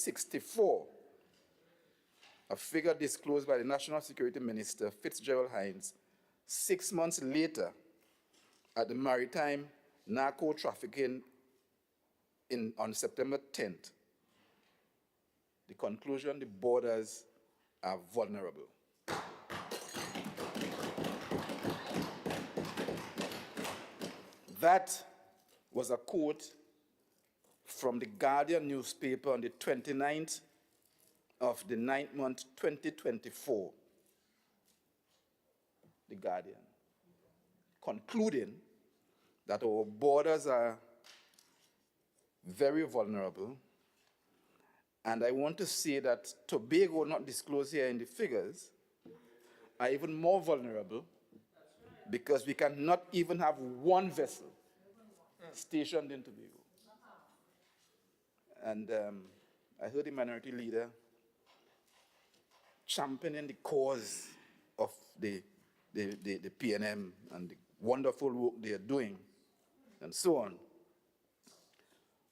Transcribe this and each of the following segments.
1964, a figure disclosed by the National Security Minister, Fitzgerald Hines, 6 months later at the maritime narco trafficking on September 10th, the conclusion: the borders are vulnerable. That was a quote from the Guardian newspaper on the 29th of the 9th month, 2024. The Guardian, concluding that our borders are very vulnerable. And I want to say that Tobago, not disclosed here in the figures, are even more vulnerable because we cannot even have one vessel stationed in Tobago. And I heard the minority leader championing the cause of the PNM and the wonderful work they are doing, and so on.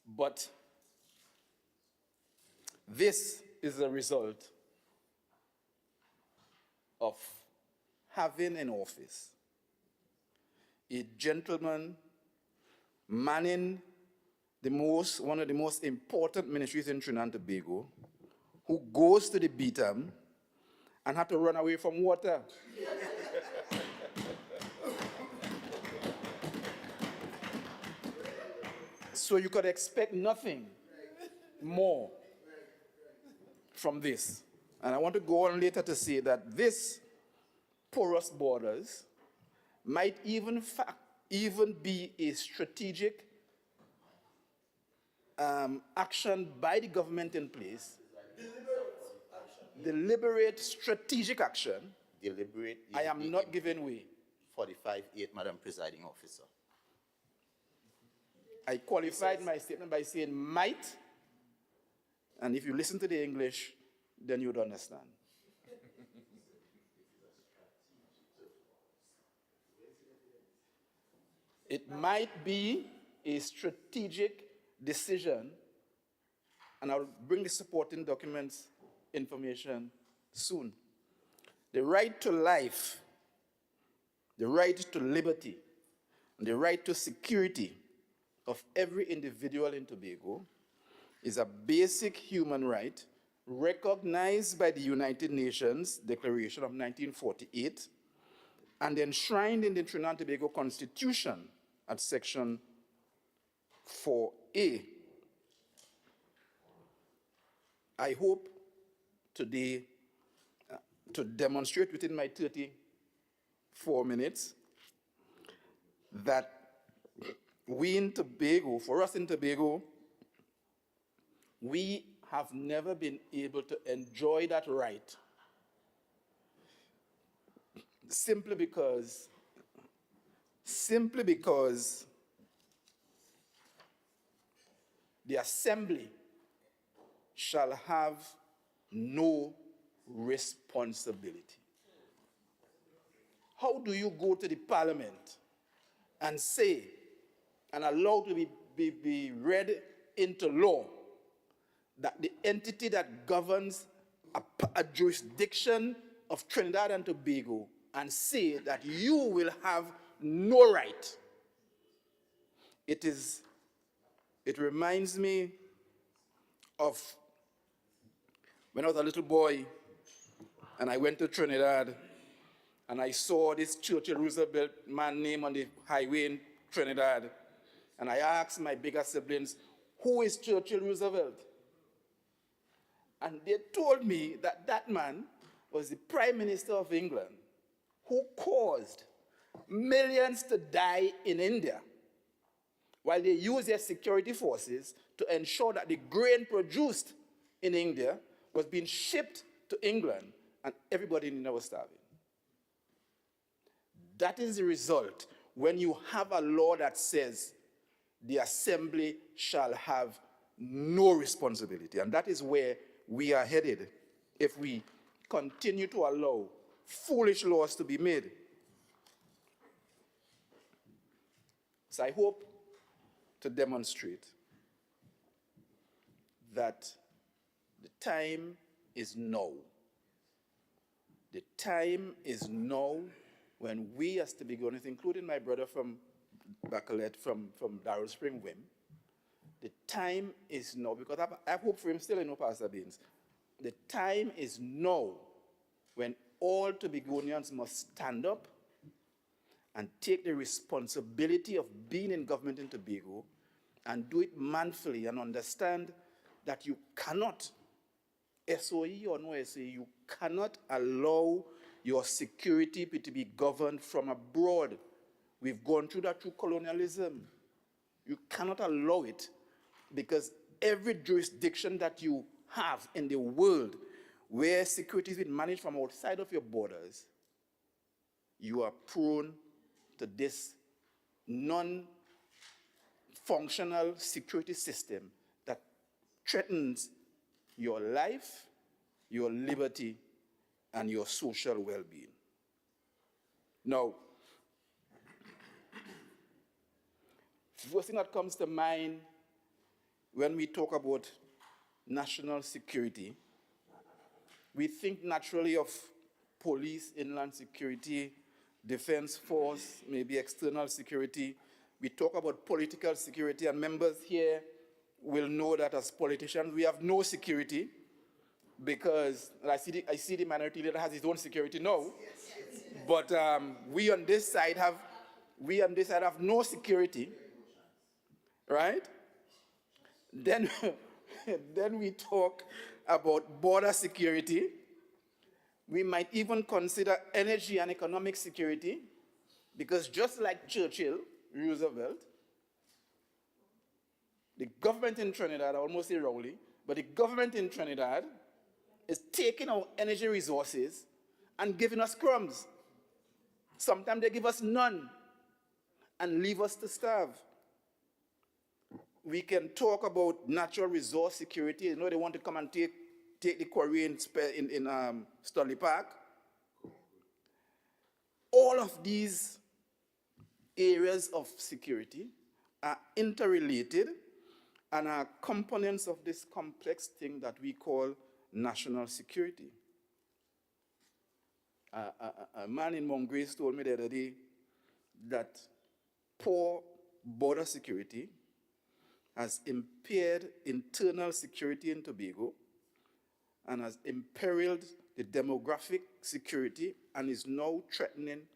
But this is a result of having in office a gentleman manning one of the most important ministries in Trinidad and Tobago, who goes to the Beatam and had to run away from water. So you could expect nothing more from this. And I want to go on later to say that this porous borders might even be a strategic action by the government in place. Deliberate strategic action. Deliberate. I am not giving way. 45-8, Madam Presiding Officer. I qualified my statement by saying might, and if you listen to the English, then you would understand. It might be a strategic decision, and I'll bring the supporting documents information soon. The right to life, the right to liberty, and the right to security of every individual in Tobago is a basic human right recognized by the United Nations Declaration of 1948 and enshrined in the Trinidad and Tobago Constitution at Section 4A. I hope today to demonstrate within my 34 minutes that we in Tobago, for us in Tobago, we have never been able to enjoy that right simply because the Assembly shall have no responsibility. How do you go to the Parliament and say, and allow to be read into law, that the entity that governs a jurisdiction of Trinidad and Tobago, and say that you will have no right? It reminds me of when I was a little boy and I went to Trinidad and I saw this Churchill Roosevelt man name on the highway in Trinidad, and I asked my bigger siblings, who is Churchill Roosevelt? And they told me that that man was the Prime Minister of England who caused millions to die in India while they used their security forces to ensure that the grain produced in India was being shipped to England and everybody in India was starving. That is the result when you have a law that says the Assembly shall have no responsibility. And that is where we are headed if we continue to allow foolish laws to be made. So I hope to demonstrate that The time is now. The time is now when we as Tobagoans, including my brother from Bacalet, from Darrell Spring Wim, the time is now, because I hope for him still, Pastor Beans. The time is now when all Tobagonians must stand up and take the responsibility of being in government in Tobago and do it manfully and understand that you cannot, SOE or no SOE, you cannot allow your security to be governed from abroad. We've gone through that through colonialism. You cannot allow it, because every jurisdiction that you have in the world where security is being managed from outside of your borders, you are prone to this non-functional security system that threatens your life, your liberty, and your social well-being. Now, the first thing that comes to mind when we talk about national security, we think naturally of police, inland security, defense force, maybe external security. We talk about political security, and members here will know that as politicians, we have no security, because I see the minority leader has his own security now. But we on this side have no security, right? Then we talk about border security. We might even consider energy and economic security, because just like Churchill, Roosevelt, the government in Trinidad, I almost say Rowley, but the government in Trinidad is taking our energy resources and giving us crumbs. Sometimes they give us none and leave us to starve. We can talk about natural resource security. You know, they want to come and take the quarry in Studley Park. All of these areas of security are interrelated and are components of this complex thing that we call national security. A man in Mount Grace told me the other day that poor border security has impaired internal security in Tobago and has imperiled the demographic security and is now threatening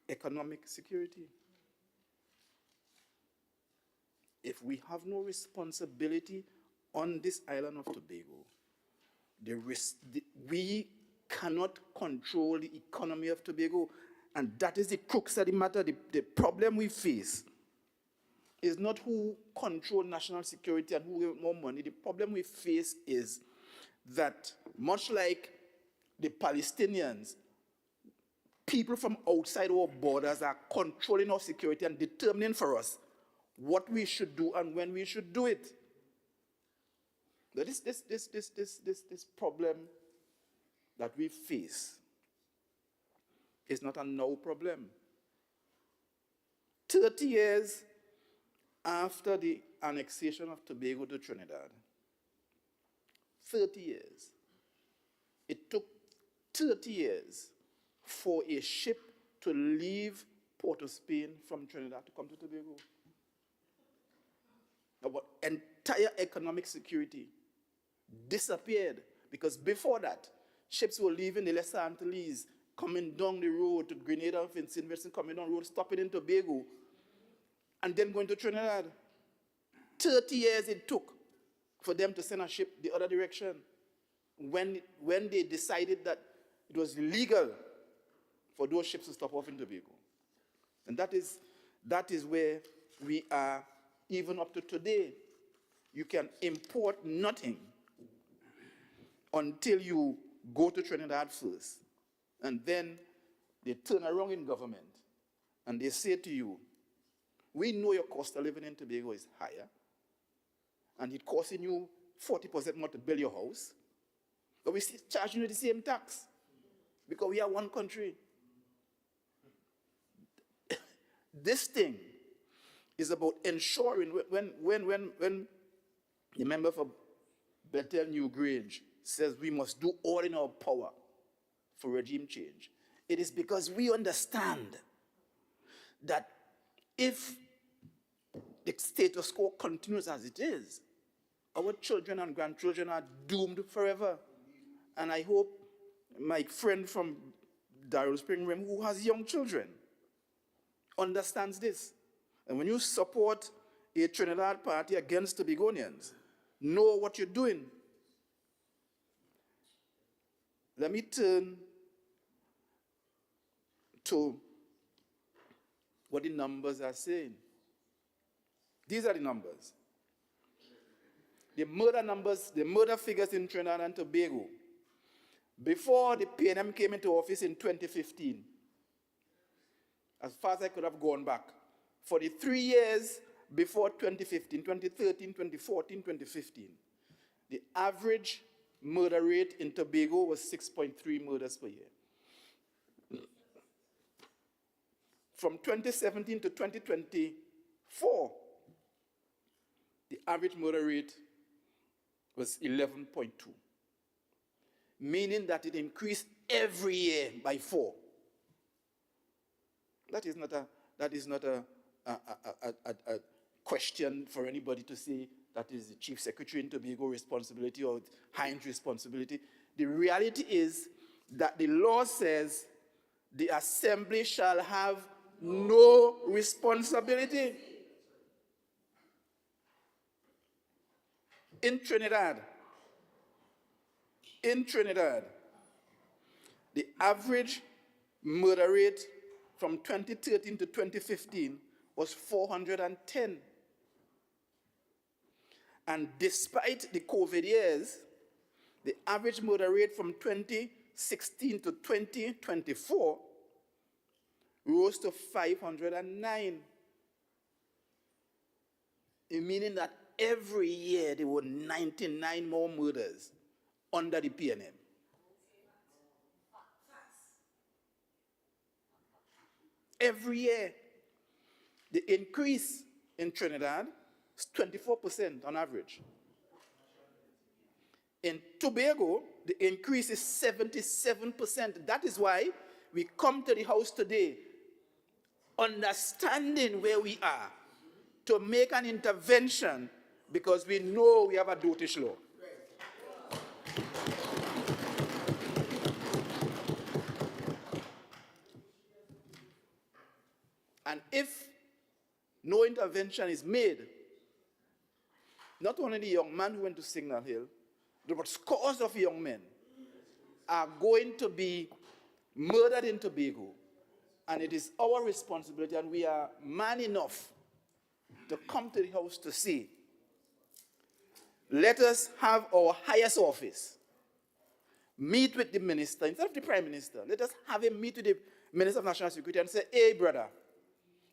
economic security. If we have no responsibility on this island of Tobago, we cannot control the economy of Tobago, and that is the crux of the matter. The problem we face is not who controls national security and who gives more money. The problem we face is that, much like the Palestinians, people from outside our borders are controlling our security and determining for us what we should do and when we should do it. Now this problem that we face is not a now problem. 30 years after the annexation of Tobago to Trinidad, 30 years. It took 30 years for a ship to leave Port of Spain from Trinidad to come to Tobago. Our entire economic security disappeared, because before that, ships were leaving the Lesser Antilles, coming down the road to Grenada and St. Vincent, coming down the road, stopping in Tobago, and then going to Trinidad. 30 years it took for them to send a ship the other direction, when they decided that it was illegal for those ships to stop off in Tobago. And that is where we are even up to today. You can import nothing until you go to Trinidad first. And then they turn around in government and they say to you, we know your cost of living in Tobago is higher, and it's costing you 40% more to build your house, but we still charging you the same tax because we are one country. This thing is about ensuring when the member for Bethel New Grange says we must do all in our power for regime change, it is because we understand that if the status quo continues as it is, our children and grandchildren are doomed forever. And I hope my friend from Darrell Spring Rim, who has young children, understands this. And when you support a Trinidad party against Tobagonians, know what you're doing. Let me turn to what the numbers are saying. These are the numbers. The murder numbers, the murder figures in Trinidad and Tobago, before the PNM came into office in 2015, as far as I could have gone back, for the 3 years before 2015, 2013, 2014, 2015, the average murder rate in Tobago was 6.3 murders per year. From 2017 to 2024, the average murder rate was 11.2, meaning that it increased every year by 4. That is not a question for anybody to say that is the Chief Secretary in Tobago responsibility or Heinz responsibility. The reality is that the law says the Assembly shall have no responsibility. In Trinidad, the average murder rate from 2013 to 2015 was 410. And despite the COVID years, the average murder rate from 2016 to 2024 rose to 509. Meaning that every year there were 99 more murders under the PNM. Every year. The increase in Trinidad is 24% on average. In Tobago, the increase is 77%. That is why we come to the House today, understanding where we are, to make an intervention because we know we have a dotage law. And if no intervention is made, not only the young man who went to Signal Hill, but scores of young men are going to be murdered in Tobago. And it is our responsibility, and we are man enough to come to the House to say, let us have our highest office meet with the minister, instead of the Prime Minister, let us have him meet with the Minister of National Security and say, hey, brother,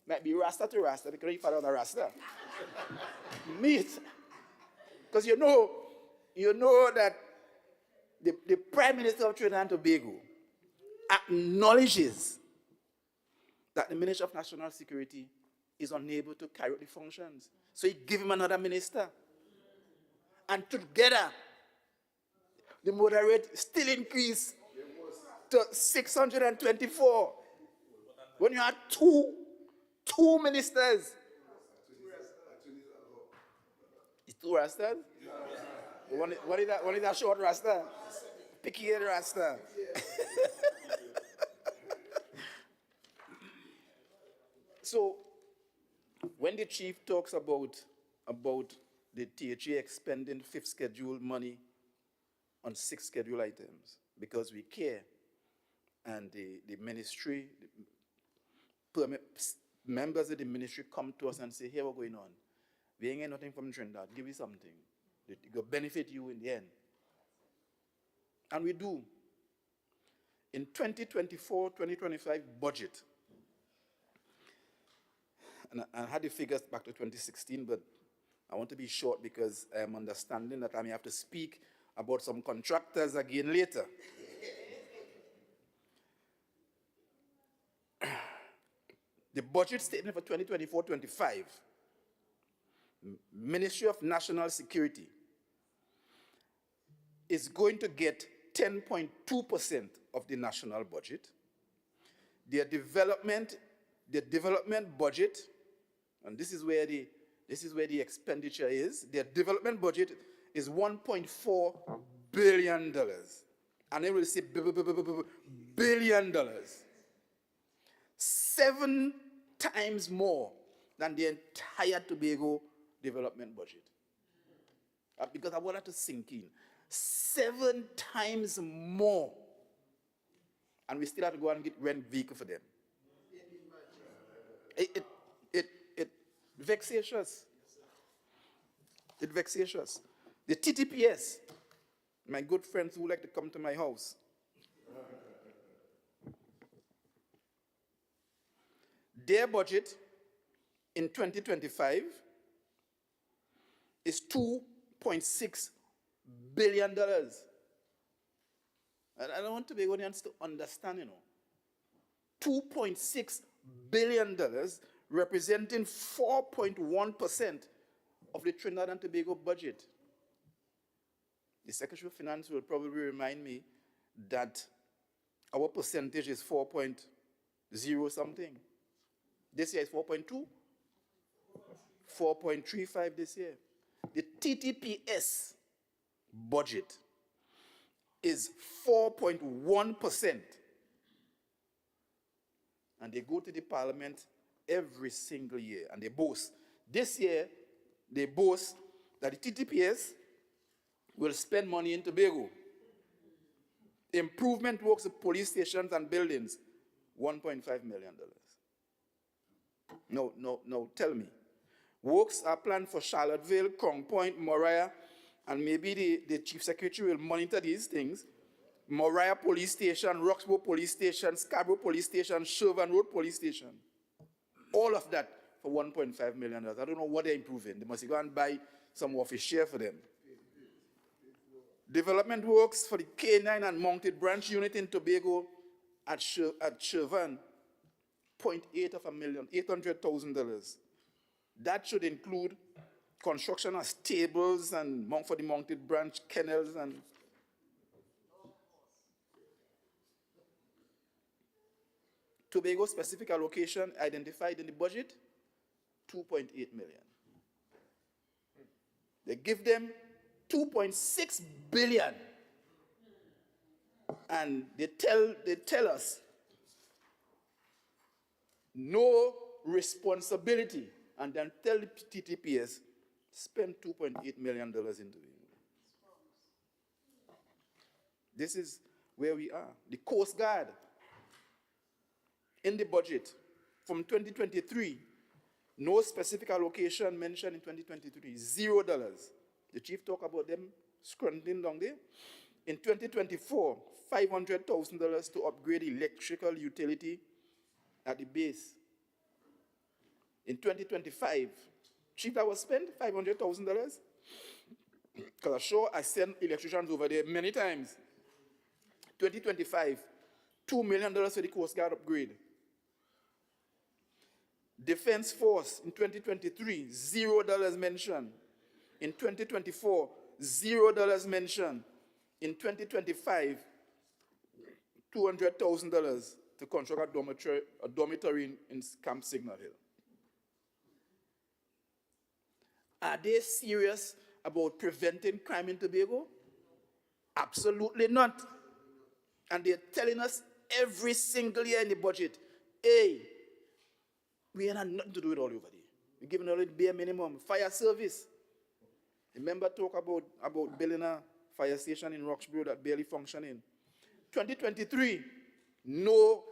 might be Rasta to Rasta, because you father on a Rasta. Meet. Because you know that the Prime Minister of Trinidad and Tobago acknowledges that the Minister of National Security is unable to carry out the functions. So he give him another minister. And together, the murder rate still increased to 624. When you had two ministers. It's two Rastas? What is that short Rasta? Picky-head Rasta. So, when the chief talks about the THA expending 5th schedule money on 6 schedule items, because we care, and the ministry, members of the ministry come to us and say, here what's going on. We ain't get nothing from Trinidad. Give you something. It will benefit you in the end. And we do. In 2024-2025 budget, and I had the figures back to 2016, but I want to be short because I am understanding that I may have to speak about some contractors again later. The budget statement for 2024-25, Ministry of National Security is going to get 10.2% of the national budget. Their development budget, and this is where the expenditure is. Their development budget is $1.4 billion. And they will say billion dollars. 7 times more than the entire Tobago development budget. Because I want that to sink in. 7 times more. And we still have to go and rent vehicle for them. It vexatious. It vexatious. The TTPS, my good friends who like to come to my house, their budget in 2025 is $2.6 billion. And I don't want Tobagonians to understand, $2.6 billion, representing 4.1% of the Trinidad and Tobago budget. The Secretary of Finance will probably remind me that our percentage is 4.0 something. This year is 4.2, 4.35 this year. The TTPS budget is 4.1%. And they go to the parliament every single year and they boast. This year, they boast that the TTPS will spend money in Tobago. Improvement works at police stations and buildings, $1.5 million. No, tell me. Works are planned for Charlottesville, Crown Point, Moriah, and maybe the Chief Secretary will monitor these things. Moriah Police Station, Roxborough Police Station, Scarborough Police Station, Shervan Road Police Station. All of that for $1.5 million. I don't know what they're improving. They must go and buy some office share for them. Development works for the K9 and Mounted Branch Unit in Tobago at Shervan, $0.8 million, $800,000. That should include construction of stables and for the Mounted Branch kennels and Tobago specific allocation identified in the budget, $2.8 million. They give them $2.6 billion. And they tell us no responsibility, and then tell the TTPS spend $2.8 million into it. This is where we are. The Coast Guard, in the budget from 2023, no specific allocation mentioned in 2023, $0. The chief talked about them scrunching down there. In 2024, $500,000 to upgrade electrical utility at the base. In 2025, chief, that was spent $500,000. Because I'm sure I sent electricians over there many times. 2025, $2 million for the Coast Guard upgrade. Defense Force in 2023, $0 mentioned. In 2024, $0 mentioned. In 2025, $200,000 to construct a dormitory in Camp Signal Hill. Are they serious about preventing crime in Tobago? Absolutely not. And they're telling us every single year in the budget, hey, we ain't had nothing to do with all over there. We're giving only the bare minimum. Fire service. Remember talk about building a fire station in Roxborough that barely functioning. 2023, no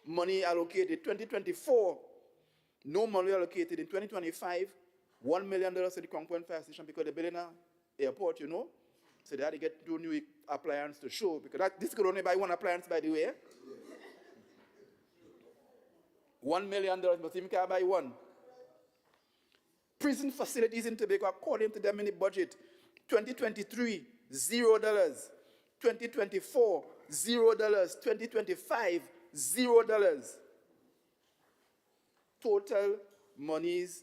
money allocated. 2024, no money allocated. In 2025, $1 million to the Crown Point Fire Station because they're building an airport, So they had to get 2 new appliances to show. Because this could only buy 1 appliance, by the way. $1 million, but even can't buy 1. Prison facilities in Tobago, according to them in the budget, 2023, $0. 2024, $0. 2025, $0. Total monies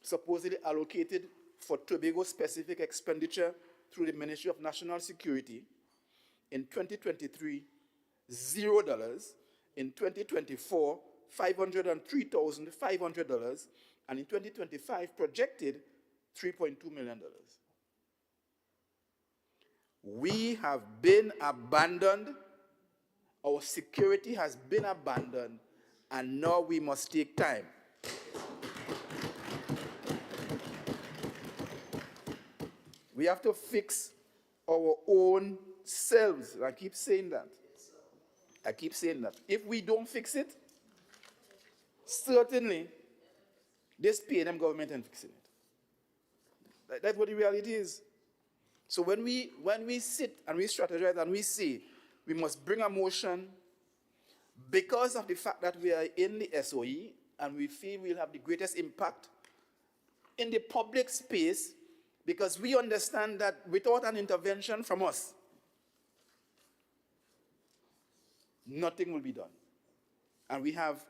supposedly allocated for Tobago specific expenditure, through the Ministry of National Security. In 2023, $0. In 2024, $503,500. And in 2025, projected $3.2 million. We have been abandoned. Our security has been abandoned. And now we must take time. We have to fix our own selves. I keep saying that. If we don't fix it, certainly this P&M government ain't fixing it. That's what the reality is. So when we sit and we strategize and we say we must bring a motion because of the fact that we are in the SOE and we feel we'll have the greatest impact in the public space, because we understand that without an intervention from us, nothing will be done. And we have,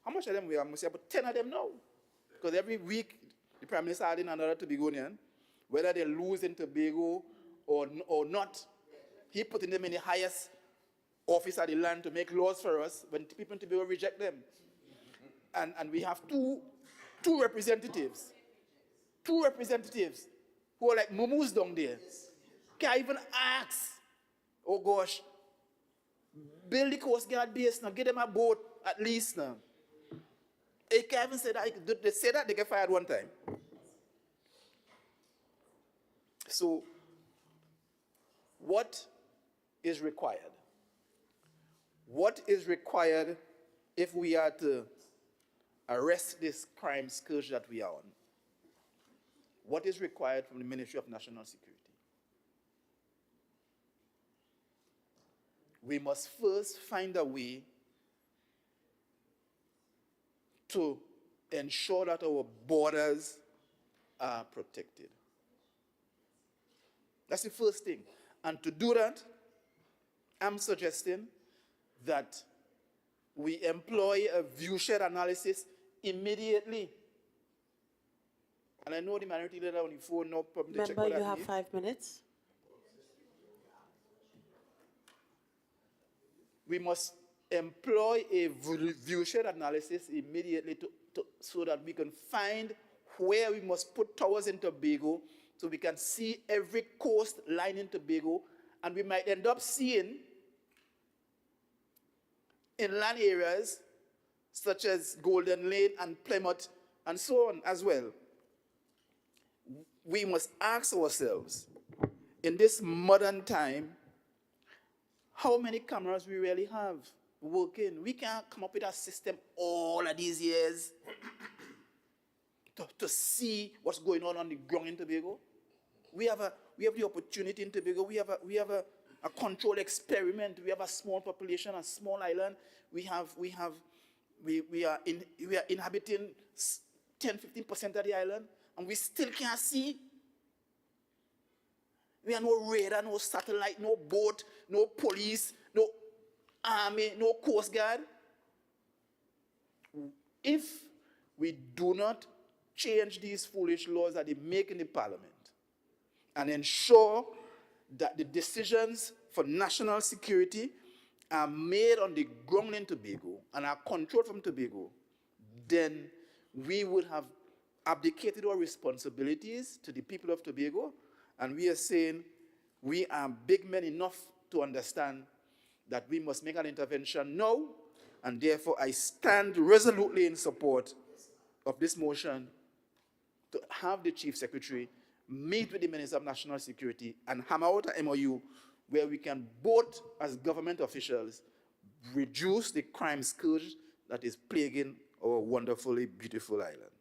how much of them we have? We say about 10 of them now. Because every week, the Prime Minister adding another Tobagonian, whether they lose in Tobago or not, he putting them in the highest office of the land to make laws for us when people in Tobago reject them. And we have two representatives who are like mumus down there. Can't even ask, oh gosh, build the Coast Guard base now, get them a boat at least now. They can't even say that. They say that, they get fired one time. So, what is required? What is required if we are to arrest this crime scourge that we are on? What is required from the Ministry of National Security? We must first find a way to ensure that our borders are protected. That's the first thing. And to do that, I'm suggesting that we employ a viewshed analysis immediately. And I know the minority leader on the phone now probably check what Member, that you have means. 5 minutes. We must employ a viewshed analysis immediately so that we can find where we must put towers in Tobago, so we can see every coast line in Tobago, and we might end up seeing inland areas such as Golden Lane and Plymouth and so on as well. We must ask ourselves, in this modern time, how many cameras we really have working? We can't come up with a system all of these years to see what's going on the ground in Tobago. We have the opportunity in Tobago. We have a controlled experiment. We have a small population, a small island. We are inhabiting 10-15% of the island, and we still can't see. We have no radar, no satellite, no boat, no police, no army, no Coast Guard. If we do not change these foolish laws that they make in the Parliament and ensure that the decisions for national security are made on the ground in Tobago and are controlled from Tobago, then we would have abdicated our responsibilities to the people of Tobago. And we are saying we are big men enough to understand that we must make an intervention now, and therefore I stand resolutely in support of this motion to have the Chief Secretary meet with the Minister of National Security and hammer out an MOU where we can both, as government officials, reduce the crime scourge that is plaguing our wonderfully beautiful island.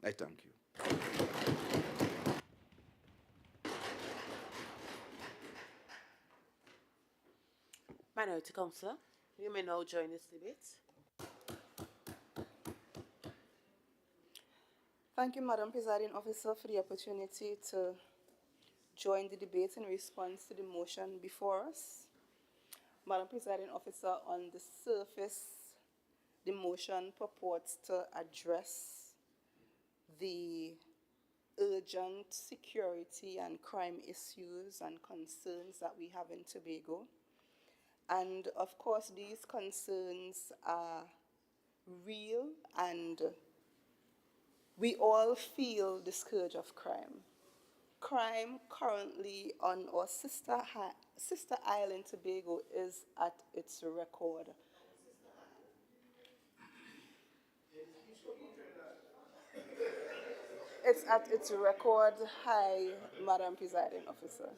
I thank you. Minority Councillor, you may now join this debate. Thank you, Madam Presiding Officer, for the opportunity to join the debate in response to the motion before us. Madam Presiding Officer, on the surface, the motion purports to address the urgent security and crime issues and concerns that we have in Tobago. And of course, these concerns are real, and we all feel the scourge of crime. Crime currently on our sister island Tobago is at its record. It's at its record high, Madam Presiding Officer.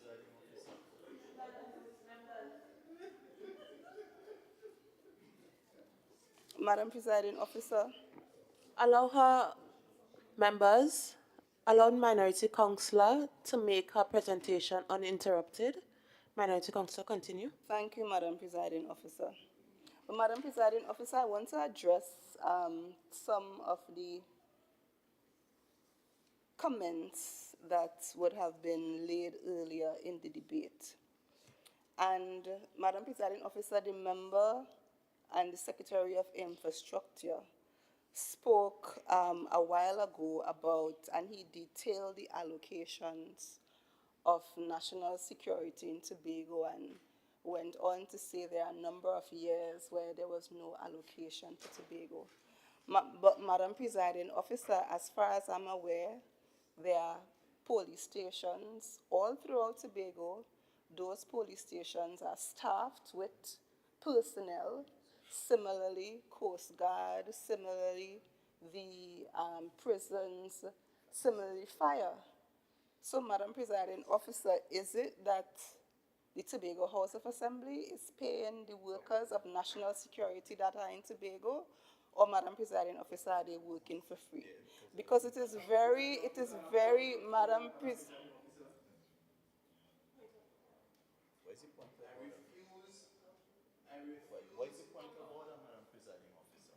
Madam Presiding Officer, Allow her, members, allow Minority Councillor to make her presentation uninterrupted. Minority Councillor, continue. thank you, Madam Presiding Officer. Well, Madam Presiding Officer, I want to address some of the comments that would have been laid earlier in the debate. And Madam Presiding Officer, the member and the Secretary of Infrastructure spoke a while ago about, and he detailed the allocations of national security in Tobago and went on to say there are a number of years where there was no allocation to Tobago. But Madam Presiding Officer, as far as I'm aware, there are police stations all throughout Tobago. Those police stations are staffed with personnel. Similarly, Coast Guard, similarly, the prisons, similarly, fire. So, Madam Presiding Officer, is it that the Tobago House of Assembly is paying the workers of national security that are in Tobago? Or, Madam Presiding Officer, are they working for free? Because it is very, Madam Presiding. What is the point of order? What is the point of order, Madam Presiding Officer?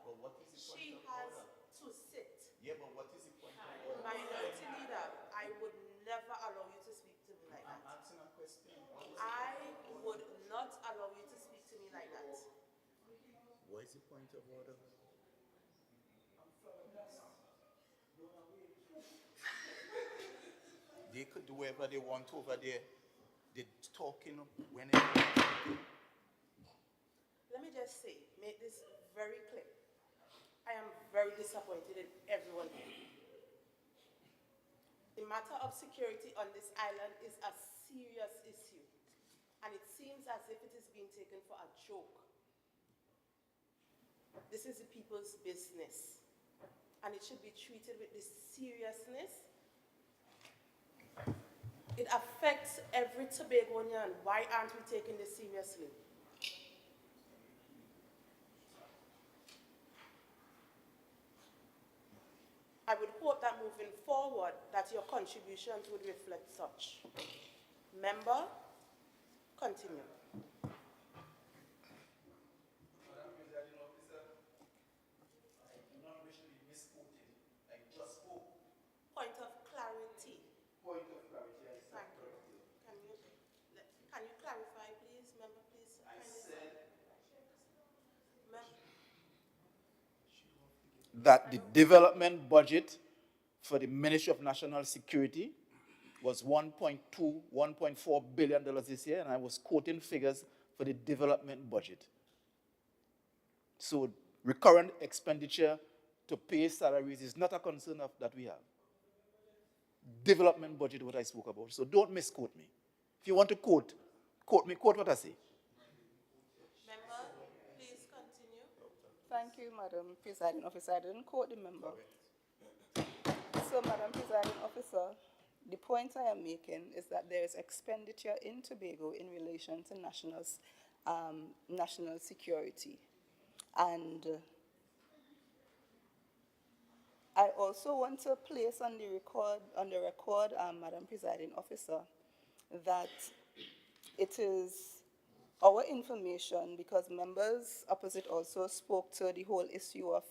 Well, what is the point She of has order? to sit. Yeah, but what is the point of order? Minority Leader, I would never allow you to speak to me like I'm that. asking a question. I would not allow you to speak to me like that. What is the point of order? They could do whatever they want over there. They're talking whenever they want. Let me just say, make this very clear. I am very disappointed in everyone here. The matter of security on this island is a serious issue, and it seems as if it is being taken for a joke. This is the people's business, and it should be treated with this seriousness. It affects every Tobagonian. Why aren't we taking this seriously? I would hope that moving forward, that your contributions would reflect such. Member, continue. Madam Presiding Officer, I do not wish to be misquoted. I just spoke. Point of clarity. Point of clarity, I stand Thank you. corrected. Can you clarify, please, member, please? I said that the development budget for the Ministry of National Security was $1.2, $1.4 billion this year, and I was quoting figures for the development budget. So recurrent expenditure to pay salaries is not a concern that we have. Development budget, what I spoke about. So don't misquote me. If you want to quote me, quote what I say. Member, please continue. Thank you, Madam Presiding Officer. I didn't quote the member. So, Madam Presiding Officer, the point I am making is that there is expenditure in Tobago in relation to national security. And I also want to place on the record, Madam Presiding Officer, that it is our information, because members opposite also spoke to the whole issue of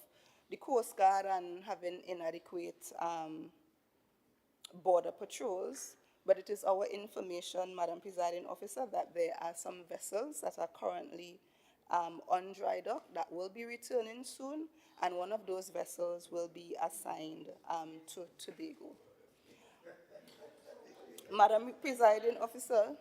the Coast Guard and having inadequate border patrols. But it is our information, Madam Presiding Officer, that there are some vessels that are currently on dry dock that will be returning soon, and one of those vessels will be assigned to Tobago. Madam Presiding Officer,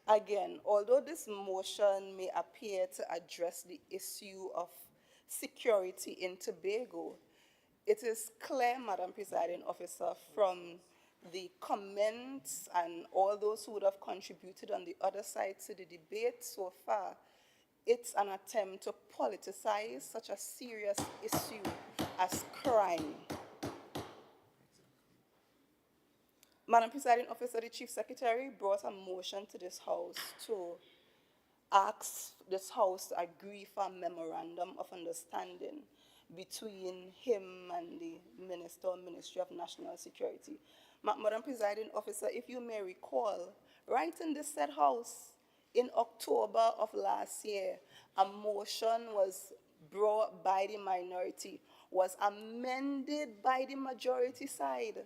again, although this motion may appear to address the issue of security in Tobago, it is clear, Madam Presiding Officer, from the comments and all those who would have contributed on the other side to the debate so far, it's an attempt to politicize such a serious issue as crime. Madam Presiding Officer, the Chief Secretary brought a motion to this House to ask this House to agree for a memorandum of understanding between him and the Ministry of National Security. Madam Presiding Officer, if you may recall, right in this said House, in October of last year, a motion was brought by the minority, was amended by the majority side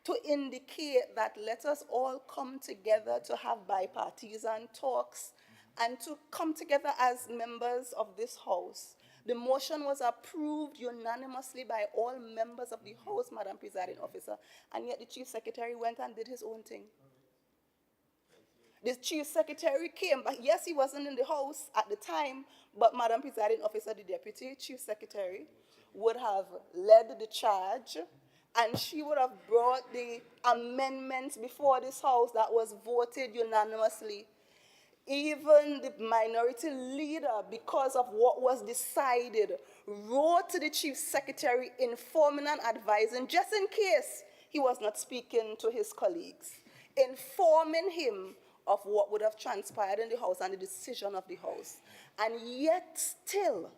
to indicate that let us all come together to have bipartisan talks and to come together as members of this House. The motion was approved unanimously by all members of the House, Madam Presiding Officer, and yet the Chief Secretary went and did his own thing. The Chief Secretary came, but yes, he wasn't in the House at the time, but Madam Presiding Officer, the Deputy Chief Secretary, would have led the charge, and she would have brought the amendments before this House that was voted unanimously. Even the minority leader, because of what was decided, wrote to the Chief Secretary informing and advising, just in case he was not speaking to his colleagues, informing him of what would have transpired in the House and the decision of the House. And yet still,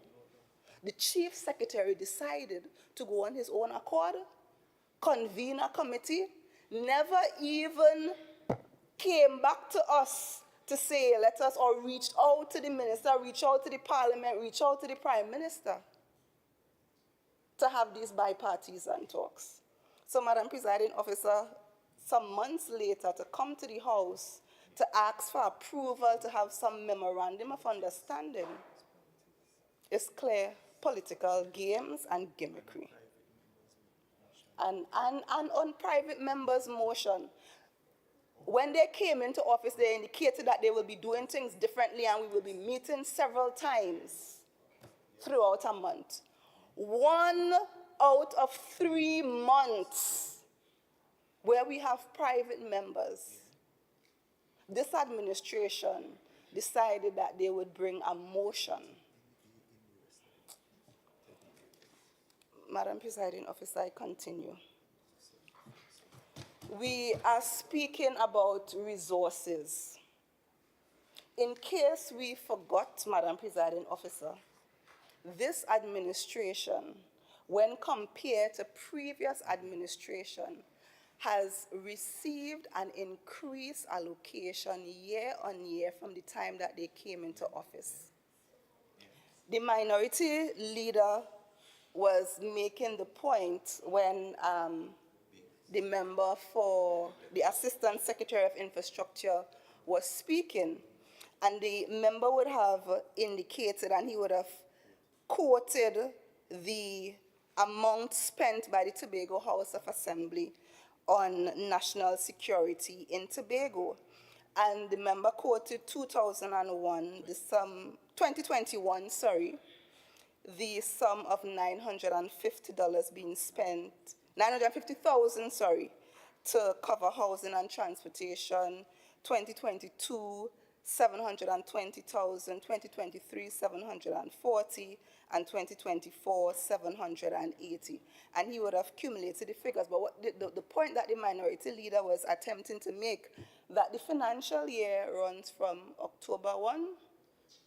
the Chief Secretary decided to go on his own accord, convene a committee, never even came back to us to say, let us, or reach out to the minister, reach out to the parliament, reach out to the prime minister to have these bipartisan talks. So, Madam Presiding Officer, some months later, to come to the House to ask for approval to have some memorandum of understanding is clear political games and gimmickry. And on private members' motion, when they came into office, they indicated that they will be doing things differently and we will be meeting several times throughout a month. 1 out of 3 months where we have private members, this administration decided that they would bring a motion. Madam Presiding Officer, I continue. We are speaking about resources. In case we forgot, Madam Presiding Officer, this administration, when compared to previous administration, has received an increased allocation year on year from the time that they came into office. The minority leader was making the point when the member for the Assistant Secretary of Infrastructure was speaking, and the member would have indicated and he would have quoted the amount spent by the Tobago House of Assembly on national security in Tobago. And the member quoted 2021, the sum, 2021, sorry, the sum of $950 being spent, 950,000, sorry, to cover housing and transportation. 2022, 720,000, 2023, 740, and 2024, 780. And he would have cumulated the figures. But what the point that the minority leader was attempting to make, that the financial year runs from October 1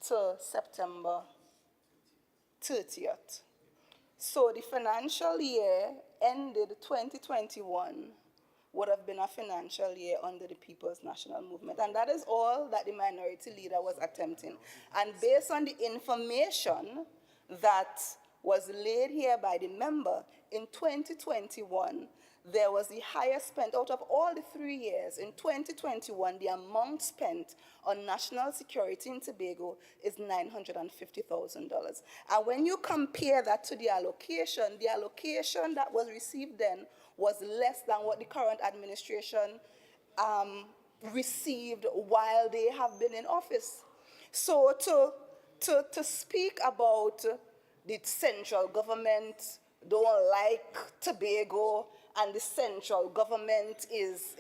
to September 30th. So the financial year ended 2021 would have been a financial year under the People's National Movement. And that is all that the minority leader was attempting. And based on the information that was laid here by the member. In 2021, there was the highest spent out of all the 3 years. In 2021, the amount spent on national security in Tobago is $950,000. And when you compare that to the allocation that was received then was less than what the current administration received while they have been in office. So to speak about the central government don't like Tobago and the central government is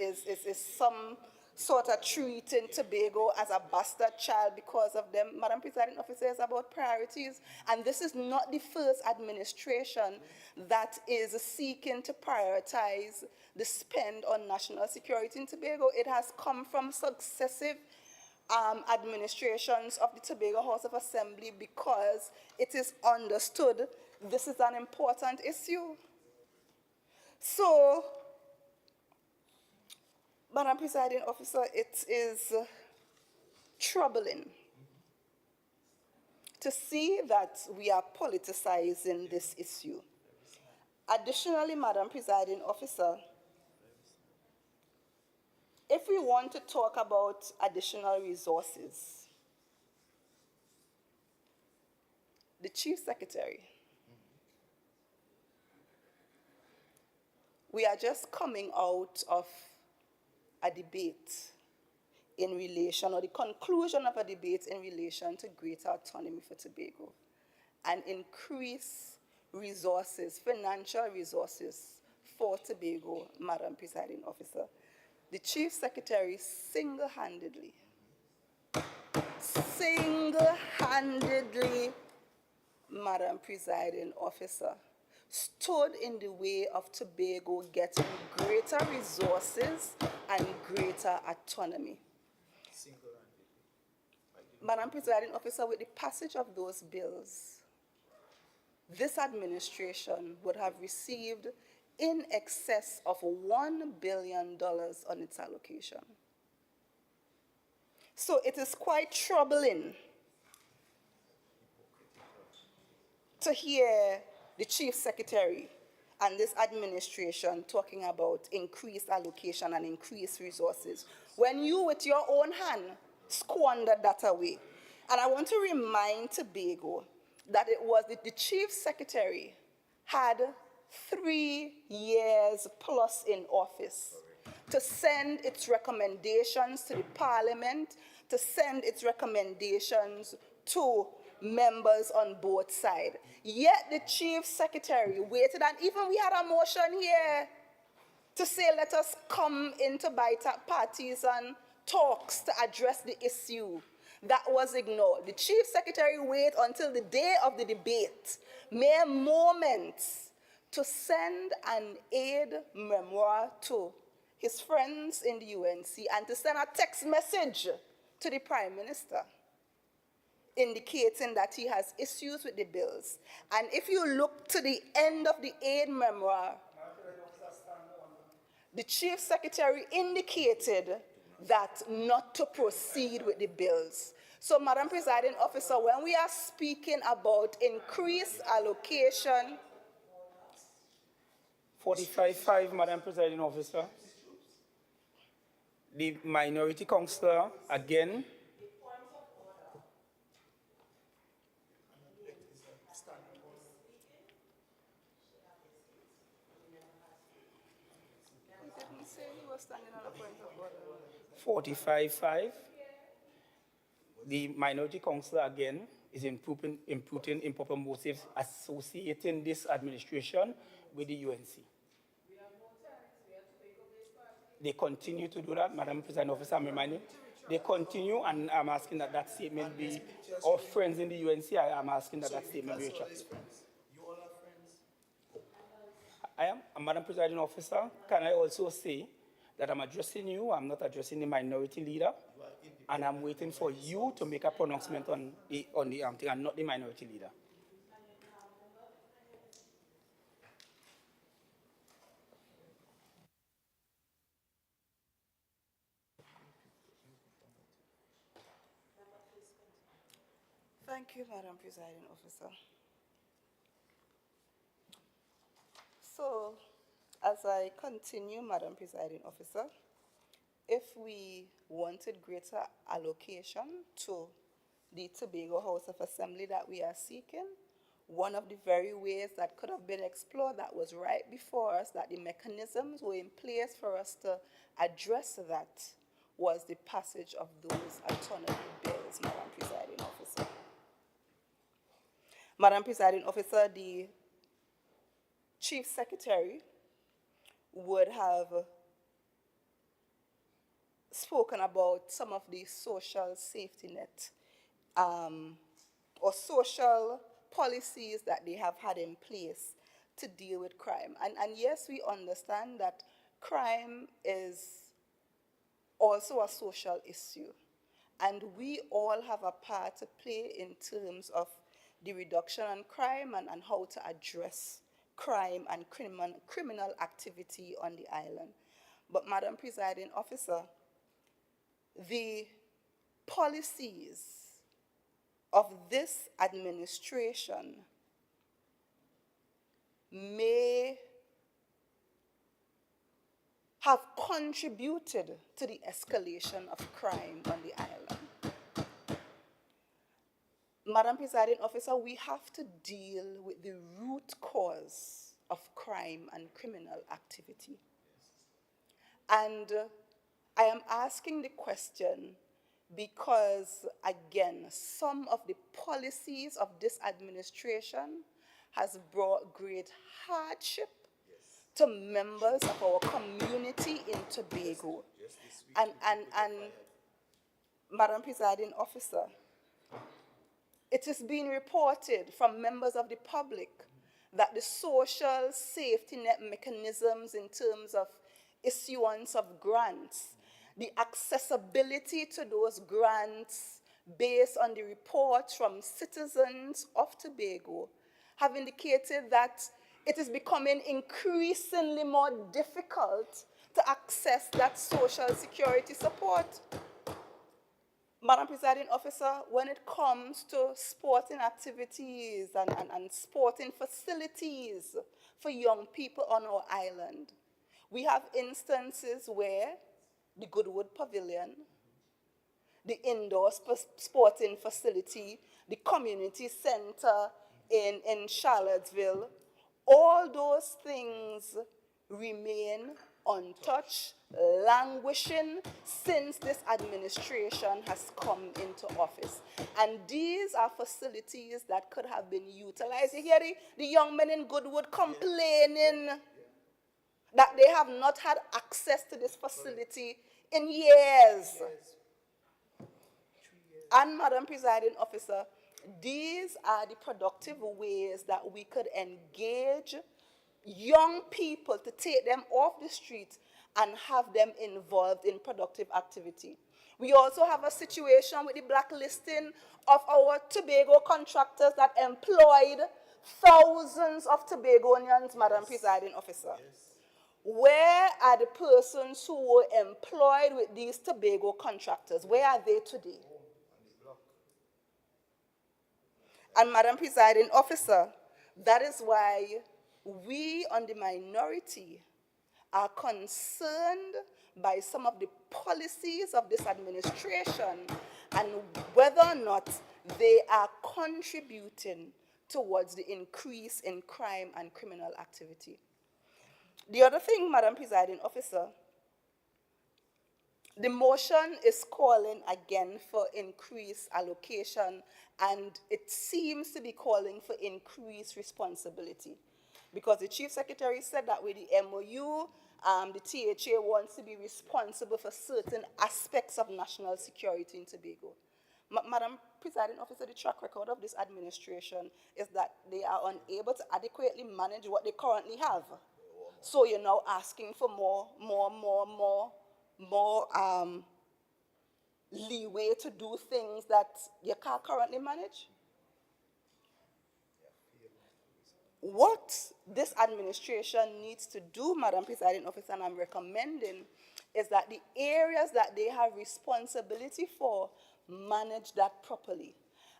some sort of treating Tobago as a bastard child because of them, Madam Presiding Officer, is about priorities. And this is not the first administration that is seeking to prioritize the spend on national security in Tobago. It has come from successive administrations of the Tobago House of Assembly because it is understood this is an important issue. So, Madam Presiding Officer, it is troubling to see that we are politicizing this issue. Additionally, Madam Presiding Officer, if we want to talk about additional resources, the Chief Secretary, we are just coming out of a debate in relation, or the conclusion of a debate in relation to greater autonomy for Tobago and increase resources, financial resources for Tobago, Madam Presiding Officer. The Chief Secretary single-handedly, Madam Presiding Officer, stood in the way of Tobago getting greater resources and greater autonomy. Madam Presiding Officer, with the passage of those bills, this administration would have received in excess of $1 billion on its allocation. So it is quite troubling to hear the Chief Secretary and this administration talking about increased allocation and increased resources when you, with your own hand, squandered that away. And I want to remind Tobago that it was the Chief Secretary had 3 years plus in office to send its recommendations to the Parliament, to send its recommendations to members on both sides. Yet the Chief Secretary waited, and even we had a motion here to say let us come into bipartisan talks to address the issue. That was ignored. The Chief Secretary waited until the day of the debate, mere moments, to send an aid memoir to his friends in the UNC and to send a text message to the Prime Minister indicating that he has issues with the bills. And if you look to the end of the aid memoir, the Chief Secretary indicated that not to proceed with the bills. So, Madam Presiding Officer, when we are speaking about increased allocation, 45-5, Madam Presiding Officer. The minority councillor, again. he didn't say he was standing on a point of order. 45-5. The minority councillor, again, is imputing improper motives associating this administration with the UNC. They continue to do that, Madam Presiding Officer, I'm reminding. They continue, and I'm asking that that statement be, of friends in the UNC, I'm asking that that statement be retracted. You all are friends? I am, and Madam Presiding Officer, can I also say that I'm addressing you, I'm not addressing the minority leader, and I'm waiting for you to make a pronouncement on the thing, and not the minority leader. Thank you, Madam Presiding Officer. As I continue, Madam Presiding Officer, if we wanted greater allocation to the Tobago House of Assembly that we are seeking, one of the very ways that could have been explored, that was right before us, that the mechanisms were in place for us to address that, was the passage of those autonomy bills, Madam Presiding Officer. Madam Presiding Officer, the Chief Secretary would have spoken about some of the social safety net or social policies that they have had in place to deal with crime. And yes, we understand that crime is also a social issue. And we all have a part to play in terms of the reduction on crime and how to address crime and criminal activity on the island. But Madam Presiding Officer, the policies of this administration may have contributed to the escalation of crime on the island. Madam Presiding Officer, we have to deal with the root cause of crime and criminal activity. And I am asking the question because, again, some of the policies of this administration has brought great hardship to members of our community in Tobago. And Madam Presiding Officer, it is being reported from members of the public that the social safety net mechanisms in terms of issuance of grants, the accessibility to those grants based on the reports from citizens of Tobago have indicated that it is becoming increasingly more difficult to access that social security support. Madam Presiding Officer, when it comes to sporting activities and sporting facilities for young people on our island, we have instances where the Goodwood Pavilion, the indoor sporting facility, the community center in Charlottesville, all those things remain untouched, languishing since this administration has come into office. And these are facilities that could have been utilized. You hear the young men in Goodwood complaining that they have not had access to this facility in years. And Madam Presiding Officer, these are the productive ways that we could engage young people to take them off the street and have them involved in productive activity. We also have a situation with the blacklisting of our Tobago contractors that employed thousands of Tobagonians, Madam Presiding Officer. Where are the persons who were employed with these Tobago contractors? Where are they today? And Madam Presiding Officer, that is why we on the minority are concerned by some of the policies of this administration and whether or not they are contributing towards the increase in crime and criminal activity. The other thing, Madam Presiding Officer, the motion is calling again for increased allocation, and it seems to be calling for increased responsibility. Because the Chief Secretary said that with the MOU, the THA wants to be responsible for certain aspects of national security in Tobago. Madam Presiding Officer, the track record of this administration is that they are unable to adequately manage what they currently have. So you're now asking for more leeway to do things that you can't currently manage? What this administration needs to do, Madam Presiding Officer, and I'm recommending, is that the areas that they have responsibility for, manage that properly.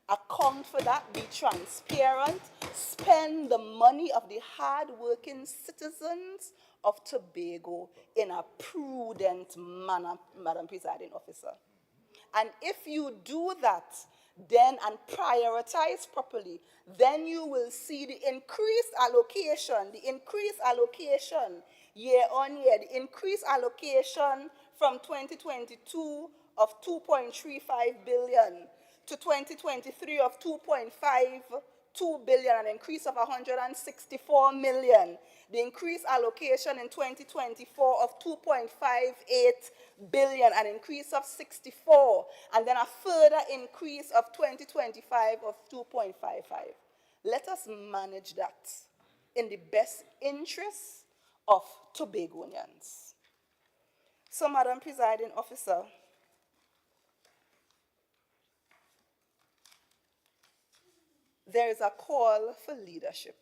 account for that, be transparent, spend the money of the hard-working citizens of Tobago in a prudent manner, Madam Presiding Officer. And if you do that, then and prioritize properly, then you will see the increased allocation year on year, the increased allocation from 2022 of 2.35 billion to 2023 of 2.52 billion, an increase of 164 million. The increased allocation in 2024 of 2.58 billion, an increase of 64, and then a further increase of 2025 of 2.55. Let us manage that in the best interests of Tobagonians. So, Madam Presiding Officer, there is a call for leadership.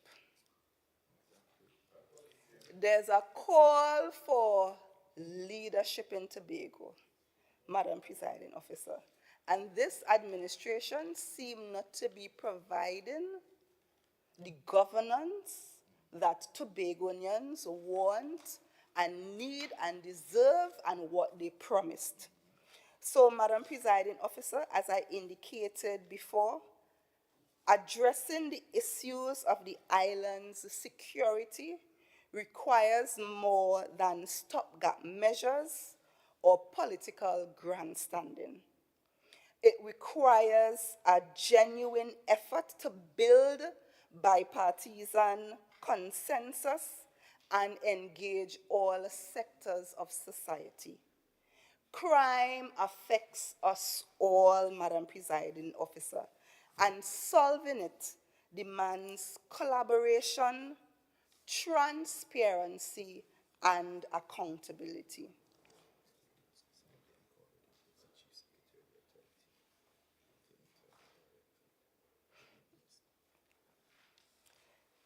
There's a call for leadership in Tobago, Madam Presiding Officer. And this administration seems not to be providing the governance that Tobagonians want and need and deserve and what they promised. So, Madam Presiding Officer, as I indicated before, addressing the issues of the island's security requires more than stopgap measures or political grandstanding. It requires a genuine effort to build bipartisan consensus and engage all sectors of society. Crime affects us all, Madam Presiding Officer, and solving it demands collaboration, transparency, and accountability.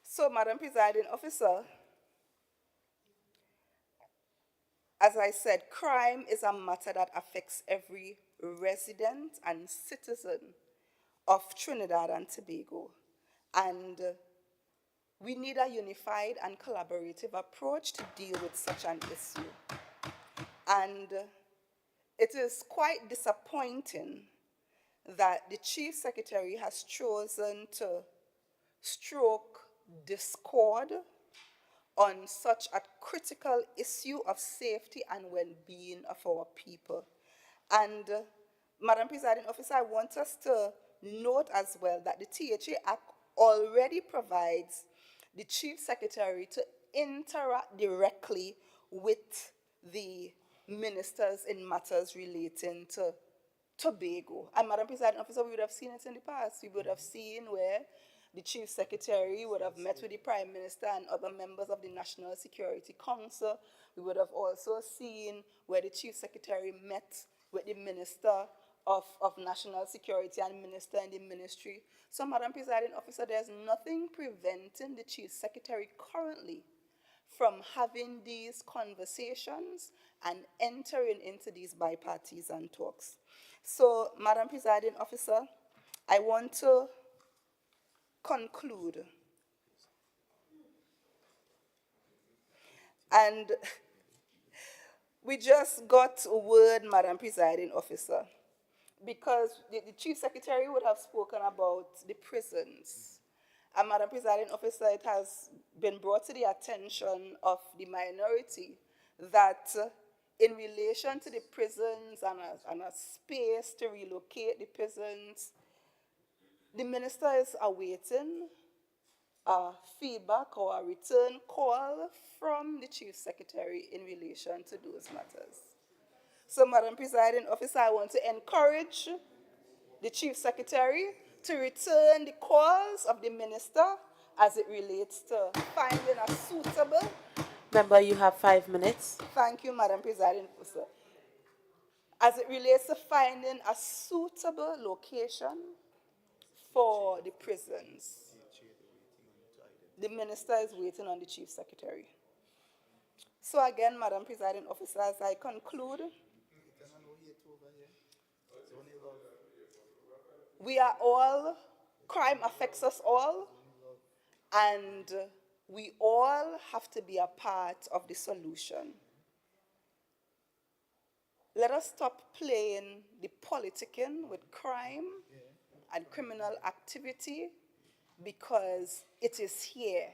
So, Madam Presiding Officer, as I said, crime is a matter that affects every resident and citizen of Trinidad and Tobago. And we need a unified and collaborative approach to deal with such an issue. And it is quite disappointing that the Chief Secretary has chosen to stroke discord on such a critical issue of safety and well-being of our people. And Madam Presiding Officer, I want us to note as well that the THA Act already provides the Chief Secretary to interact directly with the ministers in matters relating to Tobago. And Madam Presiding Officer, we would have seen it in the past. We would have seen where the Chief Secretary would have met with the Prime Minister and other members of the National Security Council. We would have also seen where the Chief Secretary met with the Minister of National Security and Minister in the Ministry. So, Madam Presiding Officer, there's nothing preventing the Chief Secretary currently from having these conversations and entering into these bipartisan talks. So, Madam Presiding Officer, I want to conclude. And we just got word, Madam Presiding Officer, because the Chief Secretary would have spoken about the prisons. And Madam Presiding Officer, it has been brought to the attention of the minority that in relation to the prisons and a space to relocate the prisons, the minister is awaiting a feedback or a return call from the Chief Secretary in relation to those matters. So, Madam Presiding Officer, I want to encourage the Chief Secretary to return the calls of the minister as it relates to finding a suitable... Member, you have 5 minutes. Thank you, Madam Presiding Officer. As it relates to finding a suitable location for the prisons, the minister is waiting on the Chief Secretary. So again, Madam Presiding Officer, as I conclude, we are all, crime affects us all, and we all have to be a part of the solution. Let us stop playing the politicking with crime and criminal activity, because it is here.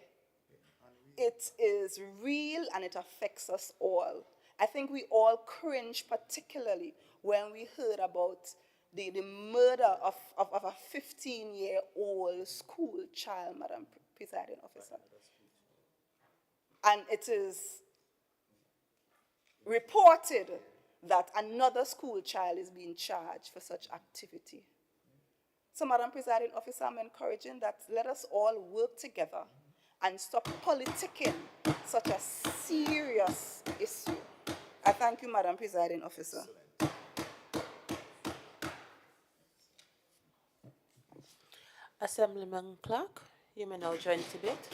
It is real and it affects us all. I think we all cringe, particularly when we heard about the murder of a 15-year-old school child, Madam Presiding Officer. And it is reported that another school child is being charged for such activity. So, Madam Presiding Officer, I'm encouraging that let us all work together and stop politicking such a serious issue. I thank you, Madam Presiding Officer. Assemblyman Clarke, you may now join the debate.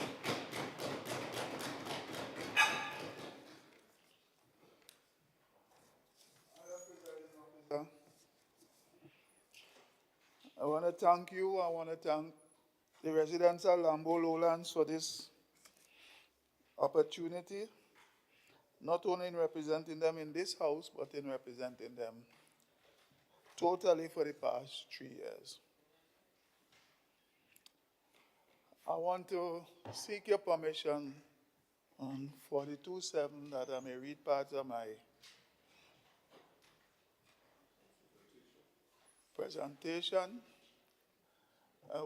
I want to thank you. I want to thank the residents of Lambo Lowlands for this opportunity, not only in representing them in this house, but in representing them totally for the past 3 years. I want to seek your permission on 42.7 that I may read parts of my presentation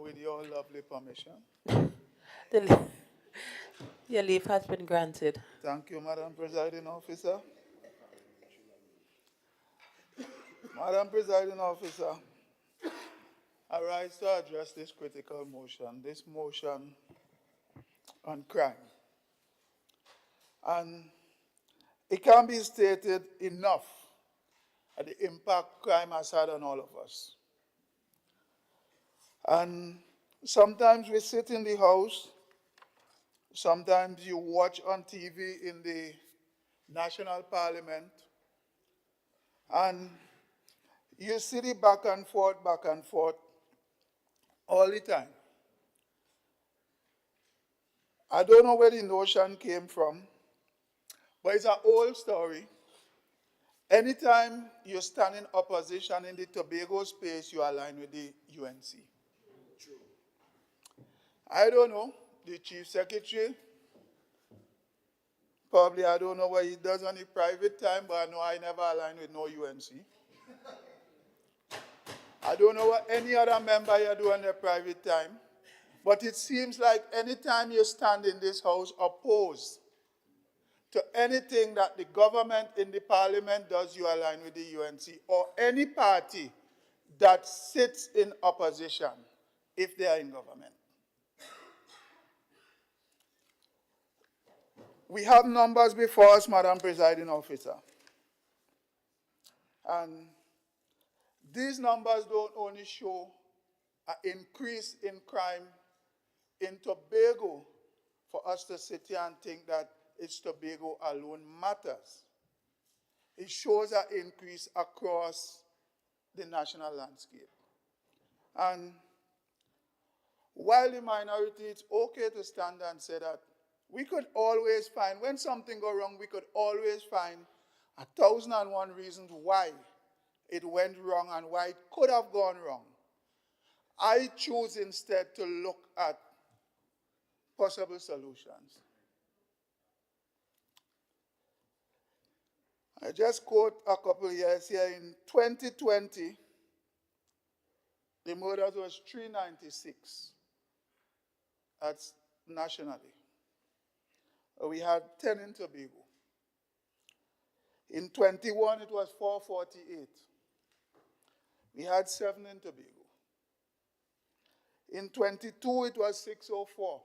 with your lovely permission. Your leave has been granted. Thank you, Madam Presiding Officer. Madam Presiding Officer, I rise to address this critical motion, this motion on crime. And it can't be stated enough at the impact crime has had on all of us. And sometimes we sit in the house, sometimes you watch on TV in the National Parliament, and you see the back and forth all the time. I don't know where the notion came from, but it's an old story. Anytime you stand in opposition in the Tobago space, you align with the UNC. True. I don't know, the Chief Secretary, probably I don't know what he does on the private time, but I know I never align with no UNC. I don't know what any other member you do on their private time, but it seems like anytime you stand in this house opposed to anything that the government in the parliament does, you align with the UNC, or any party that sits in opposition if they are in government. We have numbers before us, Madam Presiding Officer. And these numbers don't only show an increase in crime in Tobago for us to sit here and think that it's Tobago alone matters. It shows an increase across the national landscape. And while the minority, it's okay to stand and say that we could always find, when something goes wrong, we could always find 1,001 reasons why it went wrong and why it could have gone wrong. I choose instead to look at possible solutions. I just quote a couple of years here. In 2020, the murders was 396. That's nationally. We had 10 in Tobago. In 21, it was 448. We had 7 in Tobago. In 22, it was 604.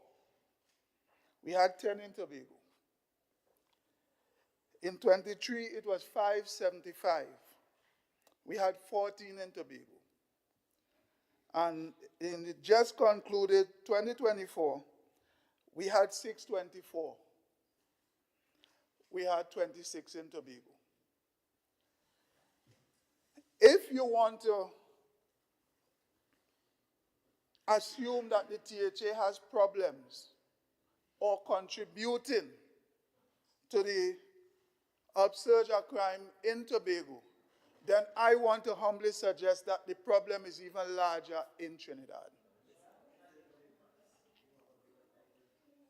We had 10 in Tobago. In 23, it was 575. We had 14 in Tobago. And in the just concluded 2024, we had 624. We had 26 in Tobago. If you want to assume that the THA has problems or contributing to the upsurge of crime in Tobago, then I want to humbly suggest that the problem is even larger in Trinidad.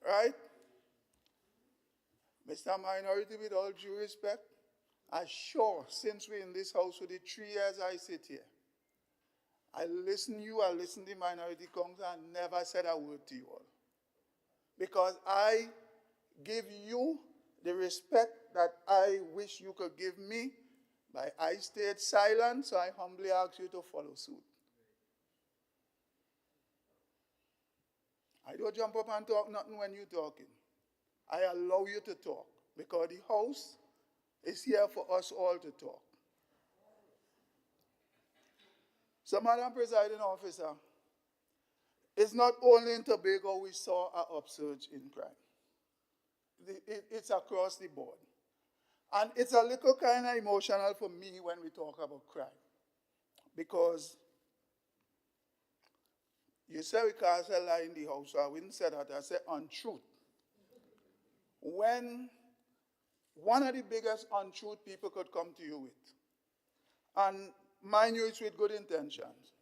Right? Mr. Minority, with all due respect, I'm sure since we're in this house for the 3 years I sit here, I listen to you, I listen to the Minority Council, and never said a word to you all. Because I give you the respect that I wish you could give me, but I stayed silent, so I humbly ask you to follow suit. I don't jump up and talk nothing when you're talking. I allow you to talk, because the house is here for us all to talk. So, Madam Presiding Officer, it's not only in Tobago we saw an upsurge in crime. It's across the board. And it's a little kind of emotional for me when we talk about crime. Because you say we can't say lie in the house, so I wouldn't say that, I say untruth. When one of the biggest untruth people could come to you with, and mind you, it's with good intentions.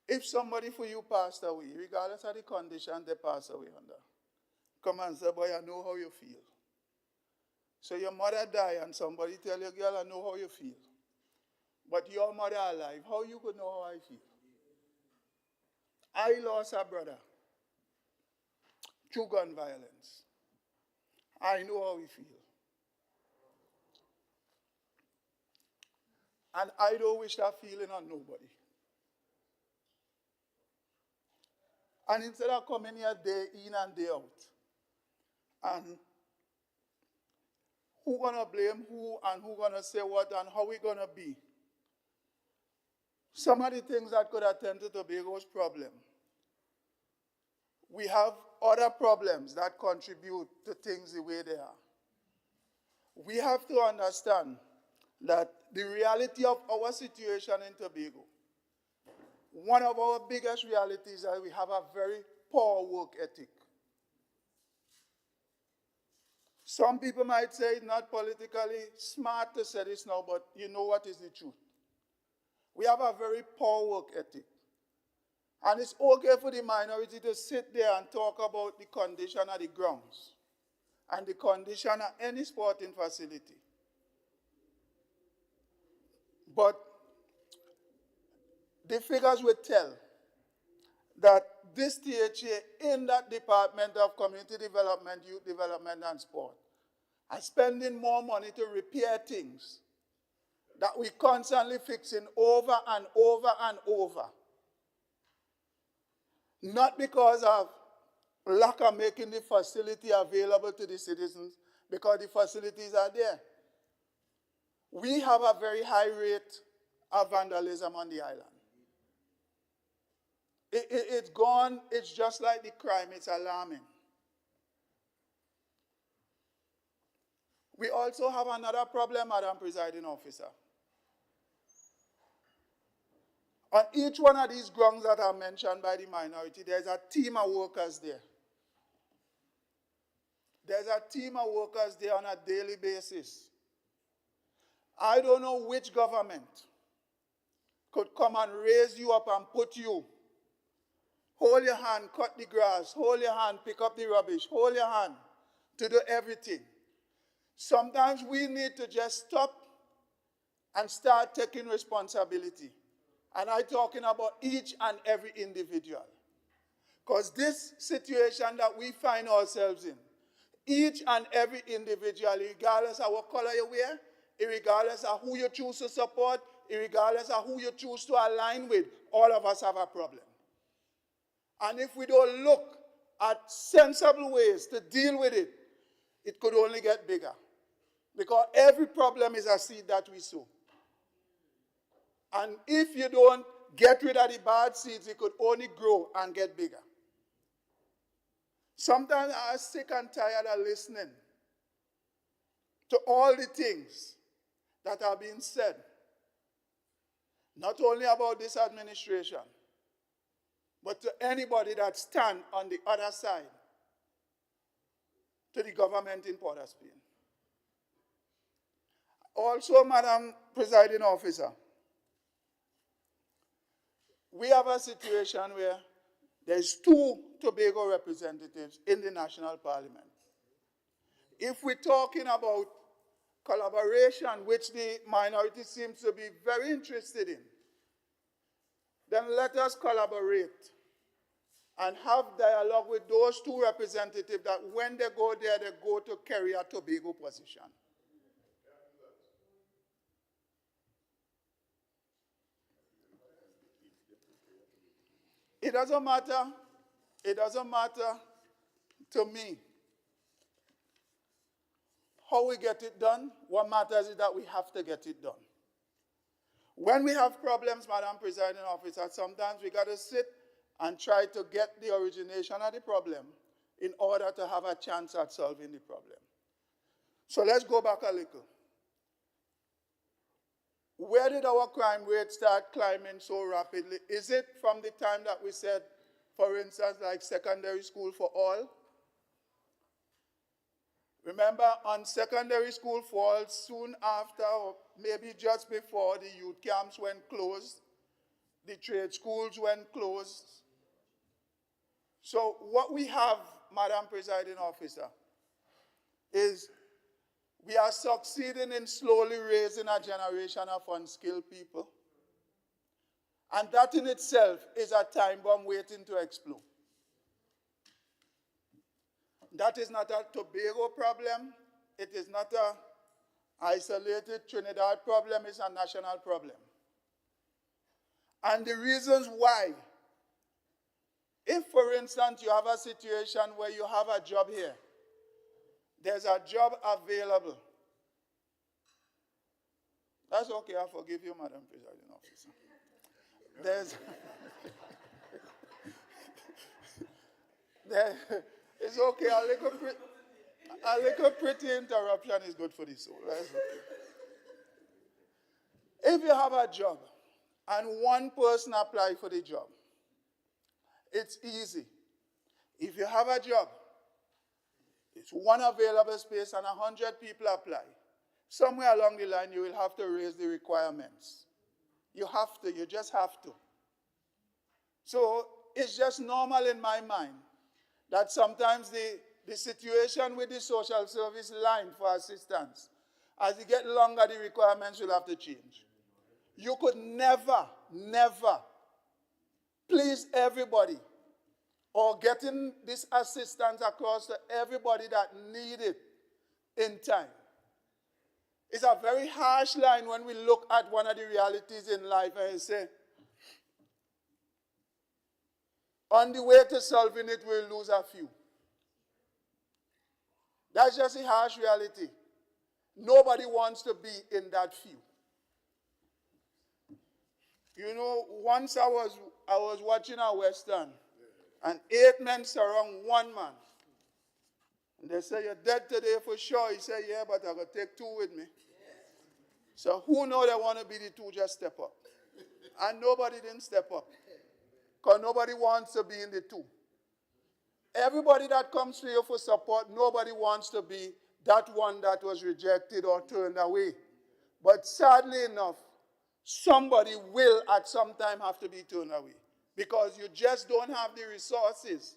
If somebody for you passed away, regardless of the condition they pass away under, come and say, boy, I know how you feel. So your mother died and somebody tell you, girl, I know how you feel. But your mother alive, how you could know how I feel? I lost a brother through gun violence. I know how we feel. And I don't wish that feeling on nobody. And instead of coming here day in and day out, and who gonna blame who and who gonna say what and how we gonna be, some of the things that could attend to Tobago's problem, we have other problems that contribute to things the way they are. We have to understand that the reality of our situation in Tobago, one of our biggest realities is that we have a very poor work ethic. Some people might say it's not politically smart to say this now, but you know what is the truth. We have a very poor work ethic. And it's okay for the minority to sit there and talk about the condition of the grounds and the condition of any sporting facility. But the figures will tell that this THA in that Department of Community Development, Youth Development and Sport are spending more money to repair things that we constantly fixing over and over and over. Not because of lack of making the facility available to the citizens, because the facilities are there. We have a very high rate of vandalism on the island. It's gone, it's just like the crime, it's alarming. We also have another problem, Madam Presiding Officer. On each one of these grounds that are mentioned by the minority, there's a team of workers there. There's a team of workers there on a daily basis. I don't know which government could come and raise you up and put you, hold your hand, cut the grass, hold your hand, pick up the rubbish, hold your hand to do everything. Sometimes we need to just stop and start taking responsibility. And I'm talking about each and every individual. Because this situation that we find ourselves in, each and every individual, regardless of what color you wear, regardless of who you choose to support, regardless of who you choose to align with, all of us have a problem. And if we don't look at sensible ways to deal with it, it could only get bigger. Because every problem is a seed that we sow. And if you don't get rid of the bad seeds, it could only grow and get bigger. Sometimes I'm sick and tired of listening to all the things that are being said, not only about this administration, but to anybody that stand on the other side, to the government in Port of Spain. Also, Madam Presiding Officer, we have a situation where there's 2 Tobago representatives in the National Parliament. If we're talking about collaboration, which the minority seems to be very interested in, then let us collaborate and have dialogue with those 2 representatives that when they go there, they go to carry a Tobago position. It doesn't matter to me how we get it done. What matters is that we have to get it done. When we have problems, Madam Presiding Officer, sometimes we got to sit and try to get the origination of the problem in order to have a chance at solving the problem. So let's go back a little. Where did our crime rate start climbing so rapidly? Is it from the time that we said, for instance, like secondary school for all? Remember, on secondary school for all, soon after, or maybe just before, the youth camps went closed, the trade schools went closed. So what we have, Madam Presiding Officer, is we are succeeding in slowly raising a generation of unskilled people. And that in itself is a time bomb waiting to explode. That is not a Tobago problem. It is not an isolated Trinidad problem. It's a national problem. And the reasons why, if, for instance, you have a situation where you have a job here, there's a job available. That's okay, I forgive you, Madam Presiding Officer. It's okay, a little pretty interruption is good for the soul. That's okay. If you have a job and 1 person apply for the job, it's easy. If you have a job, it's 1 available space and 100 people apply. Somewhere along the line, you will have to raise the requirements. You have to, you just have to. So it's just normal in my mind that sometimes the situation with the social service line for assistance, as you get longer, the requirements will have to change. You could never please everybody or getting this assistance across to everybody that need it in time. It's a very harsh line when we look at one of the realities in life and say, on the way to solving it, we'll lose a few. That's just a harsh reality. Nobody wants to be in that few. You know, once I was watching a Western, and 8 men surround 1 man. And they say, you're dead today for sure. He said, yeah, but I'm going to take 2 with me. Yes. So who know they want to be the 2, just step up. And nobody didn't step up. Because nobody wants to be in the 2. Everybody that comes to you for support, nobody wants to be that one that was rejected or turned away. But sadly enough, somebody will at some time have to be turned away. Because you just don't have the resources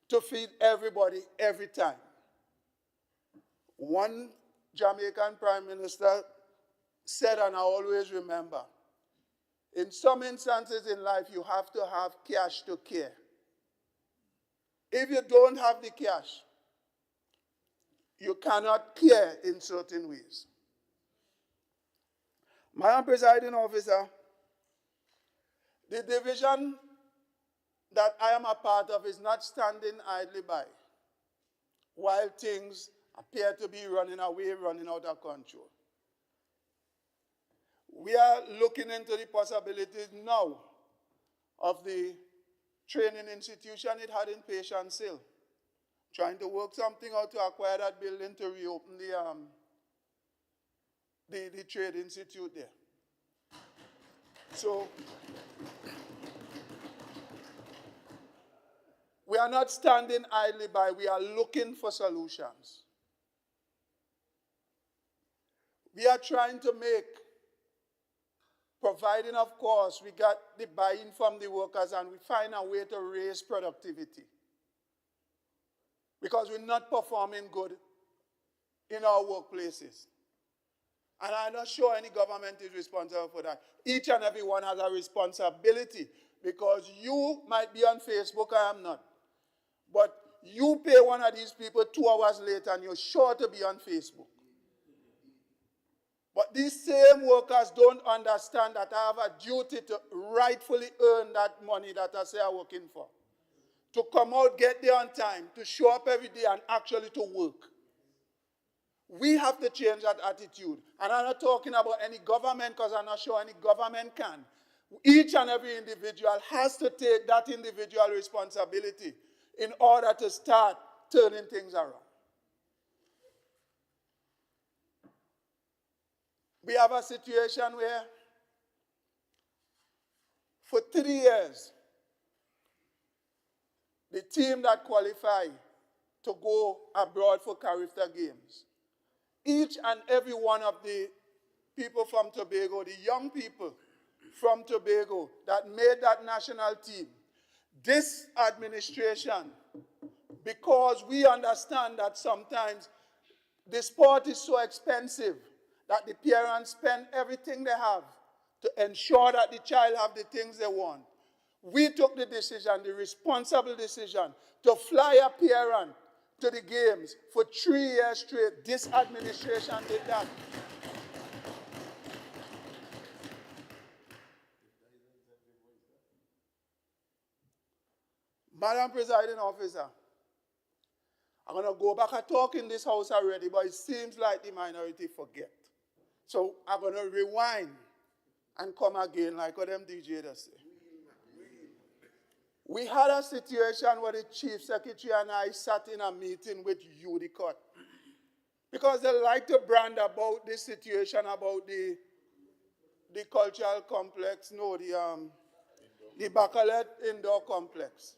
to feed everybody every time. One Jamaican Prime Minister said, and I always remember, in some instances in life, you have to have cash to care. If you don't have the cash, you cannot care in certain ways. Madam Presiding Officer, the division that I am a part of is not standing idly by while things appear to be running away, running out of control. We are looking into the possibilities now of the training institution it had in Patience Hill, trying to work something out to acquire that building to reopen the trade institute there. So are not standing idly by. We are looking for solutions. We are trying to make, providing, of course, we got the buy-in from the workers and we find a way to raise productivity. Because we're not performing good in our workplaces. And I'm not sure any government is responsible for that. Each and every one has a responsibility, because you might be on Facebook, I am not. But you pay one of these people 2 hours later and you're sure to be on Facebook. But these same workers don't understand that I have a duty to rightfully earn that money that I say I'm working for. To come out, get there on time, to show up every day and actually to work. We have to change that attitude. And I'm not talking about any government, because I'm not sure any government can. Each and every individual has to take that individual responsibility in order to start turning things around. We have a situation where for 3 years, the team that qualified to go abroad for Carifta Games, each and every one of the people from Tobago, the young people from Tobago that made that national team, this administration, because we understand that sometimes the sport is so expensive that the parents spend everything they have to ensure that the child have the things they want. We took the decision, the responsible decision, to fly a parent to the games for 3 years straight. This administration did that. Madam Presiding Officer, I'm going to go back and talk in this house already, but it seems like the minority forget. So I'm going to rewind and come again like what them DJ does say. We had a situation where the Chief Secretary and I sat in a meeting with UDCOT, because they like to brand about this situation about the cultural complex, no, the Bacalet Indoor Complex.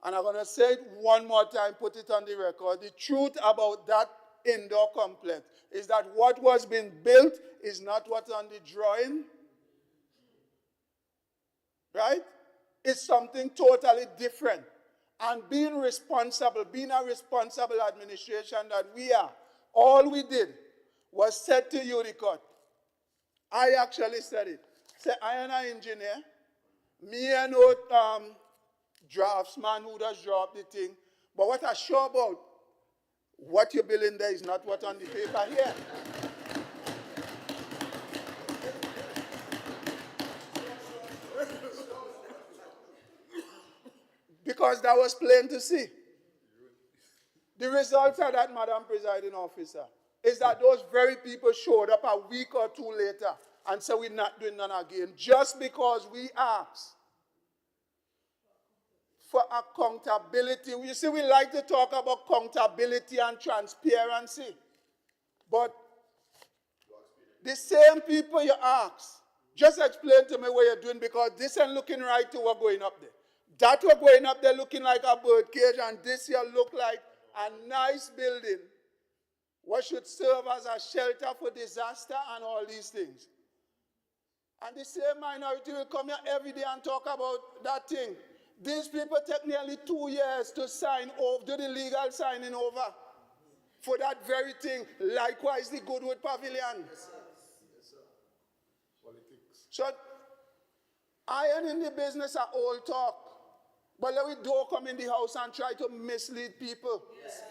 And I'm going to say it one more time, put it on the record. The truth about that indoor complex is that what was being built is not what's on the drawing. Right? It's something totally different. And being responsible, being a responsible administration that we are, all we did was said to UDCOT. I actually said it. Say, I am an engineer. Me and no draftsman who does draw up the thing. But what I'm sure about, what you're building there is not what's on the paper here. Because that was plain to see. The results of that, Madam Presiding Officer, is that those very people showed up a week or two later and said we're not doing none again, just because we asked for accountability. You see, we like to talk about accountability and transparency. But the same people you ask, just explain to me what you're doing, because this ain't looking right to what going up there. That we're going up there looking like a bird cage, and this here look like a nice building what should serve as a shelter for disaster and all these things. And the same minority will come here every day and talk about that thing. These people take nearly 2 years to sign off, do the legal signing over for that very thing. Likewise, the Goodwood Pavilion. Yes, sir. Yes, sir. Politics. So, I am in the business of old talk. But let me don't come in the house and try to mislead people. Yes.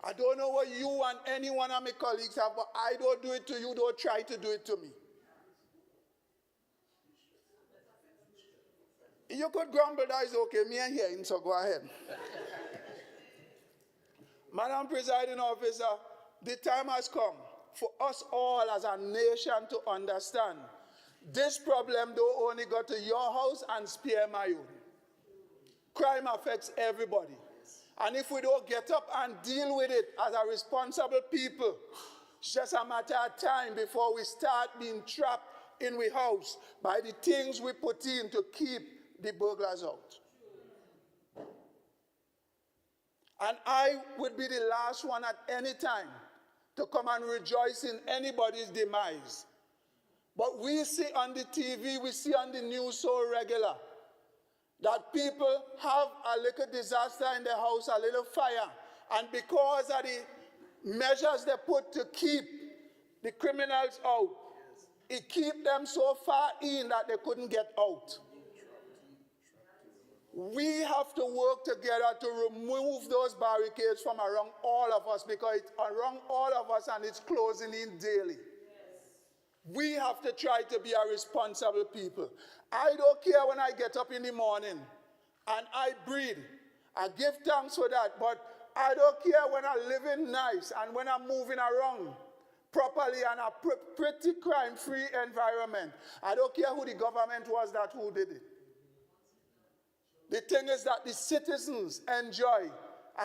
I don't know what you and any one of my colleagues have, but I don't do it to you, don't try to do it to me. You could grumble, that is okay. Me and hearing, so go ahead. Madam Presiding Officer, the time has come for us all as a nation to understand this problem don't only go to your house and spare my own. Crime affects everybody. And if we don't get up and deal with it as a responsible people, It's just a matter of time before we start being trapped in our house by the things we put in to keep the burglars out. And I would be the last one at any time to come and rejoice in anybody's demise. But we see on the TV, we see on the news so regular that people have a little disaster in their house, a little fire, and because of the measures they put to keep the criminals out, it keep them so far in that they couldn't get out. We have to work together to remove those barricades from around all of us, because it's around all of us and it's closing in daily. We have to try to be a responsible people. I don't care when I get up in the morning and I breathe. I give thanks for that, but I don't care when I'm living nice and when I'm moving around properly in a pretty crime-free environment. I don't care who the government was that who did it. The thing is that the citizens enjoy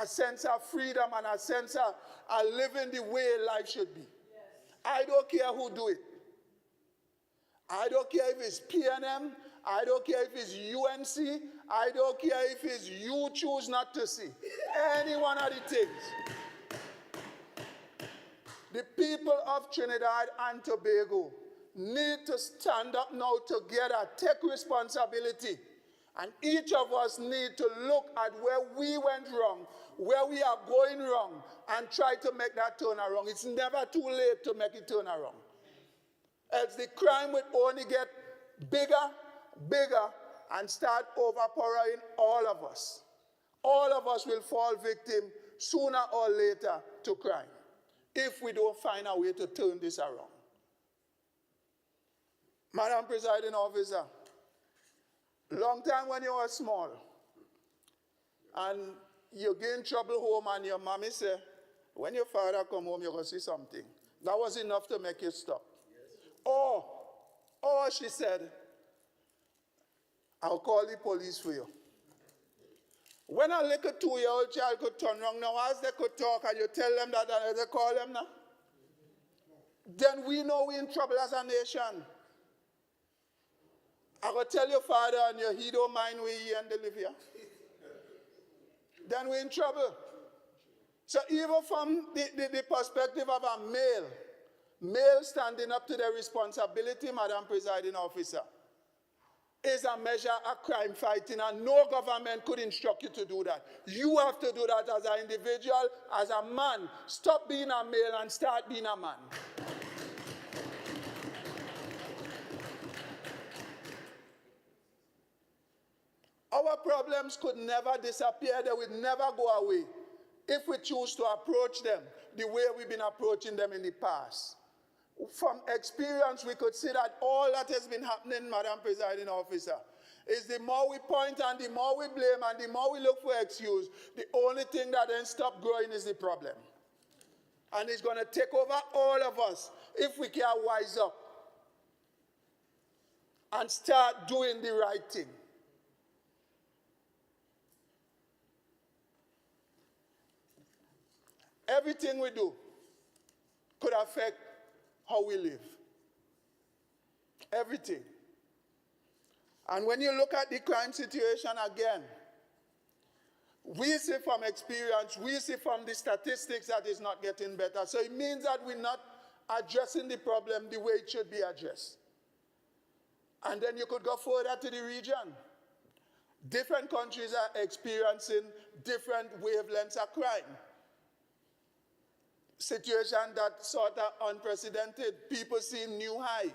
a sense of freedom and a sense of living the way life should be. I don't care who do it. I don't care if it's PNM, I don't care if it's UNC, I don't care if it's you choose not to see. Any one of the things. The people of Trinidad and Tobago need to stand up now together, take responsibility. And each of us need to look at where we went wrong, where we are going wrong, and try to make that turn around. It's never too late to make it turn around. Else the crime will only get bigger, bigger, and start overpowering all of us. All of us will fall victim sooner or later to crime if we don't find a way to turn this around. Madam Presiding Officer, long time when you were small and you get in trouble home and your mommy say, when your father come home, you're going to see something. That was enough to make you stop. Or she said, I'll call the police for you. When a little 2-year-old child could turn around now, as they could talk and you tell them that and they call them now, then we know we're in trouble as a nation. I could tell your father and he don't mind where he and they live here. Then we're in trouble. So even from the perspective of a male standing up to their responsibility, Madam Presiding Officer, is a measure of crime fighting, and no government could instruct you to do that. You have to do that as an individual, as a man. Stop being a male and start being a man. Our problems could never disappear. They would never go away if we choose to approach them the way we've been approaching them in the past. From experience, we could see that all that has been happening, Madam Presiding Officer, is the more we point and the more we blame and the more we look for excuse, the only thing that then stops growing is the problem. And it's going to take over all of us if we can wise up and start doing the right thing. Everything we do could affect how we live. Everything. And when you look at the crime situation again, we see from experience, we see from the statistics that it's not getting better. So it means that we're not addressing the problem the way it should be addressed. And then you could go further to the region. Different countries are experiencing different wavelengths of crime. Situation that sort of unprecedented. People see new high.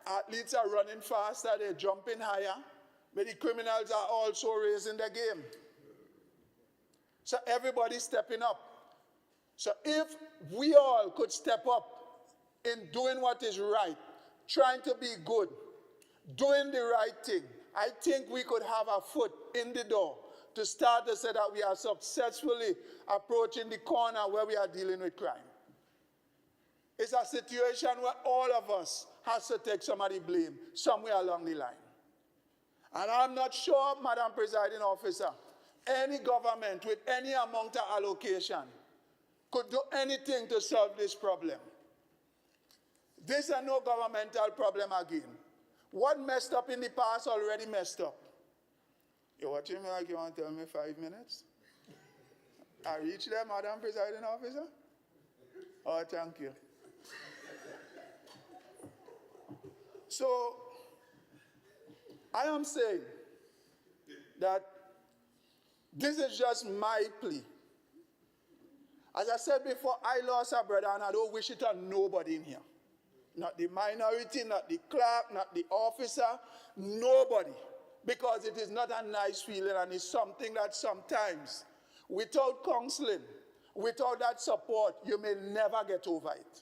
Athletes are running faster, they're jumping higher, but the criminals are also raising their game. So everybody's stepping up. So if we all could step up in doing what is right, trying to be good, doing the right thing, I think we could have a foot in the door to start to say that we are successfully approaching the corner where we are dealing with crime. It's a situation where all of us has to take some of the blame somewhere along the line. And I'm not sure, Madam Presiding Officer, any government with any amount of allocation could do anything to solve this problem. This is no governmental problem again. What messed up in the past already messed up. You're watching me like you want to tell me 5 minutes? I reached there, Madam Presiding Officer? Oh, thank you. So, I am saying that this is just my plea. As I said before, I lost a brother and I don't wish it on nobody in here. Not the minority, not the clerk, not the officer, nobody. Because it is not a nice feeling and it's something that sometimes, without counseling, without that support, you may never get over it.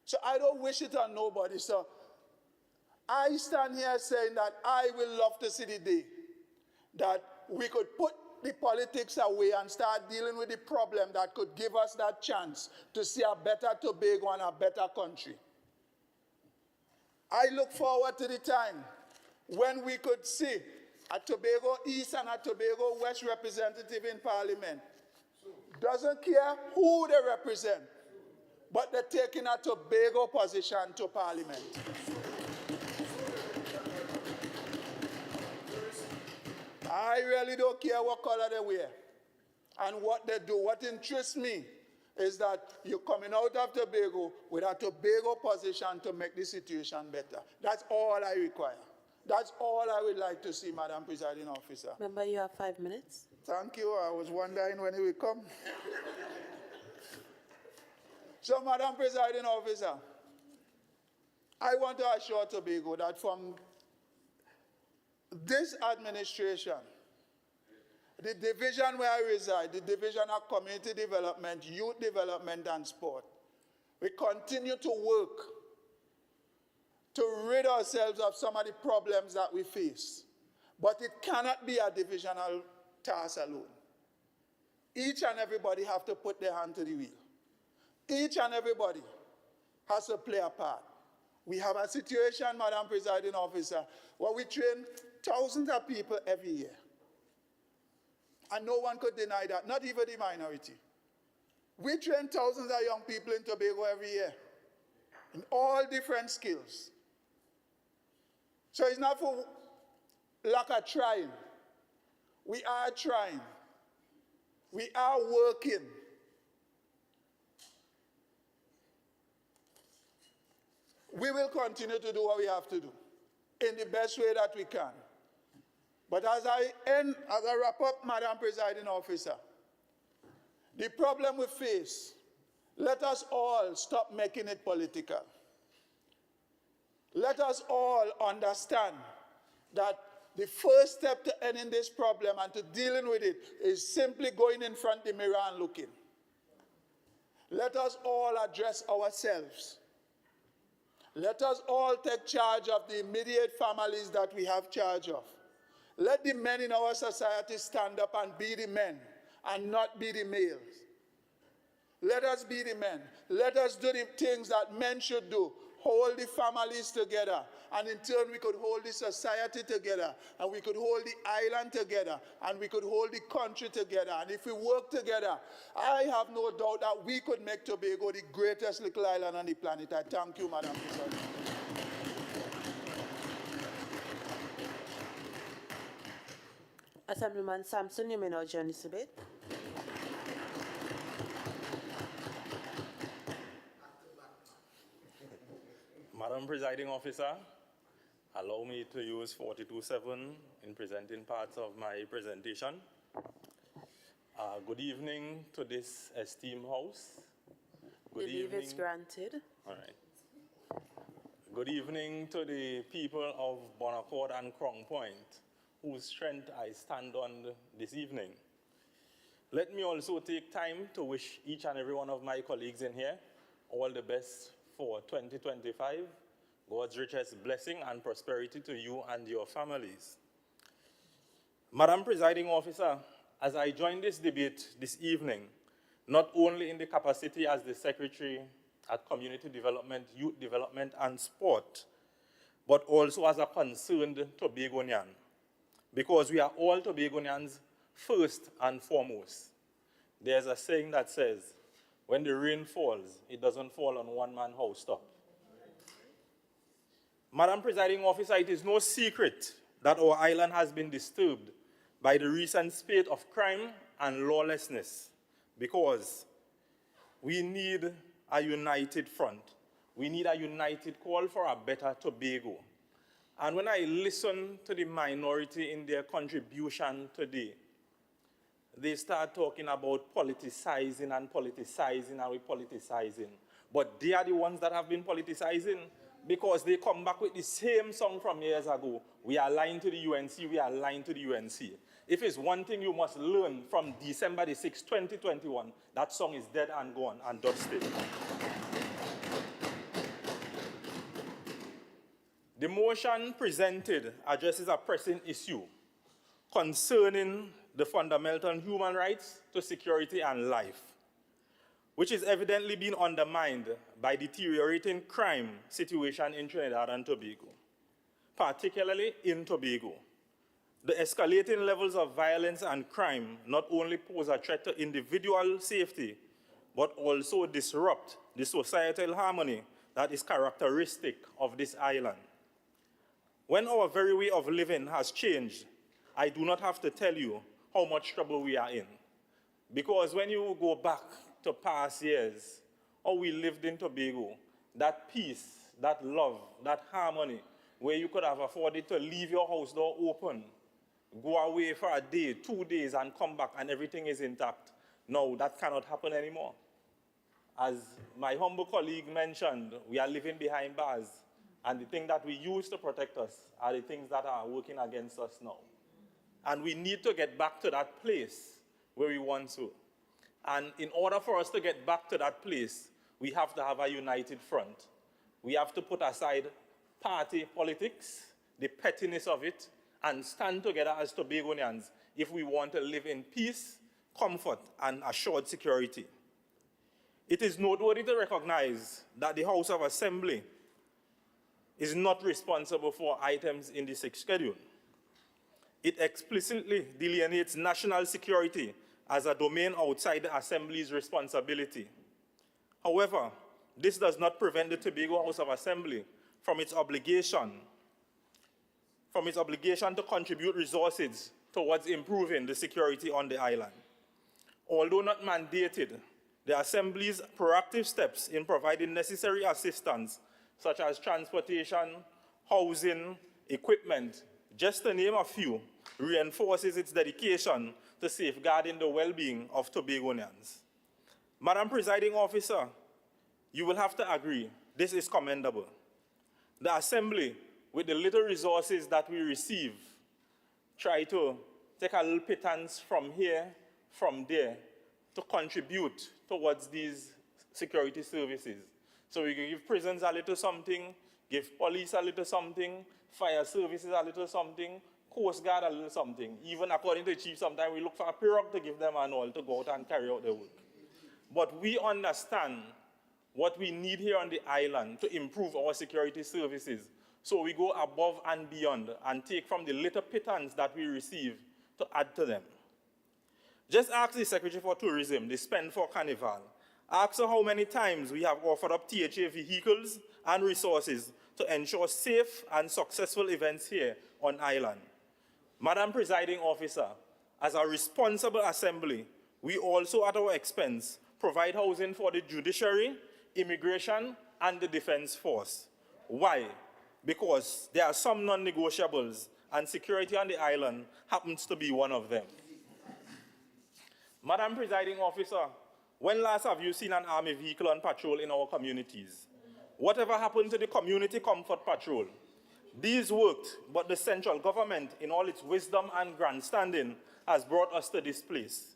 So I don't wish it on nobody. So I stand here saying that I will love to see the day that we could put the politics away and start dealing with the problem that could give us that chance to see a better Tobago and a better country. I look forward to the time when we could see a Tobago East and a Tobago West representative in Parliament. Doesn't care who they represent, but they're taking a Tobago position to Parliament. I really don't care what color they wear and what they do. What interests me is that you're coming out of Tobago with a Tobago position to make the situation better. That's all I require. That's all I would like to see, Madam Presiding Officer. Member, you have 5 minutes. Thank you. I was wondering when he would come. So, Madam Presiding Officer, I want to assure Tobago that from this administration, the division where I reside, the Division of Community Development, Youth Development and Sport, we continue to work to rid ourselves of some of the problems that we face. But it cannot be a divisional task alone. Each and everybody have to put their hand to the wheel. Each and everybody has to play a part. We have a situation, Madam Presiding Officer, where we train thousands of people every year. And no one could deny that, not even the minority. We train thousands of young people in Tobago every year, in all different skills. So it's not for lack of trying. We are trying. We are working. We will continue to do what we have to do in the best way that we can. But as I wrap up, Madam Presiding Officer, the problem we face, let us all stop making it political. Let us all understand that the first step to ending this problem and to dealing with it is simply going in front of the mirror and looking. Let us all address ourselves. Let us all take charge of the immediate families that we have charge of. Let the men in our society stand up and be the men and not be the males. Let us be the men. Let us do the things that men should do. Hold the families together. And in turn, we could hold the society together. And we could hold the island together. And we could hold the country together. And if we work together, I have no doubt that we could make Tobago the greatest little island on the planet. I thank you, Madam President. Assemblyman Samson, you may now join this debate. Madam Presiding Officer, allow me to use 42.7 in presenting parts of my presentation. Good evening to this esteemed house. The leave is granted. All right. Good evening to the people of Bonaccord and Crown Point, whose strength I stand on this evening. Let me also take time to wish each and every one of my colleagues in here all the best for 2025. God's richest blessing and prosperity to you and your families. Madam Presiding Officer, as I join this debate this evening, not only in the capacity as the Secretary at Community Development, Youth Development and Sport, but also as a concerned Tobagonian, because we are all Tobagonians first and foremost. there's a saying that says, when the rain falls, it doesn't fall on one man's housetop. Madam Presiding Officer, it is no secret that our island has been disturbed by the recent spate of crime and lawlessness, because we need a united front. We need a united call for a better Tobago. And when I listen to the minority in their contribution today, they start talking about politicizing and politicizing and politicizing. But they are the ones that have been politicizing, because they come back with the same song from years ago. We are lying to the UNC, we are lying to the UNC. If it's one thing you must learn from December the 6th, 2021, that song is dead and gone and dusted. The motion presented addresses a pressing issue concerning the fundamental human rights to security and life, which is evidently being undermined by deteriorating crime situation in Trinidad and Tobago, particularly in Tobago. The escalating levels of violence and crime not only pose a threat to individual safety, but also disrupt the societal harmony that is characteristic of this island. When our very way of living has changed, I do not have to tell you how much trouble we are in. Because when you go back to past years, how we lived in Tobago, that peace, that love, that harmony, where you could have afforded to leave your house door open, go away for a day, 2 days, and come back and everything is intact. No, that cannot happen anymore. As my humble colleague mentioned, we are living behind bars, and the things that we use to protect us are the things that are working against us now. And we need to get back to that place where we want to. And in order for us to get back to that place, we have to have a united front. We have to put aside party politics, the pettiness of it, and stand together as Tobagonians if we want to live in peace, comfort, and assured security. It is noteworthy to recognize that the House of Assembly is not responsible for items in the 6th schedule. It explicitly delineates national security as a domain outside the Assembly's responsibility. However, this does not prevent the Tobago House of Assembly from its obligation to contribute resources towards improving the security on the island. Although not mandated, the Assembly's proactive steps in providing necessary assistance, such as transportation, housing, equipment, just to name a few, reinforces its dedication to safeguarding the well-being of Tobagonians. Madam Presiding Officer, you will have to agree, this is commendable. The Assembly, with the little resources that we receive, try to take a little pittance from here, from there, to contribute towards these security services. So we can give prisons a little something, give police a little something, fire services a little something, Coast Guard a little something. Even according to the chief, sometimes we look for a pirogue to give them and all to go out and carry out their work. But we understand what we need here on the island to improve our security services. So we go above and beyond and take from the little pittance that we receive to add to them. Just ask the Secretary for Tourism, the spend for Carnival. Ask her how many times we have offered up THA vehicles and resources to ensure safe and successful events here on island. Madam Presiding Officer, as a responsible assembly, we also at our expense provide housing for the judiciary, immigration, and the defense force. Why? Because there are some non-negotiables, and security on the island happens to be one of them. Madam Presiding Officer, when last have you seen an army vehicle on patrol in our communities? Whatever happened to the Community Comfort Patrol? These worked, but the central government, in all its wisdom and grandstanding, has brought us to this place.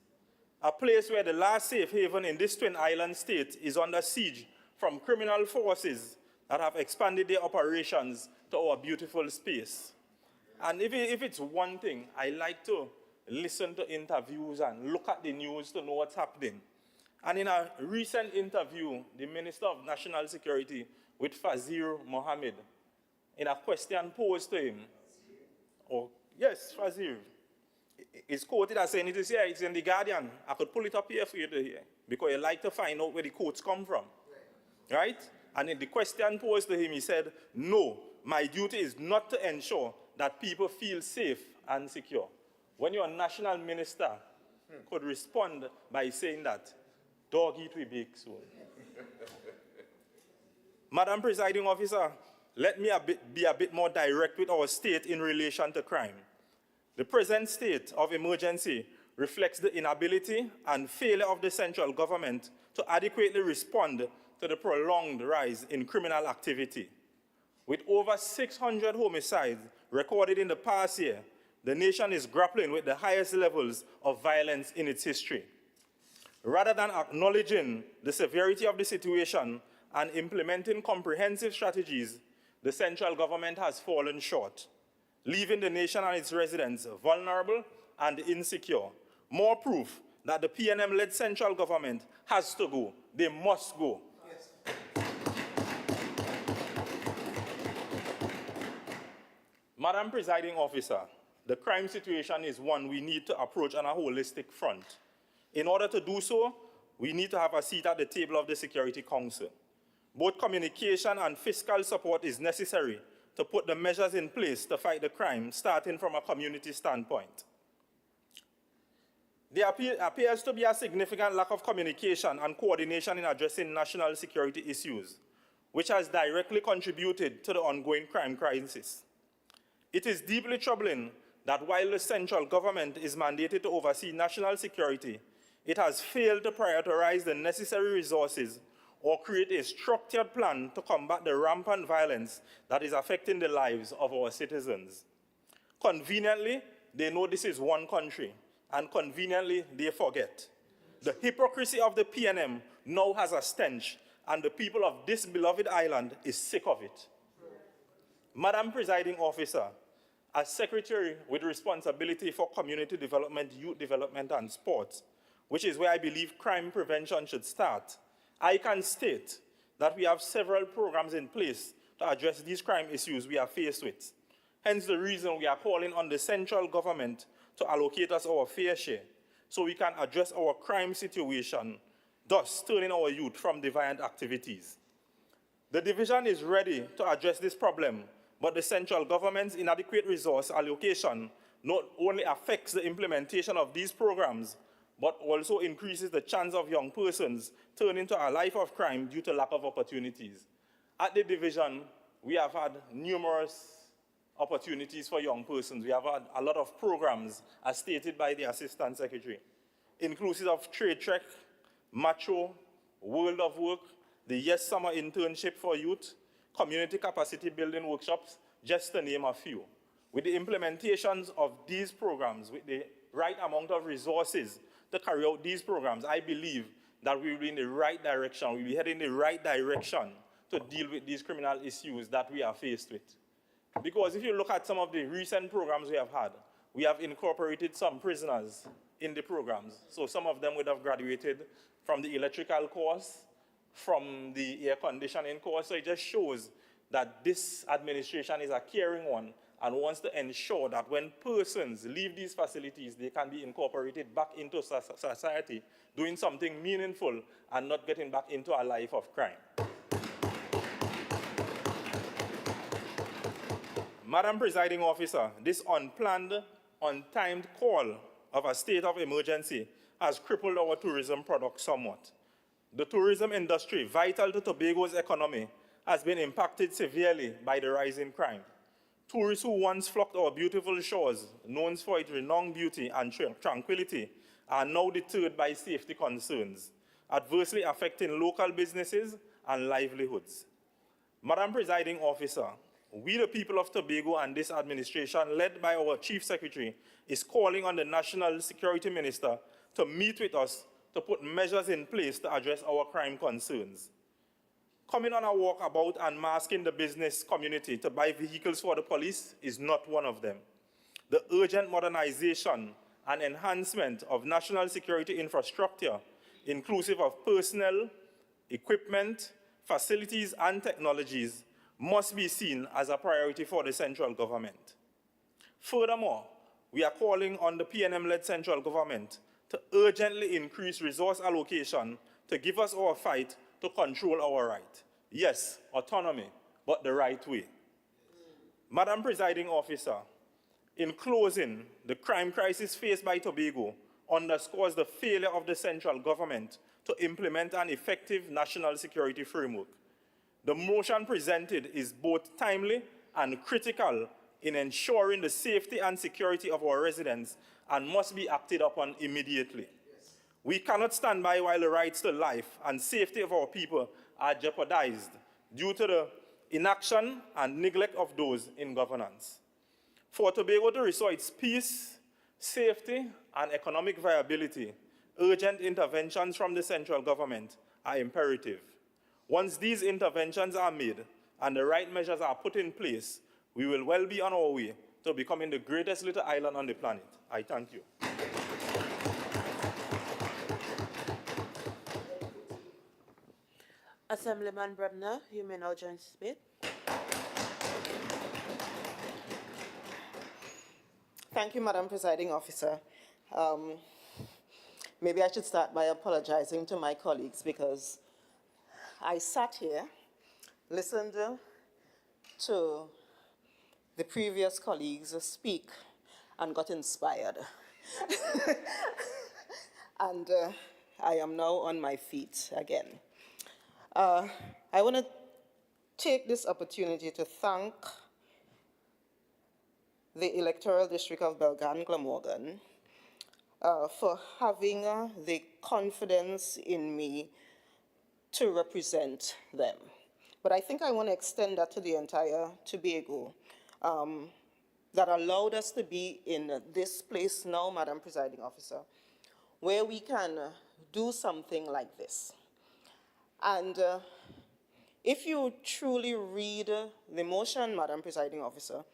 A place where the last safe haven in this twin island state is under siege from criminal forces that have expanded their operations to our beautiful space. And if it's one thing, I like to listen to interviews and look at the news to know what's happening. And in a recent interview, the Minister of National Security with Fazir Mohammed, in a question posed to him, Fazir, It's quoted as saying it is here, it's in the Guardian. I could pull it up here for you to hear, because you like to find out where the quotes come from. Right? And in the question posed to him, he said, no, my duty is not to ensure that people feel safe and secure. When your national minister could respond by saying that, dog eat we bake soon. Madam Presiding Officer, let me be a bit more direct with our state in relation to crime. The present state of emergency reflects the inability and failure of the central government to adequately respond to the prolonged rise in criminal activity. With over 600 homicides recorded in the past year, the nation is grappling with the highest levels of violence in its history. Rather than acknowledging the severity of the situation and implementing comprehensive strategies, the central government has fallen short, leaving the nation and its residents vulnerable and insecure. More proof that the PNM-led central government has to go. They must go. Yes. Madam Presiding Officer, the crime situation is one we need to approach on a holistic front. In order to do so, we need to have a seat at the table of the Security Council. Both communication and fiscal support is necessary to put the measures in place to fight the crime, starting from a community standpoint. There appears to be a significant lack of communication and coordination in addressing national security issues, which has directly contributed to the ongoing crime crisis. It is deeply troubling that while the central government is mandated to oversee national security, it has failed to prioritize the necessary resources or create a structured plan to combat the rampant violence that is affecting the lives of our citizens. Conveniently, they know this is one country, and conveniently, they forget. The hypocrisy of the PNM now has a stench, and the people of this beloved island is sick of it. Madam Presiding Officer, as Secretary with responsibility for community development, youth development, and sports, which is where I believe crime prevention should start, I can state that we have several programs in place to address these crime issues we are faced with. Hence the reason we are calling on the central government to allocate us our fair share so we can address our crime situation, thus turning our youth from deviant activities. The division is ready to address this problem, but the central government's inadequate resource allocation not only affects the implementation of these programs, but also increases the chance of young persons turning to a life of crime due to lack of opportunities. At the division, we have had numerous opportunities for young persons. We have had a lot of programs, as stated by the Assistant Secretary, inclusive of Trade Trek, Macho, World of Work, the Yes Summer Internship for Youth, Community Capacity Building Workshops, just to name a few. With the implementations of these programs, with the right amount of resources to carry out these programs, I believe that we will be in the right direction. We will be heading in the right direction to deal with these criminal issues that we are faced with. Because if you look at some of the recent programs we have had, we have incorporated some prisoners in the programs. So some of them would have graduated from the electrical course, from the air conditioning course. So it just shows that this administration is a caring one and wants to ensure that when persons leave these facilities, they can be incorporated back into society, doing something meaningful and not getting back into a life of crime. Madam Presiding Officer, this unplanned, untimed call of a state of emergency has crippled our tourism product somewhat. The tourism industry, vital to Tobago's economy, has been impacted severely by the rise in crime. Tourists who once flocked our beautiful shores, known for its renowned beauty and tranquility, are now deterred by safety concerns, adversely affecting local businesses and livelihoods. Madam Presiding Officer, we the people of Tobago and this administration, led by our Chief Secretary, is calling on the National Security Minister to meet with us to put measures in place to address our crime concerns. Coming on a walkabout and masking the business community to buy vehicles for the police is not one of them. The urgent modernization and enhancement of national security infrastructure, inclusive of personnel, equipment, facilities, and technologies, must be seen as a priority for the central government. Furthermore, we are calling on the PNM-led central government to urgently increase resource allocation to give us our fight to control our right. Yes, autonomy, but the right way. Madam Presiding Officer, in closing, the crime crisis faced by Tobago underscores the failure of the central government to implement an effective national security framework. The motion presented is both timely and critical in ensuring the safety and security of our residents and must be acted upon immediately. We cannot stand by while the rights to life and safety of our people are jeopardized due to the inaction and neglect of those in governance. For Tobago to restore its peace, safety, and economic viability, urgent interventions from the central government are imperative. Once these interventions are made and the right measures are put in place, we will well be on our way to becoming the greatest little island on the planet. I thank you. Assemblyman Bremner, you may now join this debate. Thank you, Madam Presiding Officer. Maybe I should start by apologizing to my colleagues because I sat here, listened to the previous colleagues speak and got inspired. And I am now on my feet again. I want to take this opportunity to thank the electoral district of Belgan-Glamorgan for having the confidence in me to represent them. But I think I want to extend that to the entire Tobago that allowed us to be in this place now, Madam Presiding Officer, where we can do something like this. And if you truly read the motion, Madam Presiding Officer,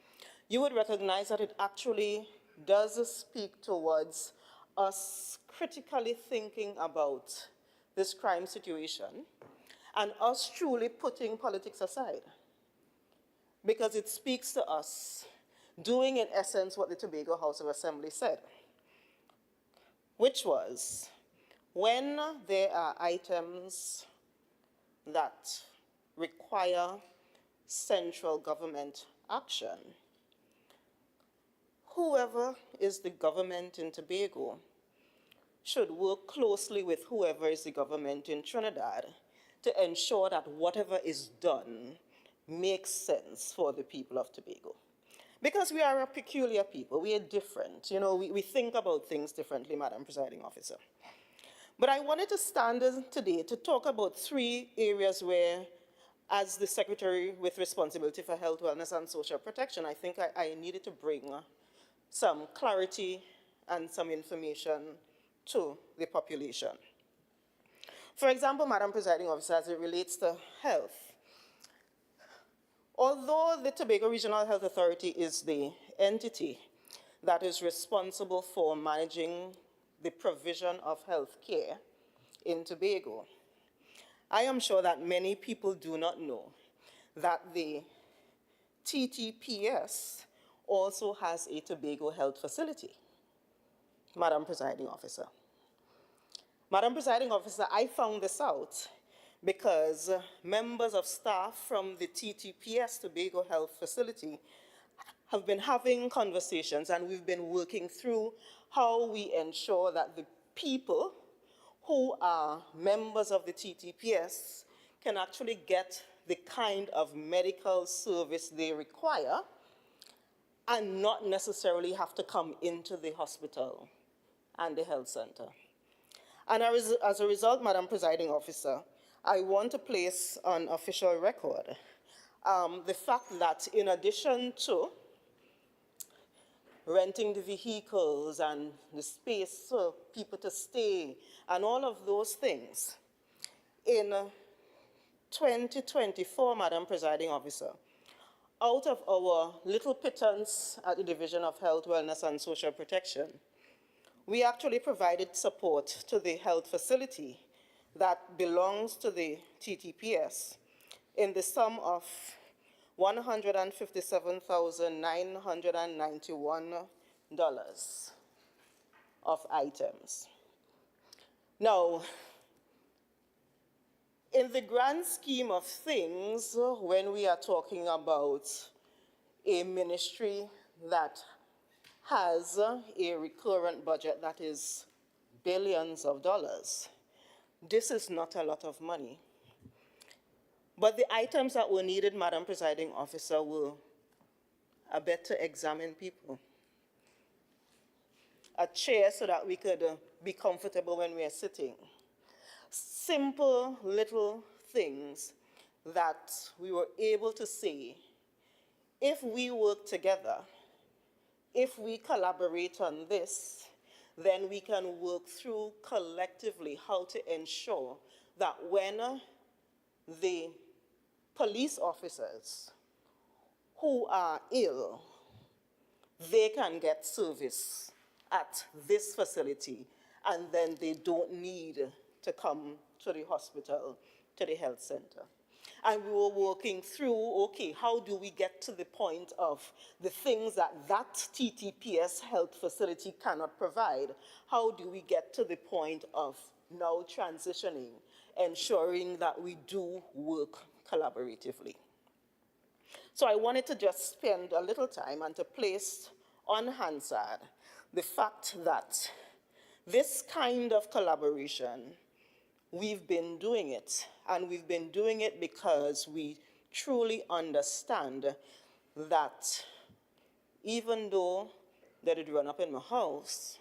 you would recognize that it actually does speak towards us critically thinking about this crime situation and us truly putting politics aside. Because it speaks to us doing in essence what the Tobago House of Assembly said, which was when there are items that require central government action, whoever is the government in Tobago should work closely with whoever is the government in Trinidad to ensure that whatever is done makes sense for the people of Tobago. Because we are a peculiar people, we are different. You know, we think about things differently, Madam Presiding Officer. But I wanted to stand today to talk about 3 areas where, as the Secretary with responsibility for health, wellness, and social protection, I think I needed to bring some clarity and some information to the population. For example, Madam Presiding Officer, as it relates to health, although the Tobago Regional Health Authority is the entity that is responsible for managing the provision of health care in Tobago, I am sure that many people do not know that the TTPS also has a Tobago health facility, Madam Presiding Officer. Madam Presiding Officer, I found this out because members of staff from the TTPS Tobago Health Facility have been having conversations, and we've been working through how we ensure that the people who are members of the TTPS can actually get the kind of medical service they require and not necessarily have to come into the hospital and the health center. And as a result, Madam Presiding Officer, I want to place on official record the fact that in addition to renting the vehicles and the space for people to stay and all of those things, in 2024, Madam Presiding Officer, out of our little pittance at the Division of Health, Wellness, and Social Protection, we actually provided support to the health facility that belongs to the TTPS in the sum of $157,991 of items. Now, in the grand scheme of things, when we are talking about a ministry that has a recurrent budget that is billions of dollars, this is not a lot of money. But the items that were needed, Madam Presiding Officer, were a bed to examine people, a chair so that we could be comfortable when we are sitting. Simple little things that we were able to say, if we work together, if we collaborate on this, then we can work through collectively how to ensure that when the police officers who are ill, they can get service at this facility, and then they don't need to come to the hospital, to the health center. And we were working through, okay, how do we get to the point of the things that that TTPS health facility cannot provide? How do we get to the point of now transitioning, ensuring that we do work collaboratively? So I wanted to just spend a little time and to place on Hansard the fact that this kind of collaboration, we've been doing it, and we've been doing it because we truly understand that even though they did run up in my house,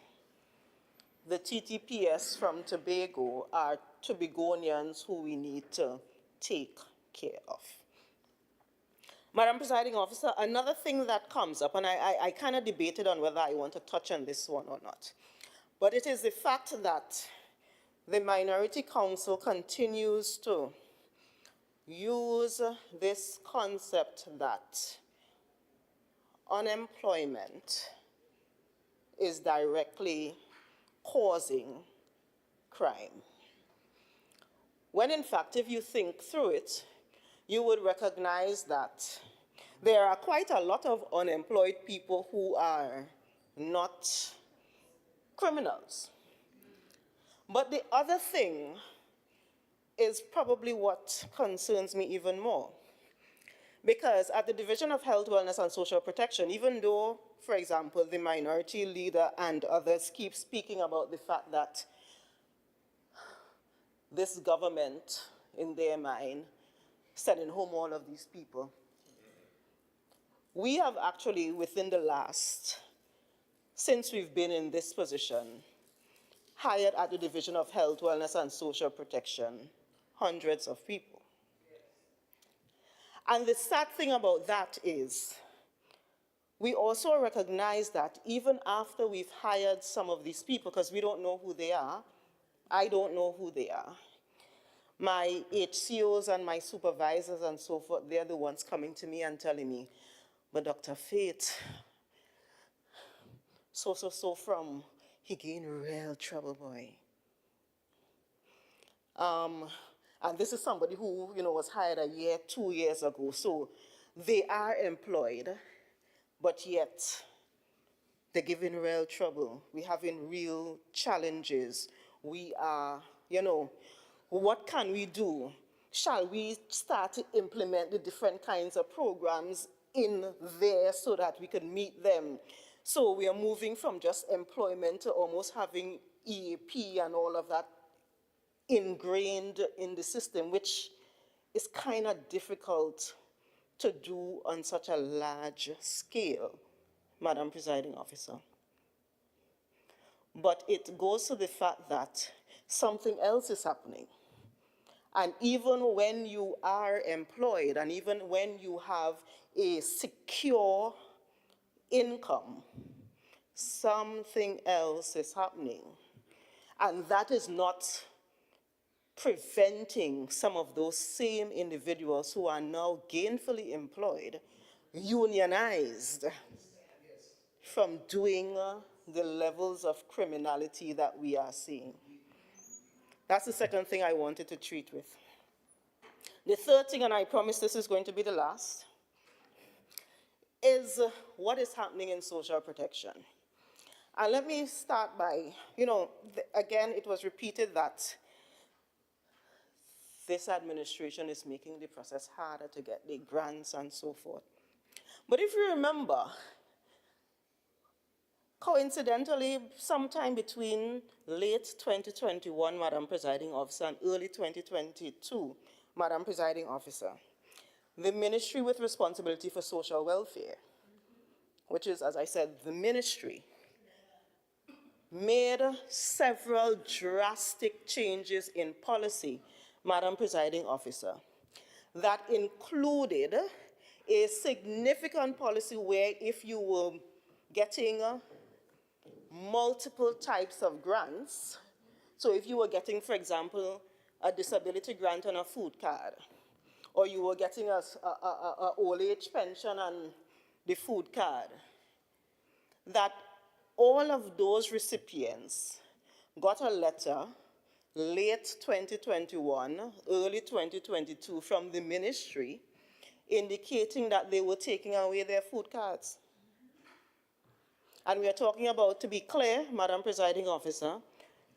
the TTPS from Tobago are Tobagonians who we need to take care of. Madam Presiding Officer, another thing that comes up, and I kind of debated on whether I want to touch on this one or not, but it is the fact that the Minority Council continues to use this concept that unemployment is directly causing crime. When in fact, if you think through it, you would recognize that there are quite a lot of unemployed people who are not criminals. But the other thing is probably what concerns me even more. Because at the Division of Health, Wellness and Social Protection, even though, for example, the minority leader and others keep speaking about the fact that this government, in their mind, sending home all of these people, we have actually, within the last, since we've been in this position, hired at the Division of Health, Wellness and Social Protection, hundreds of people. And the sad thing about that is, we also recognize that even after we've hired some of these people, because we don't know who they are, I don't know who they are, my HCOs and my supervisors and so forth, they're the ones coming to me and telling me, but Dr. Faith, so from, he get in real trouble, boy. And this is somebody who, was hired a year, 2 years ago. So they are employed, but yet they're giving real trouble. We're having real challenges. We are, what can we do? Shall we start to implement the different kinds of programs in there so that we can meet them? So we are moving from just employment to almost having EAP and all of that ingrained in the system, which is kind of difficult to do on such a large scale, Madam Presiding Officer. But it goes to the fact that something else is happening. And even when you are employed, and even when you have a secure income, something else is happening. And that is not preventing some of those same individuals who are now gainfully employed, unionized, from doing the levels of criminality that we are seeing. That's the second thing I wanted to treat with. The third thing, and I promise this is going to be the last, is what is happening in social protection. And let me start by, again, it was repeated that this administration is making the process harder to get the grants and so forth. But if you remember, coincidentally, sometime between late 2021, Madam Presiding Officer, and early 2022, Madam Presiding Officer, the ministry with responsibility for social welfare, which is, as I said, the ministry, made several drastic changes in policy, Madam Presiding Officer, that included a significant policy where if you were getting multiple types of grants, so if you were getting, for example, a disability grant and a food card, or you were getting a old age pension and the food card, that all of those recipients got a letter late 2021, early 2022 from the ministry indicating that they were taking away their food cards. And we are talking about, to be clear, Madam Presiding Officer,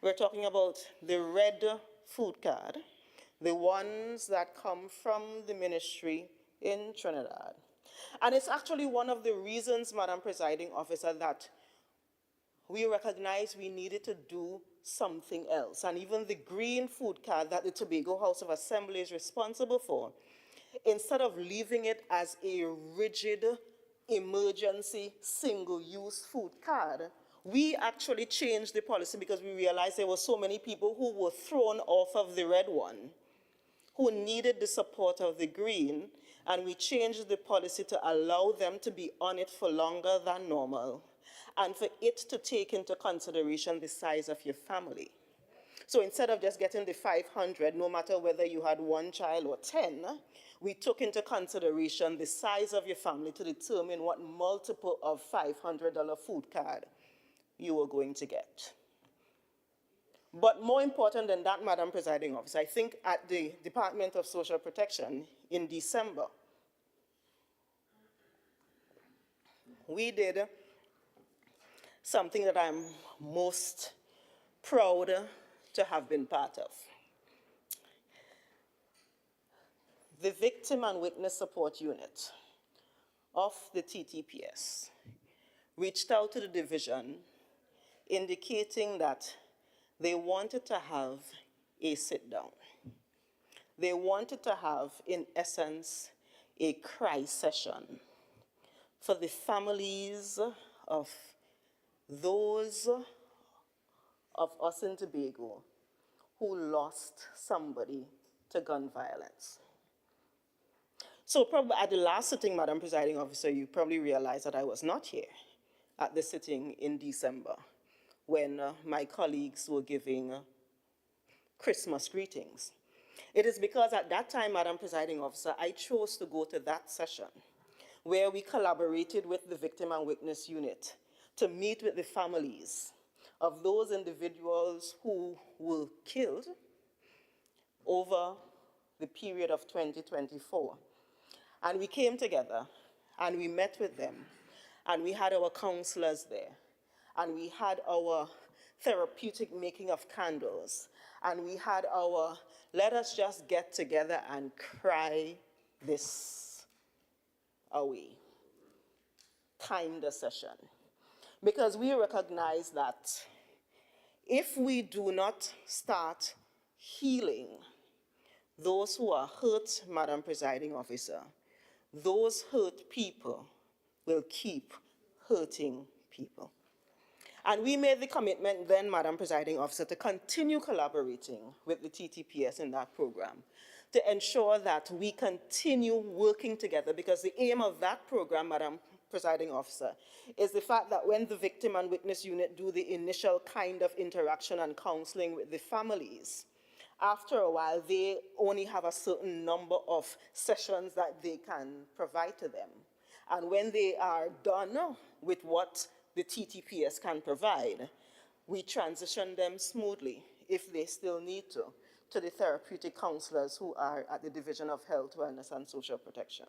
we're talking about the red food card, the ones that come from the ministry in Trinidad. And it's actually one of the reasons, Madam Presiding Officer, that we recognized we needed to do something else. And even the green food card that the Tobago House of Assembly is responsible for, instead of leaving it as a rigid emergency single-use food card, we actually changed the policy because we realized there were so many people who were thrown off of the red one, who needed the support of the green, and we changed the policy to allow them to be on it for longer than normal, and for it to take into consideration the size of your family. So instead of just getting the 500, no matter whether you had one child or 10, we took into consideration the size of your family to determine what multiple of $500 food card you were going to get. But more important than that, Madam Presiding Officer, I think at the Department of Social Protection in December, we did something that I'm most proud to have been part of. The Victim and Witness Support Unit of the TTPS reached out to the division indicating that they wanted to have a sit-down. They wanted to have, in essence, a cry session for the families of those of us in Tobago who lost somebody to gun violence. So probably at the last sitting, Madam Presiding Officer, you probably realized that I was not here at the sitting in December when my colleagues were giving Christmas greetings. It is because at that time, Madam Presiding Officer, I chose to go to that session where we collaborated with the Victim and Witness Unit to meet with the families of those individuals who were killed over the period of 2024. And we came together and we met with them and we had our counselors there and we had our therapeutic making of candles and we had our let us just get together and cry this away kind of session. Because we recognize that if we do not start healing those who are hurt, Madam Presiding Officer, those hurt people will keep hurting people. And we made the commitment then, Madam Presiding Officer, to continue collaborating with the TTPS in that program to ensure that we continue working together, because the aim of that program, Madam Presiding Officer, is the fact that when the Victim and Witness Unit do the initial kind of interaction and counseling with the families, after a while, they only have a certain number of sessions that they can provide to them. And when they are done with what the TTPS can provide, we transition them smoothly, if they still need to the therapeutic counselors who are at the Division of Health, Wellness, and Social Protection.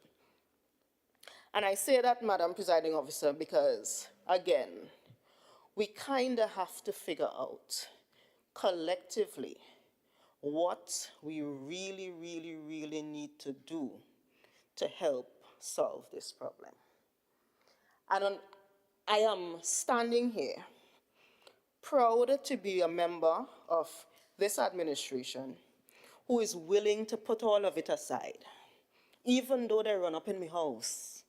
And I say that, Madam Presiding Officer, because, again, we kind of have to figure out collectively what we really, really, really need to do to help solve this problem. And I am standing here proud to be a member of this administration who is willing to put all of it aside, even though they run up in my house.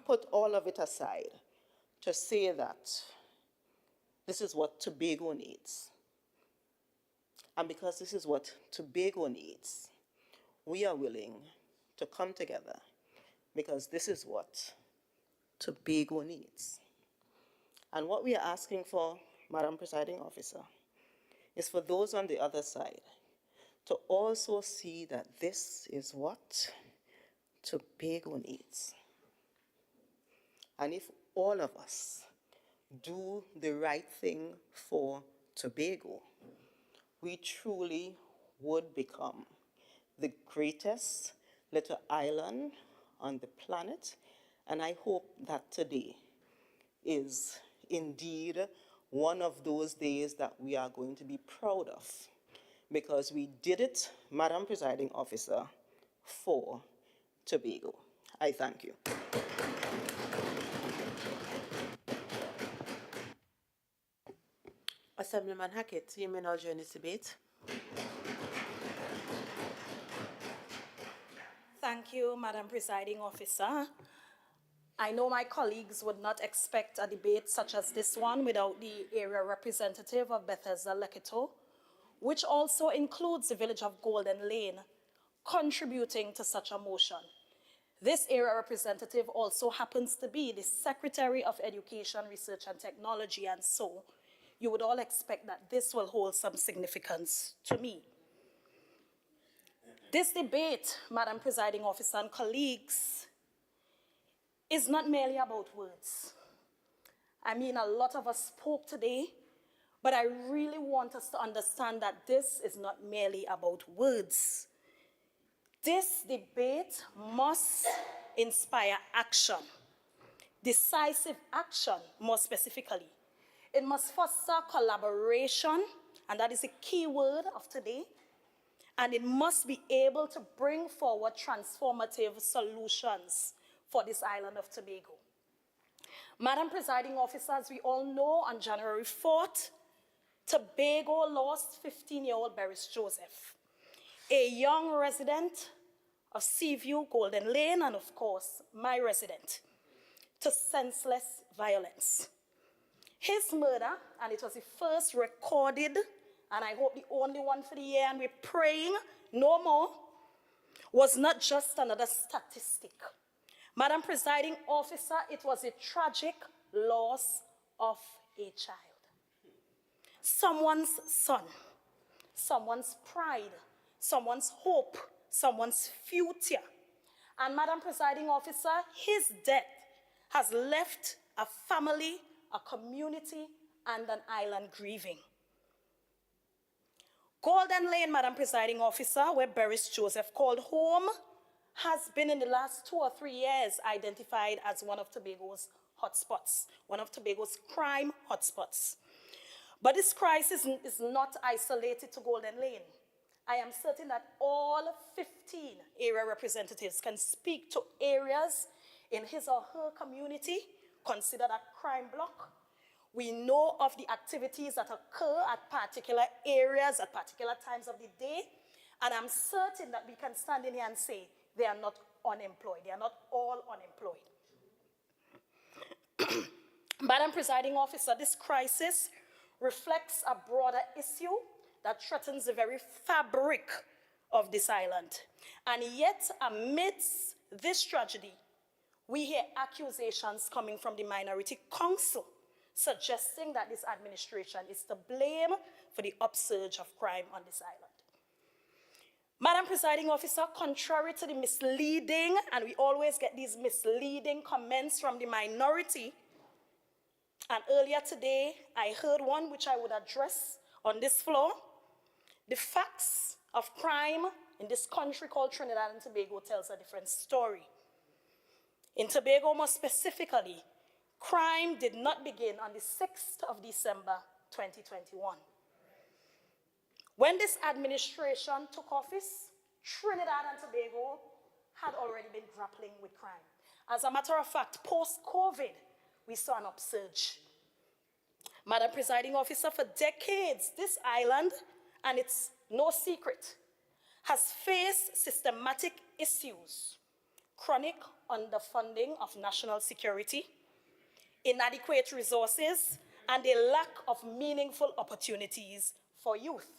Put all of it aside to say that this is what Tobago needs. And because this is what Tobago needs, we are willing to come together because this is what Tobago needs. And what we are asking for, Madam Presiding Officer, is for those on the other side to also see that this is what Tobago needs. And if all of us do the right thing for Tobago, we truly would become the greatest little island on the planet. And I hope that today is indeed one of those days that we are going to be proud of, because we did it, Madam Presiding Officer, for Tobago. I thank you. Assemblyman Hackett, you may now join this debate. Thank you, Madam Presiding Officer. I know my colleagues would not expect a debate such as this one without the area representative of Bethesda Leketo, which also includes the village of Golden Lane, contributing to such a motion. This area representative also happens to be the Secretary of Education, Research and Technology, and so you would all expect that this will hold some significance to me. This debate, Madam Presiding Officer and colleagues, is not merely about words. I mean, a lot of us spoke today, but I really want us to understand that this is not merely about words. This debate must inspire action, decisive action, more specifically. It must foster collaboration, and that is a key word of today, and it must be able to bring forward transformative solutions for this island of Tobago. Madam Presiding Officer, as we all know, on January 4th, Tobago lost 15-year-old Beres Joseph, a young resident of Seaview, Golden Lane, and of course, my resident, to senseless violence. His murder, and it was the first recorded, and I hope the only one for the year, and we're praying no more, was not just another statistic. Madam Presiding Officer, it was a tragic loss of a child. Someone's son, someone's pride, someone's hope, someone's future. And Madam Presiding Officer, his death has left a family, a community, and an island grieving. Golden Lane, Madam Presiding Officer, where Beres Joseph called home, has been in the last 2 or 3 years identified as one of Tobago's hotspots, one of Tobago's crime hotspots. But this crisis is not isolated to Golden Lane. I am certain that all 15 area representatives can speak to areas in his or her community considered a crime block. We know of the activities that occur at particular areas at particular times of the day, and I'm certain that we can stand in here and say they are not unemployed. They are not all unemployed. Madam Presiding Officer, this crisis reflects a broader issue that threatens the very fabric of this island. And yet, amidst this tragedy, we hear accusations coming from the Minority Council suggesting that this administration is to blame for the upsurge of crime on this island. Madam Presiding Officer, contrary to the misleading, and we always get these misleading comments from the minority, and earlier today, I heard one which I would address on this floor. The facts of crime in this country called Trinidad and Tobago tells a different story. In Tobago, more specifically, Crime did not begin on the 6th of December, 2021. When this administration took office, Trinidad and Tobago had already been grappling with crime. As a matter of fact, post-COVID, we saw an upsurge. Madam Presiding Officer, for decades, this island, and it's no secret, has faced systematic issues: chronic underfunding of national security, inadequate resources, and a lack of meaningful opportunities for youth.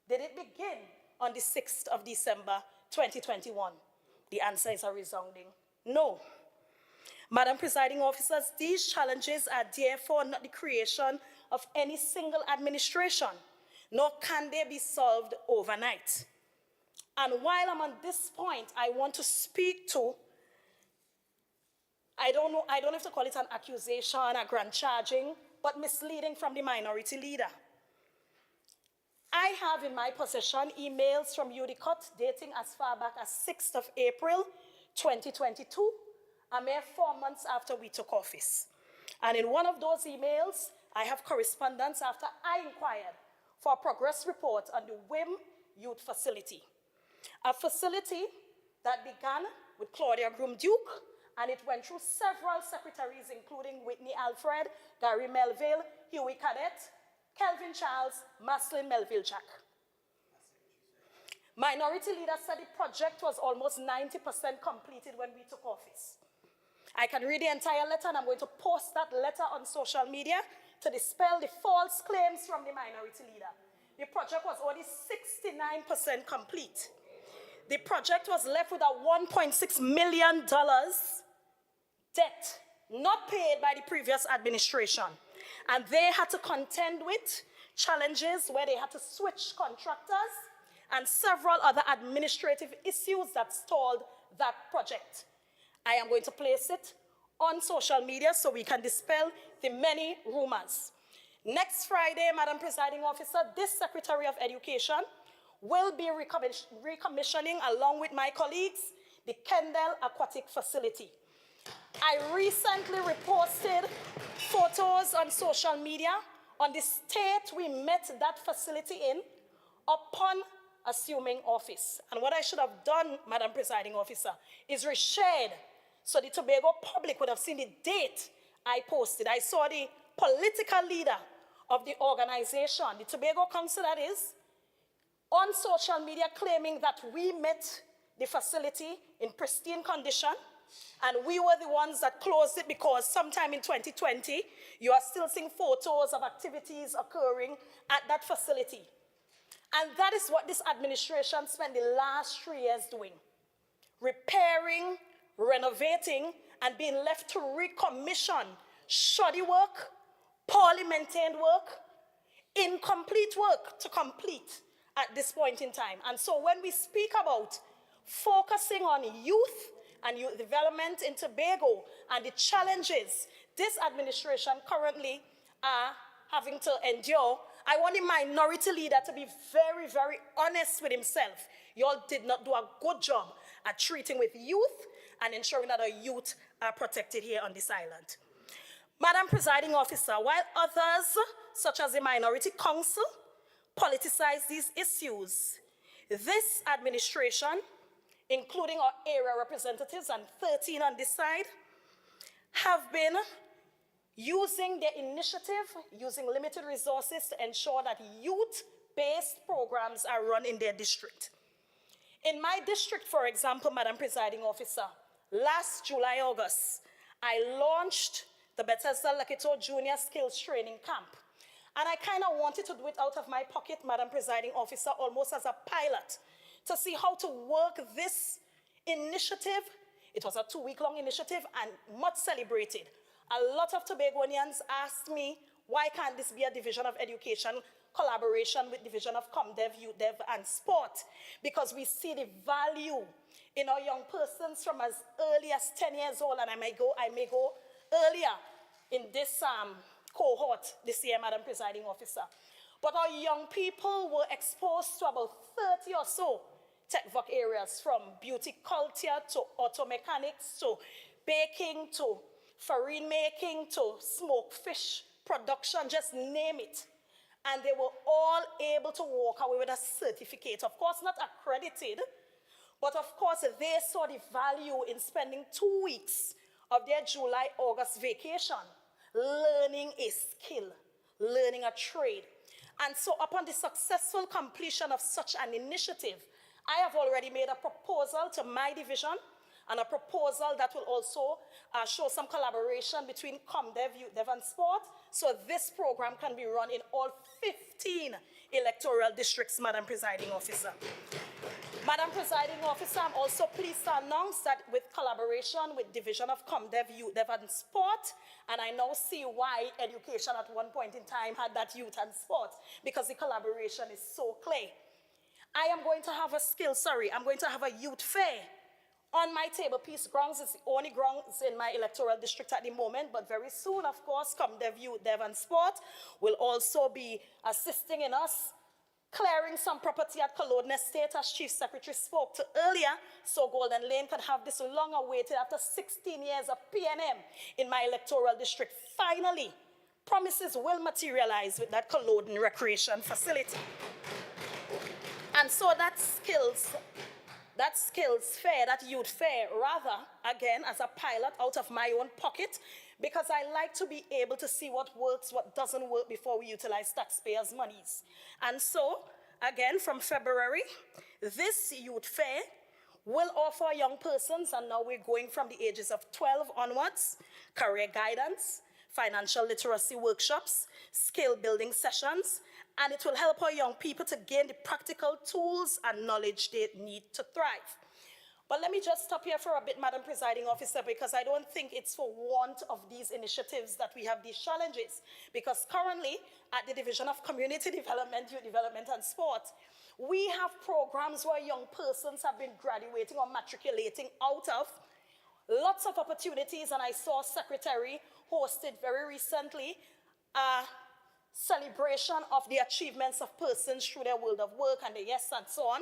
Did it begin on the 6th of December, 2021? The answer is a resounding no. Madam Presiding Officers, these challenges are therefore not the creation of any single administration, nor can they be solved overnight. And while I'm on this point, I want to speak to, I don't know if to call it an accusation, a grand charging, but misleading from the minority leader. I have in my possession emails from UDCOT dating as far back as 6th of April, 2022, a mere 4 months after we took office. And in one of those emails, I have correspondence after I inquired for a progress report on the WIM Youth Facility, a facility that began with Claudia Groom-Duke, and it went through several secretaries, including Whitney Alfred, Gary Melville, Huey Cadet, Kelvin Charles, Maslin Melville-Jack. Minority leaders said the project was almost 90% completed when we took office. I can read the entire letter, and I'm going to post that letter on social media to dispel the false claims from the minority leader. The project was only 69% complete. The project was left with a $1.6 million debt not paid by the previous administration. And they had to contend with challenges where they had to switch contractors and several other administrative issues that stalled that project. I am going to place it on social media so we can dispel the many rumors. Next Friday, Madam Presiding Officer, this Secretary of Education will be recommissioning, along with my colleagues, the Kendall Aquatic Facility. I recently reposted photos on social media on the state we met that facility in upon assuming office. And what I should have done, Madam Presiding Officer, is reshared so the Tobago public would have seen the date I posted. I saw the political leader of the organization, the Tobago Council that is, on social media claiming that we met the facility in pristine condition, and we were the ones that closed it because sometime in 2020, you are still seeing photos of activities occurring at that facility. And that is what this administration spent the last 3 years doing: repairing, renovating, and being left to recommission shoddy work, poorly maintained work, incomplete work to complete at this point in time. And so when we speak about focusing on youth and youth development in Tobago and the challenges this administration currently are having to endure, I want the minority leader to be very, very honest with himself. You all did not do a good job at treating with youth and ensuring that our youth are protected here on this island. Madam Presiding Officer, while others, such as the Minority Council, politicize these issues, this administration, including our area representatives and 13 on this side, have been using their initiative, using limited resources to ensure that youth-based programs are run in their district. In my district, for example, Madam Presiding Officer, last July, August, I launched the Bethesda Lakito Junior Skills Training Camp. And I kind of wanted to do it out of my pocket, Madam Presiding Officer, almost as a pilot, to see how to work this initiative. It was a 2-week-long initiative and much celebrated. A lot of Tobagonians asked me, why can't this be a Division of Education collaboration with Division of ComDev, UDev, and Sport? Because we see the value in our young persons from as early as 10 years old, and I may go earlier in this cohort this year, Madam Presiding Officer. But our young people were exposed to about 30 or so tech work areas, from beauty culture to auto mechanics to baking to farine making to smoked fish production, just name it. And they were all able to walk away with a certificate. Of course, not accredited, but of course, they saw the value in spending 2 weeks of their July-August vacation learning a skill, learning a trade. And so upon the successful completion of such an initiative, I have already made a proposal to my division and a proposal that will also show some collaboration between ComDev, YouthDev, and Sport, so this program can be run in all 15 electoral districts, Madam Presiding Officer. Madam Presiding Officer, I'm also pleased to announce that with collaboration with Division of ComDev, YouthDev, and Sport, and I now see why education at one point in time had that youth and sport, because the collaboration is so clear. I'm going to have a youth fair on my table piece grounds. It's the only grounds in my electoral district at the moment, but very soon, of course, ComDev, YouthDev, and Sport will also be assisting in us clearing some property at Culloden Estate, as Chief Secretary spoke to earlier, so Golden Lane could have this long-awaited, after 16 years of PNM in my electoral district. Finally, promises will materialize with that Culloden Recreation Facility. And so that skills fair, that youth fair, rather, again, as a pilot out of my own pocket, because I like to be able to see what works, what doesn't work before we utilize taxpayers' monies. And so, again, from February, this youth fair will offer young persons, and now we're going from the ages of 12 onwards, career guidance, financial literacy workshops, skill building sessions, and it will help our young people to gain the practical tools and knowledge they need to thrive. But let me just stop here for a bit, Madam Presiding Officer, because I don't think it's for want of these initiatives that we have these challenges. Because currently, at the Division of Community Development, Youth Development, and Sport, we have programs where young persons have been graduating or matriculating out of. Lots of opportunities, and I saw Secretary hosted very recently a celebration of the achievements of persons through their world of work and the yes and so on.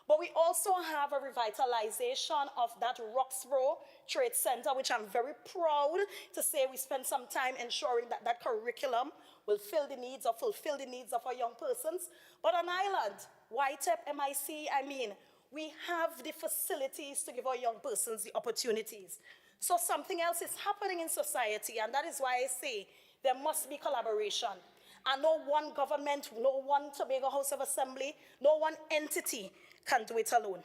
But we also have a revitalization of that Roxborough Trade Center, which I'm very proud to say we spent some time ensuring that that curriculum will fulfill the needs of our young persons. But on Island, YTEP, MIC, we have the facilities to give our young persons the opportunities. So something else is happening in society, and that is why I say there must be collaboration. And no one government, no one Tobago House of Assembly, no one entity can do it alone.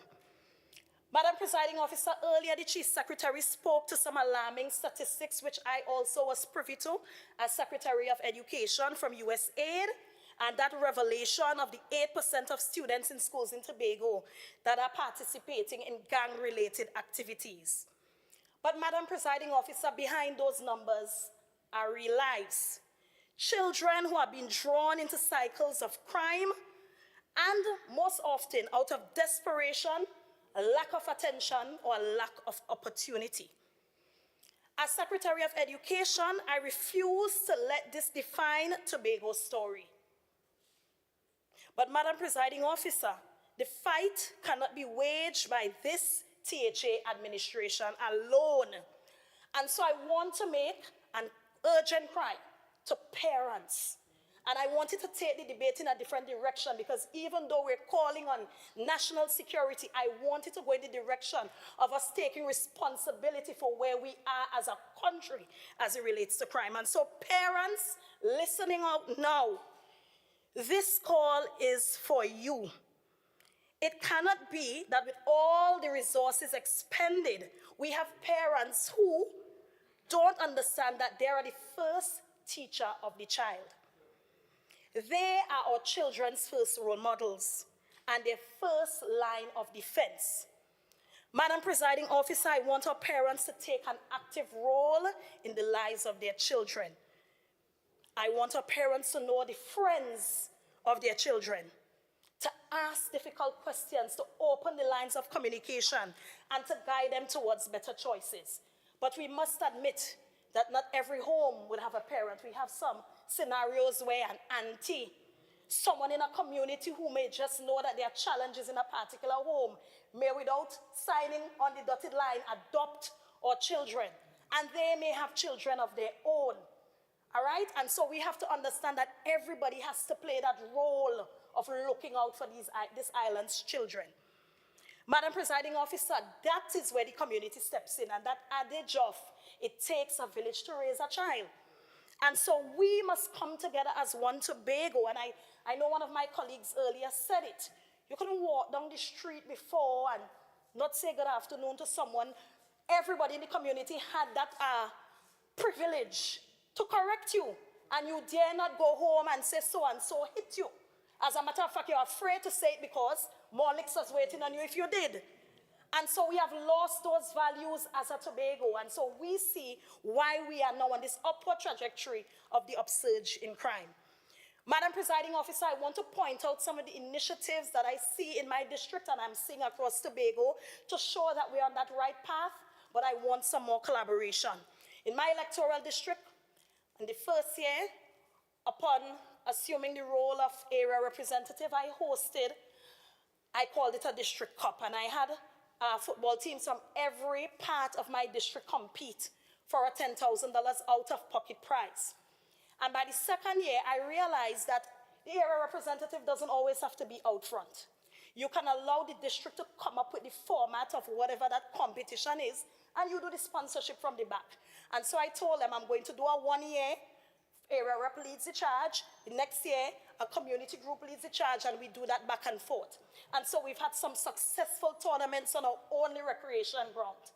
Madam Presiding Officer, earlier the Chief Secretary spoke to some alarming statistics, which I also was privy to as Secretary of Education from USAID, and that revelation of the 8% of students in schools in Tobago that are participating in gang-related activities. But Madam Presiding Officer, behind those numbers are real lives. Children who are being drawn into cycles of crime, and most often out of desperation, a lack of attention, or a lack of opportunity. As Secretary of Education, I refuse to let this define Tobago's story. But Madam Presiding Officer, the fight cannot be waged by this THA administration alone. And so I want to make an urgent cry to parents. And I wanted to take the debate in a different direction, because even though we're calling on national security, I wanted to go in the direction of us taking responsibility for where we are as a country as it relates to crime. And so parents listening out now, this call is for you. It cannot be that with all the resources expended, we have parents who don't understand that they are the first teacher of the child. They are our children's first role models and their first line of defense. Madam Presiding Officer, I want our parents to take an active role in the lives of their children. I want our parents to know the friends of their children, to ask difficult questions, to open the lines of communication, and to guide them towards better choices. But we must admit that not every home would have a parent. We have some scenarios where an auntie, someone in a community who may just know that there are challenges in a particular home, may without signing on the dotted line adopt our children. and they may have children of their own. All right? And so we have to understand that everybody has to play that role of looking out for this island's children. Madam Presiding Officer, that is where the community steps in, and that adage of it takes a village to raise a child. And so we must come together as one Tobago, and I know one of my colleagues earlier said it. You couldn't walk down the street before and not say good afternoon to someone. Everybody in the community had that privilege to correct you, and you dare not go home and say so-and-so hit you. As a matter of fact, you're afraid to say it because more licks was waiting on you if you did. And so we have lost those values as a Tobago, and so we see why we are now on this upward trajectory of the upsurge in crime. Madam Presiding Officer, I want to point out some of the initiatives that I see in my district and I'm seeing across Tobago to show that we're on that right path, but I want some more collaboration. In my electoral district, in the first year, upon assuming the role of area representative, I called it a district cup, and I had football teams from every part of my district compete for a $10,000 out-of-pocket prize. And by the second year, I realized that the area representative doesn't always have to be out front. You can allow the district to come up with the format of whatever that competition is, and you do the sponsorship from the back. And so I told them I'm going to do a 1 year, area rep leads the charge. The next year, a community group leads the charge, and we do that back and forth. And so we've had some successful tournaments on our only recreation ground.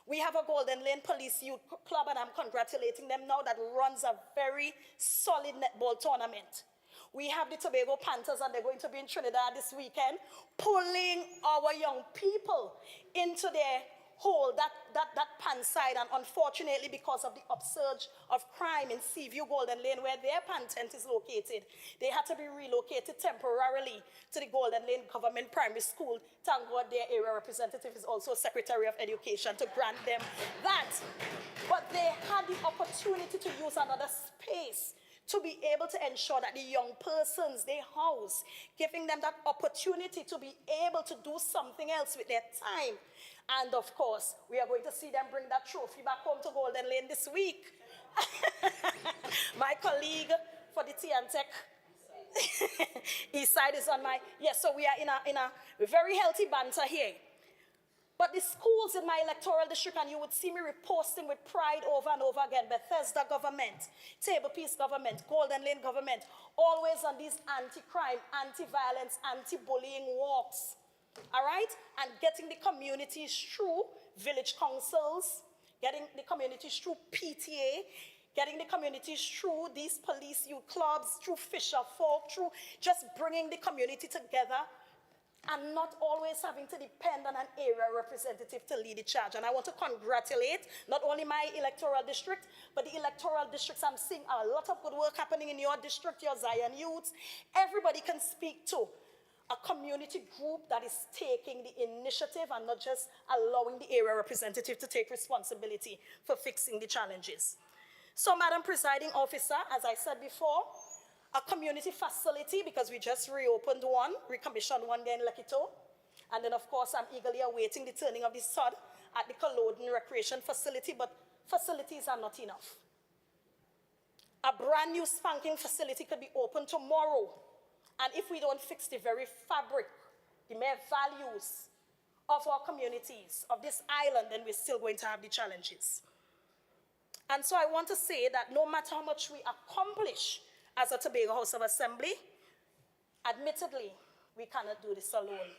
We have a Golden Lane Police Youth Club, and I'm congratulating them now, that runs a very solid netball tournament. We have the Tobago Panthers, and they're going to be in Trinidad this weekend, pulling our young people into their hole, that pan side, and unfortunately, because of the upsurge of crime in Seaview Golden Lane, where their pan tent is located, they had to be relocated temporarily to the Golden Lane Government Primary School. Thank God their area representative is also Secretary of Education to grant them that. But they had the opportunity to use another space to be able to ensure that the young persons they house, giving them that opportunity to be able to do something else with their time. And of course, we are going to see them bring that trophy back home to Golden Lane this week. My colleague for the T&Tech East Side is on my, yes, so we are in a very healthy banter here. But the schools in my electoral district, and you would see me reposting with pride over and over again, Bethesda government, Table Peace government, Golden Lane government, always on these anti-crime, anti-violence, anti-bullying walks. All right? And getting the communities through village councils, getting the communities through PTA, getting the communities through these police youth clubs, through fisher folk, through just bringing the community together, and not always having to depend on an area representative to lead the charge. And I want to congratulate not only my electoral district, but the electoral districts. I'm seeing a lot of good work happening in your district, your Zion youths. Everybody can speak to a community group that is taking the initiative and not just allowing the area representative to take responsibility for fixing the challenges. So, Madam Presiding Officer, as I said before, a community facility, because we just reopened one, recommissioned one there in Lekito. And then, of course, I'm eagerly awaiting the turning of the sod at the Culloden Recreation Facility, but facilities are not enough. A brand new spanking facility could be opened tomorrow. And if we don't fix the very fabric, the mere values of our communities, of this island, then we're still going to have the challenges. And so I want to say that no matter how much we accomplish as a Tobago House of Assembly, admittedly, we cannot do this alone.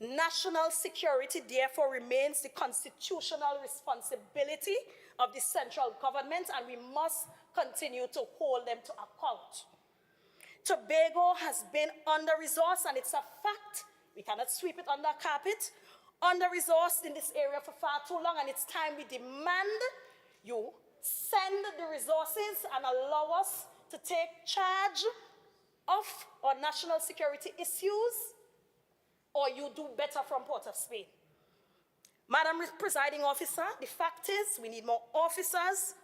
National security, therefore, remains the constitutional responsibility of the central government, and we must continue to hold them to account. Tobago has been under-resourced, and it's a fact. We cannot sweep it under carpet. Under-resourced in this area for far too long, and it's time we demand you send the resources and allow us to take charge of our national security issues, or you do better from Port of Spain. Madam Presiding Officer, the fact is we need more officers.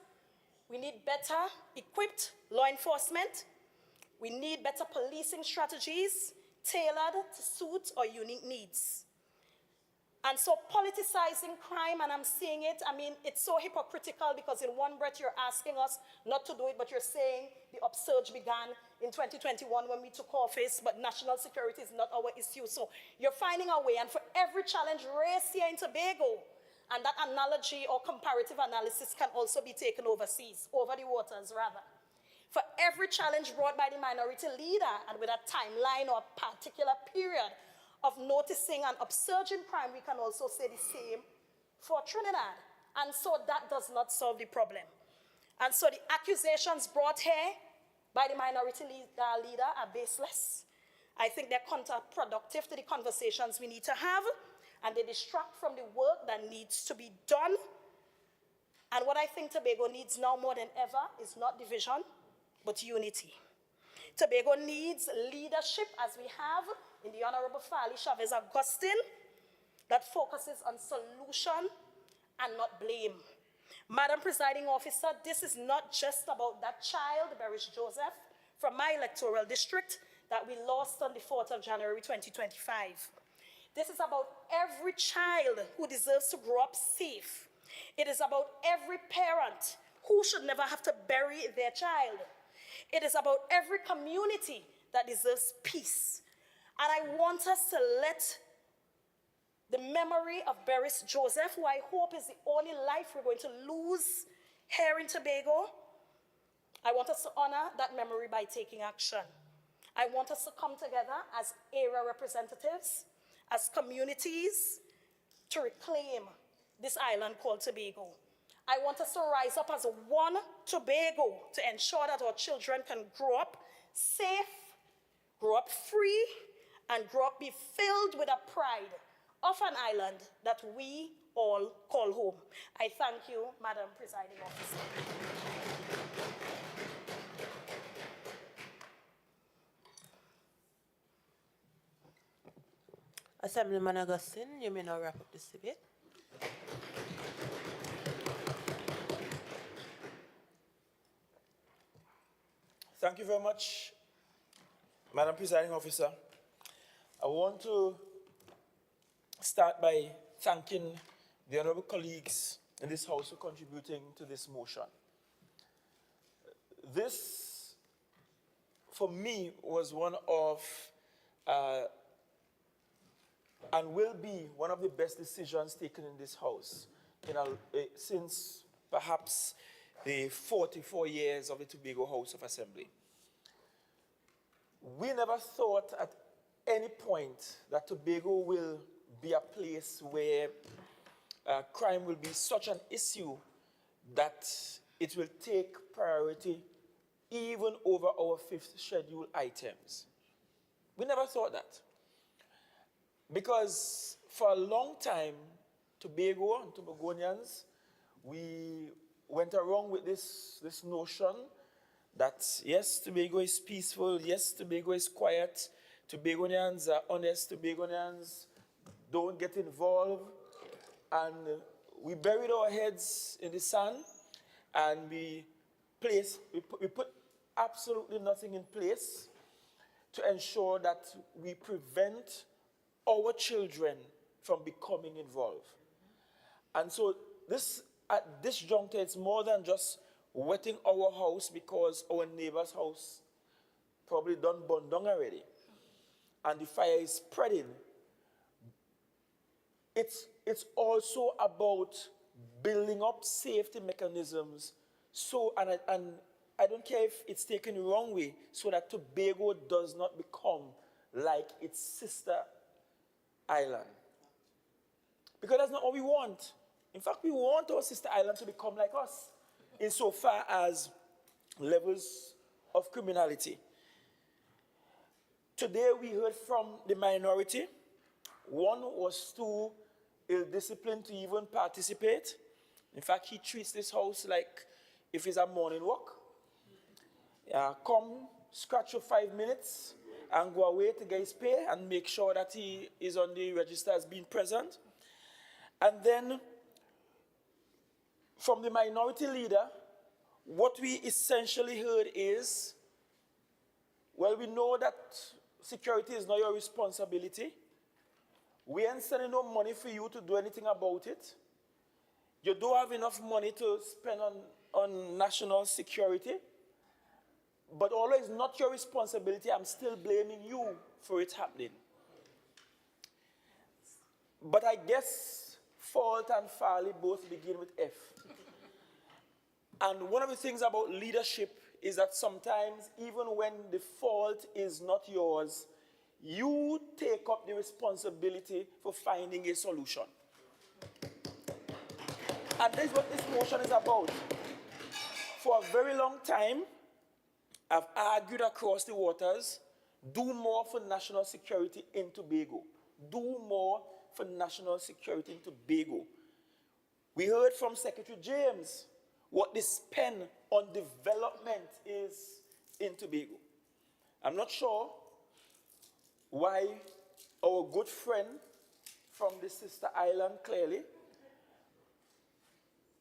We need better equipped law enforcement. We need better policing strategies tailored to suit our unique needs. And so politicizing crime, and I'm seeing it, I mean, it's so hypocritical because in one breath you're asking us not to do it, but you're saying the upsurge began in 2021 when we took office, but national security is not our issue. So you're finding a way, and for every challenge raised here in Tobago, and that analogy or comparative analysis can also be taken overseas, over the waters rather. For every challenge brought by the minority leader, and with a timeline or a particular period of noticing an upsurge in crime, we can also say the same for Trinidad. And so that does not solve the problem. And so the accusations brought here by the minority leader are baseless. I think they're counterproductive to the conversations we need to have, and they distract from the work that needs to be done. And what I think Tobago needs now more than ever is not division, but unity. Tobago needs leadership, as we have in the Honorable Fali Chavez Augustine, that focuses on solution and not blame. Madam Presiding Officer, this is not just about that child, Beris Joseph, from my electoral district that we lost on the 4th of January 2025. This is about every child who deserves to grow up safe. It is about every parent who should never have to bury their child. It is about every community that deserves peace. And I want us to let the memory of Beris Joseph, who I hope is the only life we're going to lose here in Tobago, I want us to honor that memory by taking action. I want us to come together as area representatives, as communities, to reclaim this island called Tobago. I want us to rise up as one Tobago to ensure that our children can grow up safe, grow up free, and grow up be filled with a pride of an island that we all call home. I thank you, Madam Presiding Officer. Assemblyman Augustine, you may now wrap up this debate. Thank you very much, Madam Presiding Officer. I want to start by thanking the honorable colleagues in this House for contributing to this motion. This, for me, was one of, and will be one of the best decisions taken in this House since perhaps the 44 years of the Tobago House of Assembly. We never thought at any point that Tobago will be a place where crime will be such an issue that it will take priority even over our 5th schedule items. We never thought that. Because for a long time, Tobago and Tobagonians, we went around with this notion that, yes, Tobago is peaceful, yes, Tobago is quiet, Tobagonians are honest, Tobagonians don't get involved, and we buried our heads in the sand, and we put absolutely nothing in place to ensure that we prevent our children from becoming involved. And so at this juncture, it's more than just wetting our house because our neighbor's house probably done burned down already, and the fire is spreading. It's also about building up safety mechanisms. So, and I don't care if it's taken the wrong way, so that Tobago does not become like its sister island. Because that's not what we want. In fact, we want our sister island to become like us, insofar as levels of criminality. Today we heard from the minority. One was too ill-disciplined to even participate. In fact, he treats this house like if it's a morning walk. Come, scratch for 5 minutes, and go away to get his pay and make sure that he is on the register as being present. And then, from the minority leader, what we essentially heard is, well, we know that security is not your responsibility, We ain't sending no money for you to do anything about it. You don't have enough money to spend on national security. But although it's not your responsibility, I'm still blaming you for it happening. But I guess fault and folly both begin with F. And one of the things about leadership is that sometimes, even when the fault is not yours, you take up the responsibility for finding a solution. And this is what this motion is about. For a very long time, I've argued across the waters, do more for national security in Tobago. Do more for national security in Tobago. We heard from Secretary James what the spend on development is in Tobago. I'm not sure why our good friend from the sister island, clearly,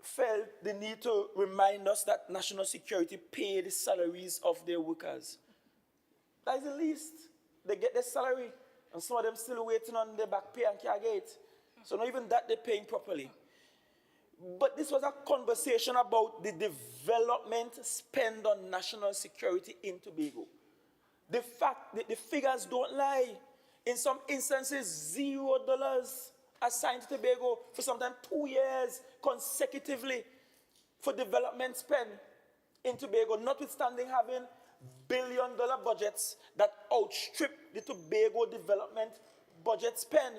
felt the need to remind us that national security pay the salaries of their workers. That is the least. They get their salary, and some of them still waiting on their back pay and can't get it. So not even that they're paying properly. But this was a conversation about the development spend on national security in Tobago. The fact that the figures don't lie. In some instances, $0 assigned to Tobago for sometimes 2 years consecutively for development spend in Tobago, notwithstanding having billion-dollar budgets that outstrip the Tobago development budget spend.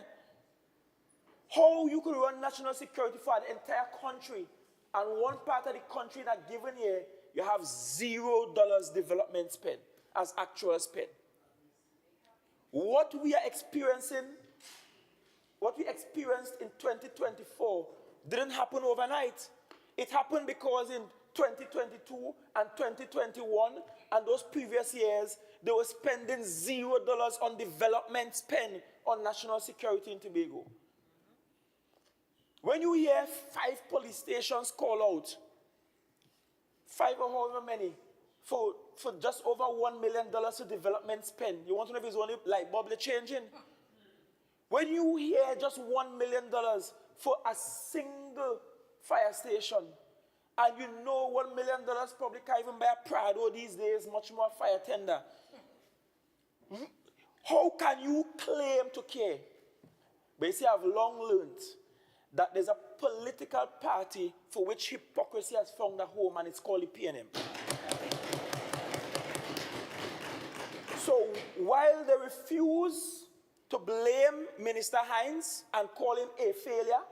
How you could run national security for the entire country, and one part of the country in a given year, you have $0 development spend as actual spend. What we are experiencing, what we experienced in 2024 didn't happen overnight. It happened because in 2022 and 2021 and those previous years, they were spending $0 on development spend on national security in Tobago. When you hear 5 police stations call out, 5 or however many, for just over $1 million to development spend, you want to know if it's only light bulb changing? When you hear just $1 million for a single fire station, and you know $1 million probably can't even buy a Prado these days, much more fire tender. How can you claim to care? But you see, I've long learned that there's a political party for which hypocrisy has found a home, and it's called the PNM. So while they refuse to blame Minister Hines and call him a failure,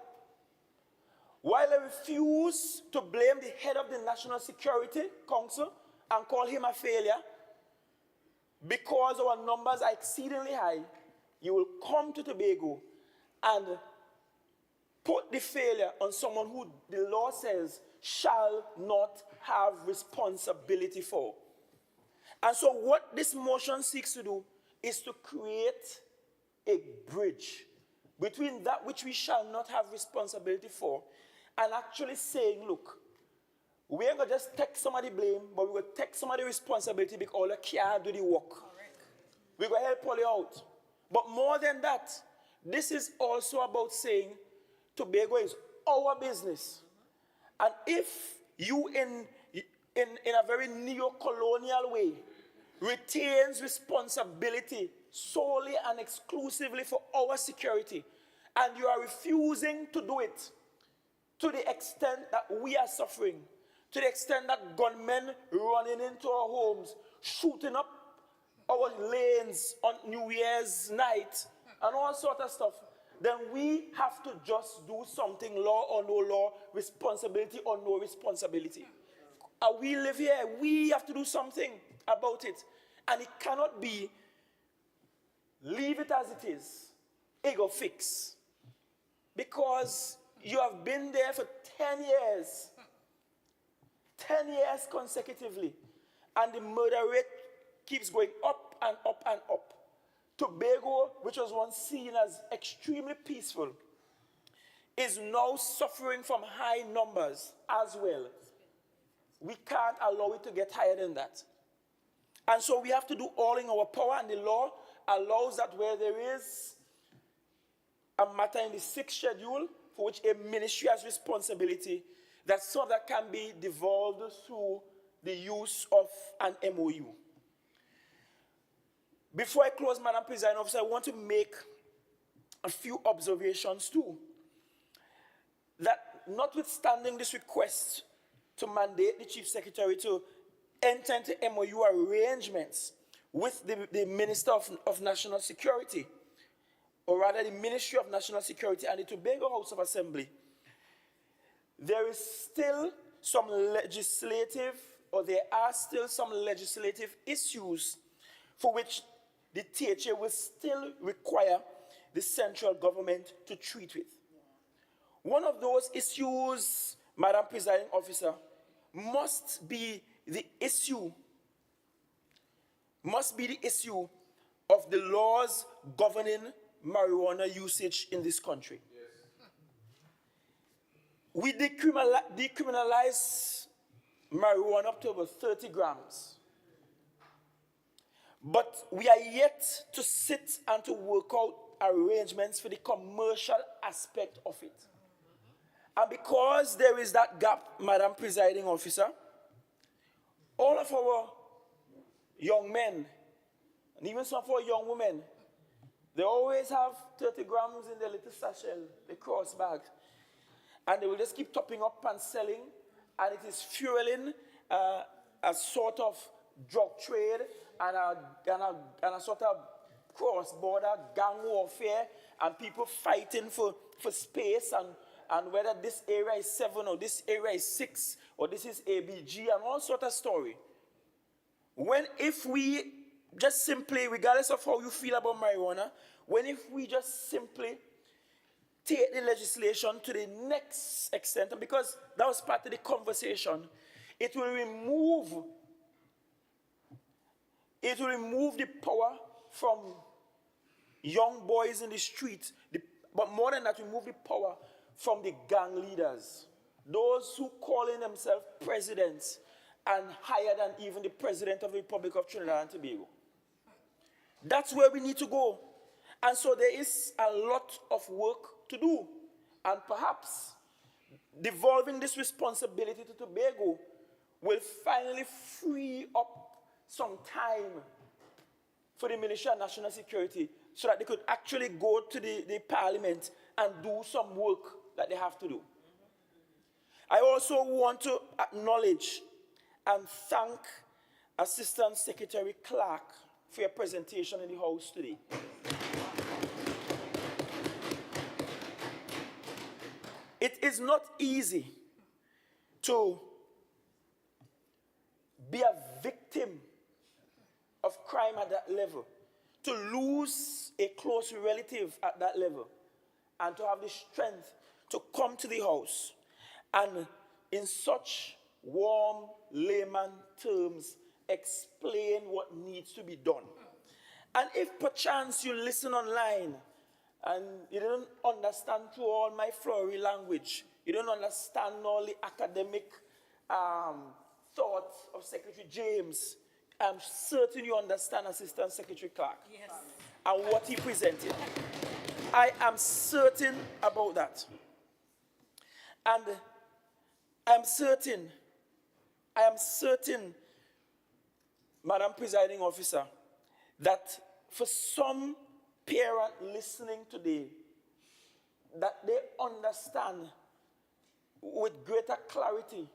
while they refuse to blame the head of the National Security Council and call him a failure, because our numbers are exceedingly high, you will come to Tobago and put the failure on someone who the law says shall not have responsibility for. And so what this motion seeks to do is to create a bridge between that which we shall not have responsibility for and actually saying, look, we ain't going to just take somebody blame, but we will take somebody responsibility because all you can't do the work. We're going to help all you out. But more than that, this is also about saying Tobago is our business. And if you in a very neo-colonial way retains responsibility solely and exclusively for our security, and you are refusing to do it to the extent that we are suffering, to the extent that gunmen running into our homes, shooting up our lanes on New Year's night, and all sort of stuff, then we have to just do something, law or no law, responsibility or no responsibility. We live here, we have to do something about it. And it cannot be, leave it as it is, ego fix. Because you have been there for 10 years, 10 years consecutively, and the murder rate keeps going up and up and up. Tobago, which was once seen as extremely peaceful, is now suffering from high numbers as well. We can't allow it to get higher than that. And so we have to do all in our power, and the law allows that where there is a matter in the 6th schedule for which a ministry has responsibility, that some of that can be devolved through the use of an MOU. Before I close, Madam Presiding Officer, I want to make a few observations too. That notwithstanding this request to mandate the Chief Secretary to enter into MOU arrangements with the Minister of National Security, or rather the Ministry of National Security and the Tobago House of Assembly, there is still some legislative, or there are still some legislative issues for which the THA will still require the central government to treat with. One of those issues, Madam Presiding Officer, must be the issue of the laws governing marijuana usage in this country. Yes. We decriminalize marijuana up to over 30 grams. But we are yet to sit and to work out arrangements for the commercial aspect of it. And because there is that gap, Madam Presiding Officer, all of our young men, and even some of our young women, they always have 30 grams in their little sachet, the cross bag. And they will just keep topping up and selling, and it is fueling a sort of drug trade and a sort of cross-border gang warfare, and people fighting for space, and whether this area is 7 or this area is 6 or this is ABG and all sort of story. If we just simply, regardless of how you feel about marijuana, if we just simply take the legislation to the next extent, and because that was part of the conversation, it will remove the power from young boys in the street, but more than that, remove the power from the gang leaders, those who calling themselves presidents and higher than even the President of the Republic of Trinidad and Tobago. That's where we need to go. And so there is a lot of work to do. And perhaps devolving this responsibility to Tobago will finally free up some time for the Ministry of National Security so that they could actually go to the Parliament and do some work that they have to do. I also want to acknowledge and thank Assistant Secretary Clarke for your presentation in the House today. It is not easy to be a victim of crime at that level, to lose a close relative at that level, and to have the strength to come to the House and in such warm layman terms explain what needs to be done. And if perchance you listen online and you don't understand through all my flowery language, you don't understand all the academic thoughts of Secretary James, I'm certain you understand Assistant Secretary Clarke. Yes. And what he presented. I am certain about that. And I am certain, Madam Presiding Officer, that for some parent listening today, that they understand with greater clarity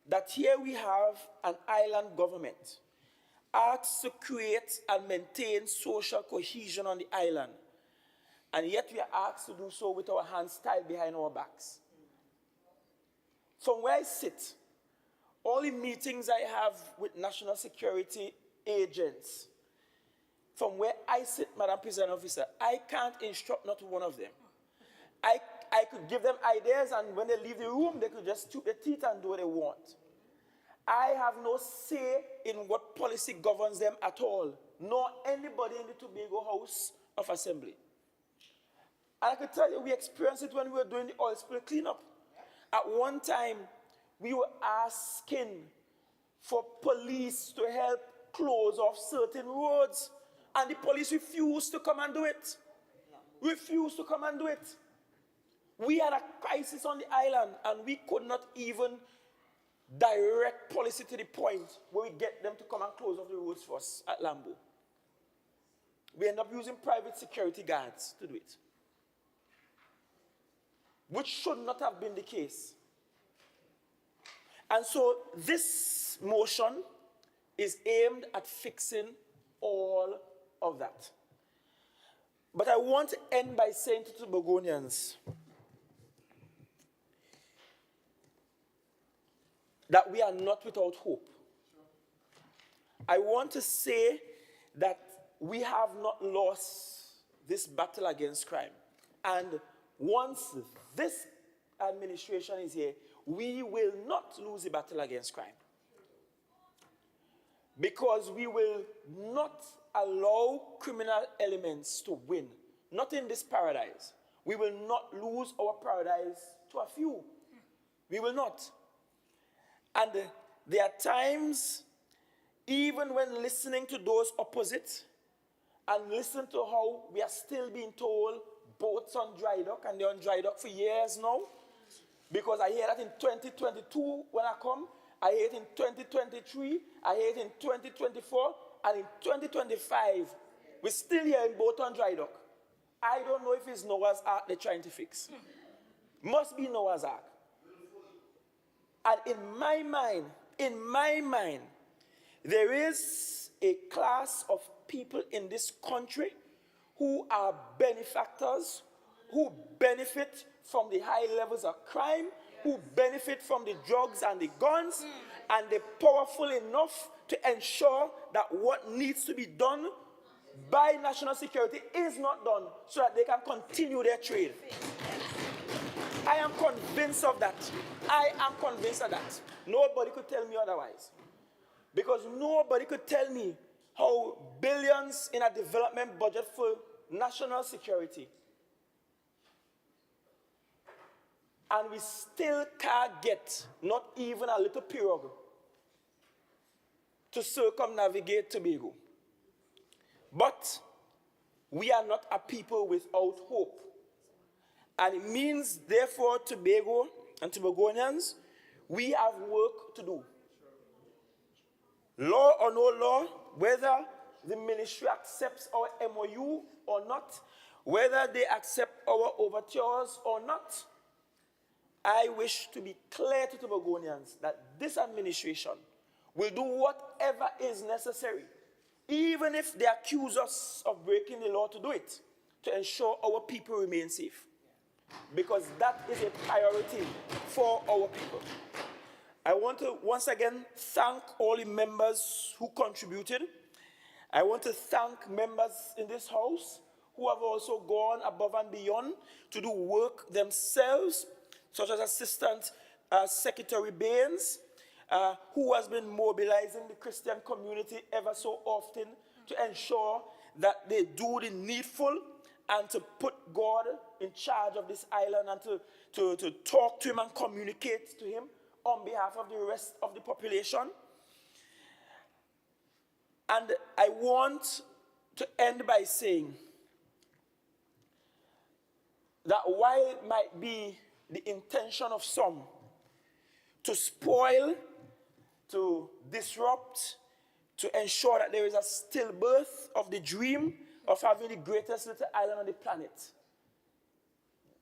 that here we have an island government asked to create and maintain social cohesion on the island, and yet we are asked to do so with our hands tied behind our backs. From where I sit, all the meetings I have with national security agents, from where I sit, Madam Presiding Officer, I can't instruct not one of them. I could give them ideas, and when they leave the room, they could just chew their teeth and do what they want. I have no say in what policy governs them at all, nor anybody in the Tobago House of Assembly. And I could tell you, we experienced it when we were doing the oil spill cleanup. At one time, we were asking for police to help close off certain roads, and the police refused to come and do it. refused to come and do it. We had a crisis on the island, and we could not even direct policy to the point where we get them to come and close off the roads for us at Lambo. We end up using private security guards to do it, which should not have been the case. And so this motion is aimed at fixing all of that. But I want to end by saying to Tobagonians that we are not without hope. I want to say that we have not lost this battle against crime. And once this administration is here, we will not lose the battle against crime. Because we will not allow criminal elements to win. Not in this paradise. We will not lose our paradise to a few. We will not. And there are times, even when listening to those opposite, and listen to how we are still being told boats on dry dock, and they're on dry dock for years now. Because I hear that in 2022 when I come, I hear it in 2023, I hear it in 2024, and in 2025, we're still hearing boat on dry dock. I don't know if it's Noah's Ark they're trying to fix. Must be Noah's Ark. And in my mind, there is a class of people in this country who are benefactors, who benefit from the high levels of crime, who benefit from the drugs and the guns, and they're powerful enough to ensure that what needs to be done by national security is not done so that they can continue their trade. I am convinced of that. I am convinced of that. Nobody could tell me otherwise. Because nobody could tell me how billions in a development budget for national security, and we still can't get not even a little pirogue to circumnavigate Tobago. But we are not a people without hope. And it means, therefore, Tobago and Tobagonians, we have work to do. Law or no law, whether the ministry accepts our MOU or not, whether they accept our overtures or not, I wish to be clear to Tobagonians that this administration will do whatever is necessary, even if they accuse us of breaking the law, to do it, to ensure our people remain safe. Because that is a priority for our people. I want to once again thank all the members who contributed. I want to thank members in this house who have also gone above and beyond to do work themselves, such as Assistant Secretary Baines, who has been mobilizing the Christian community ever so often to ensure that they do the needful and to put God in charge of this island and to talk to him and communicate to him on behalf of the rest of the population. And I want to end by saying that while it might be the intention of some to spoil, to disrupt, to ensure that there is a stillbirth of the dream of having the greatest little island on the planet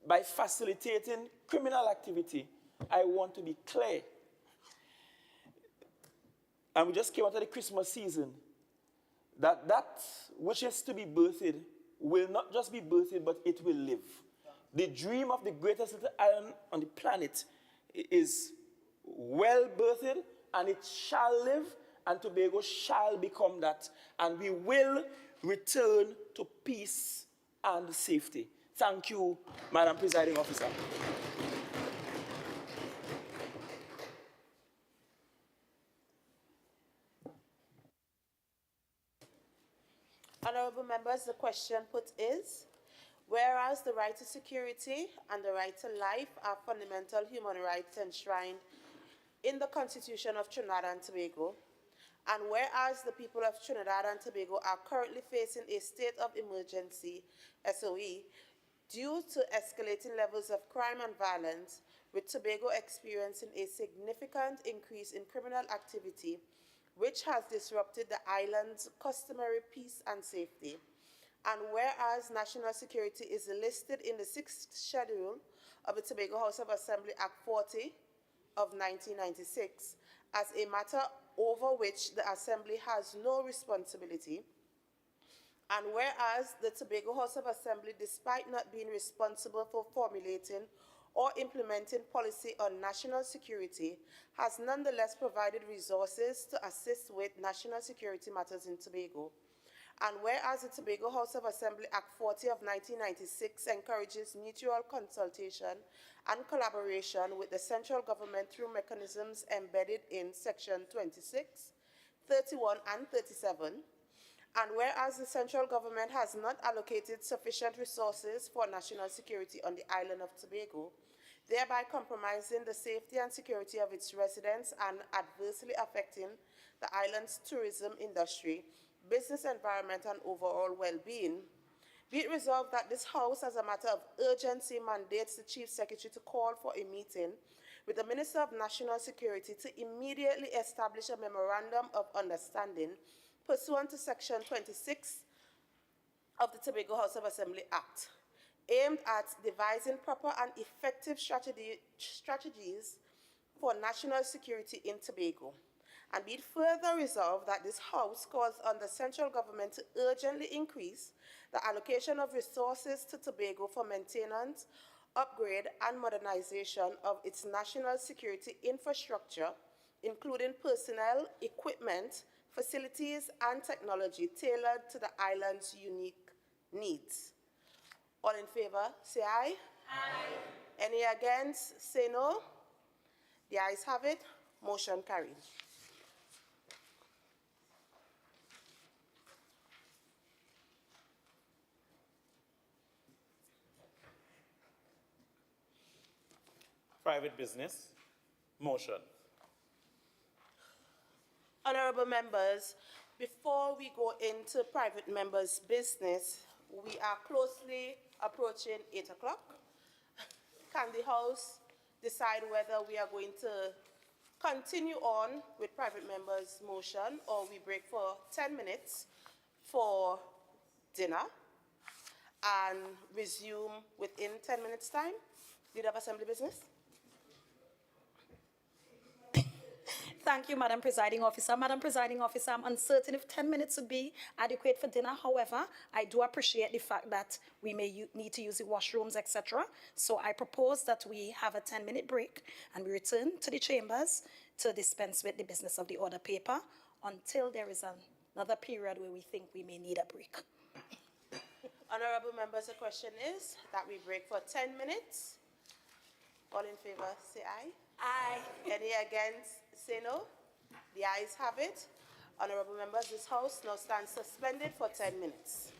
by facilitating criminal activity, I want to be clear. And we just came out of the Christmas season, that which is to be birthed will not just be birthed, but it will live. The dream of the greatest little island on the planet is well birthed, and it shall live, and Tobago shall become that. And we will return to peace and safety. Thank you, Madam Presiding Officer. Honorable members, the question put is, whereas the right to security and the right to life are fundamental human rights enshrined in the Constitution of Trinidad and Tobago, and whereas the people of Trinidad and Tobago are currently facing a state of emergency, SOE, due to escalating levels of crime and violence, with Tobago experiencing a significant increase in criminal activity, which has disrupted the island's customary peace and safety. And whereas national security is listed in the 6th schedule of the Tobago House of Assembly Act 40 of 1996 as a matter over which the Assembly has no responsibility, and whereas the Tobago House of Assembly, despite not being responsible for formulating or implementing policy on national security, has nonetheless provided resources to assist with national security matters in Tobago. And whereas the Tobago House of Assembly Act 40 of 1996 encourages mutual consultation and collaboration with the central government through mechanisms embedded in Section 26, 31, and 37, and whereas the central government has not allocated sufficient resources for national security on the island of Tobago, thereby compromising the safety and security of its residents and adversely affecting the island's tourism industry, business environment, and overall well-being, be it resolved that this House, as a matter of urgency, mandates the Chief Secretary to call for a meeting with the Minister of National Security to immediately establish a memorandum of understanding pursuant to Section 26 of the Tobago House of Assembly Act, aimed at devising proper and effective strategies for national security in Tobago. And be it further resolved that this House calls on the central government to urgently increase the allocation of resources to Tobago for maintenance, upgrade, and modernization of its national security infrastructure, including personnel, equipment, facilities, and technology tailored to the island's unique needs. All in favor, say aye. Aye. Any against, say no. The ayes have it. Motion carried. Private business. Motion. Honorable members, before we go into private members' business, we are closely approaching 8 o'clock. Can the House decide whether we are going to continue on with private members' motion or we break for 10 minutes for dinner and resume within 10 minutes' time? Leader of Assembly Business. Thank you, Madam Presiding Officer. Madam Presiding Officer, I'm uncertain if 10 minutes would be adequate for dinner. However, I do appreciate the fact that we may need to use the washrooms, etc. So I propose that we have a 10-minute break and we return to the chambers to dispense with the business of the order paper until there is another period where we think we may need a break. Honorable members, the question is that we break for 10 minutes. All in favor, say aye. Aye. Any against, say no. The ayes have it. Honorable members, this House now stands suspended for 10 minutes.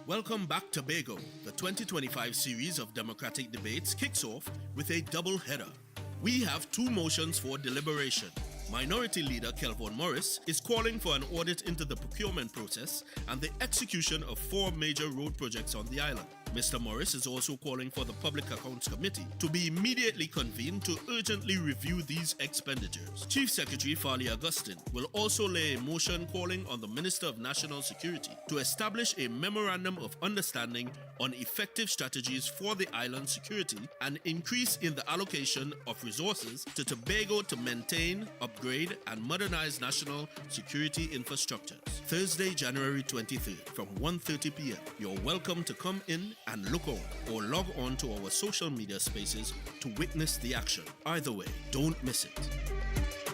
Welcome back to Tobago. The 2025 series of democratic debates kicks off with a double header. We have two motions for deliberation. Minority Leader Kelvon Morris is calling for an audit into the procurement process and the execution of 4 major road projects on the island. Mr. Morris is also calling for the Public Accounts Committee to be immediately convened to urgently review these expenditures. Chief Secretary Farley Augustine will also lay a motion calling on the Minister of National Security to establish a memorandum of understanding on effective strategies for the island's security and increase in the allocation of resources to Tobago to maintain, upgrade, and modernize national security infrastructures. Thursday, January 23rd from 1:30 p.m. You're welcome to come in and look on or log on to our social media spaces to witness the action. Either way, don't miss it.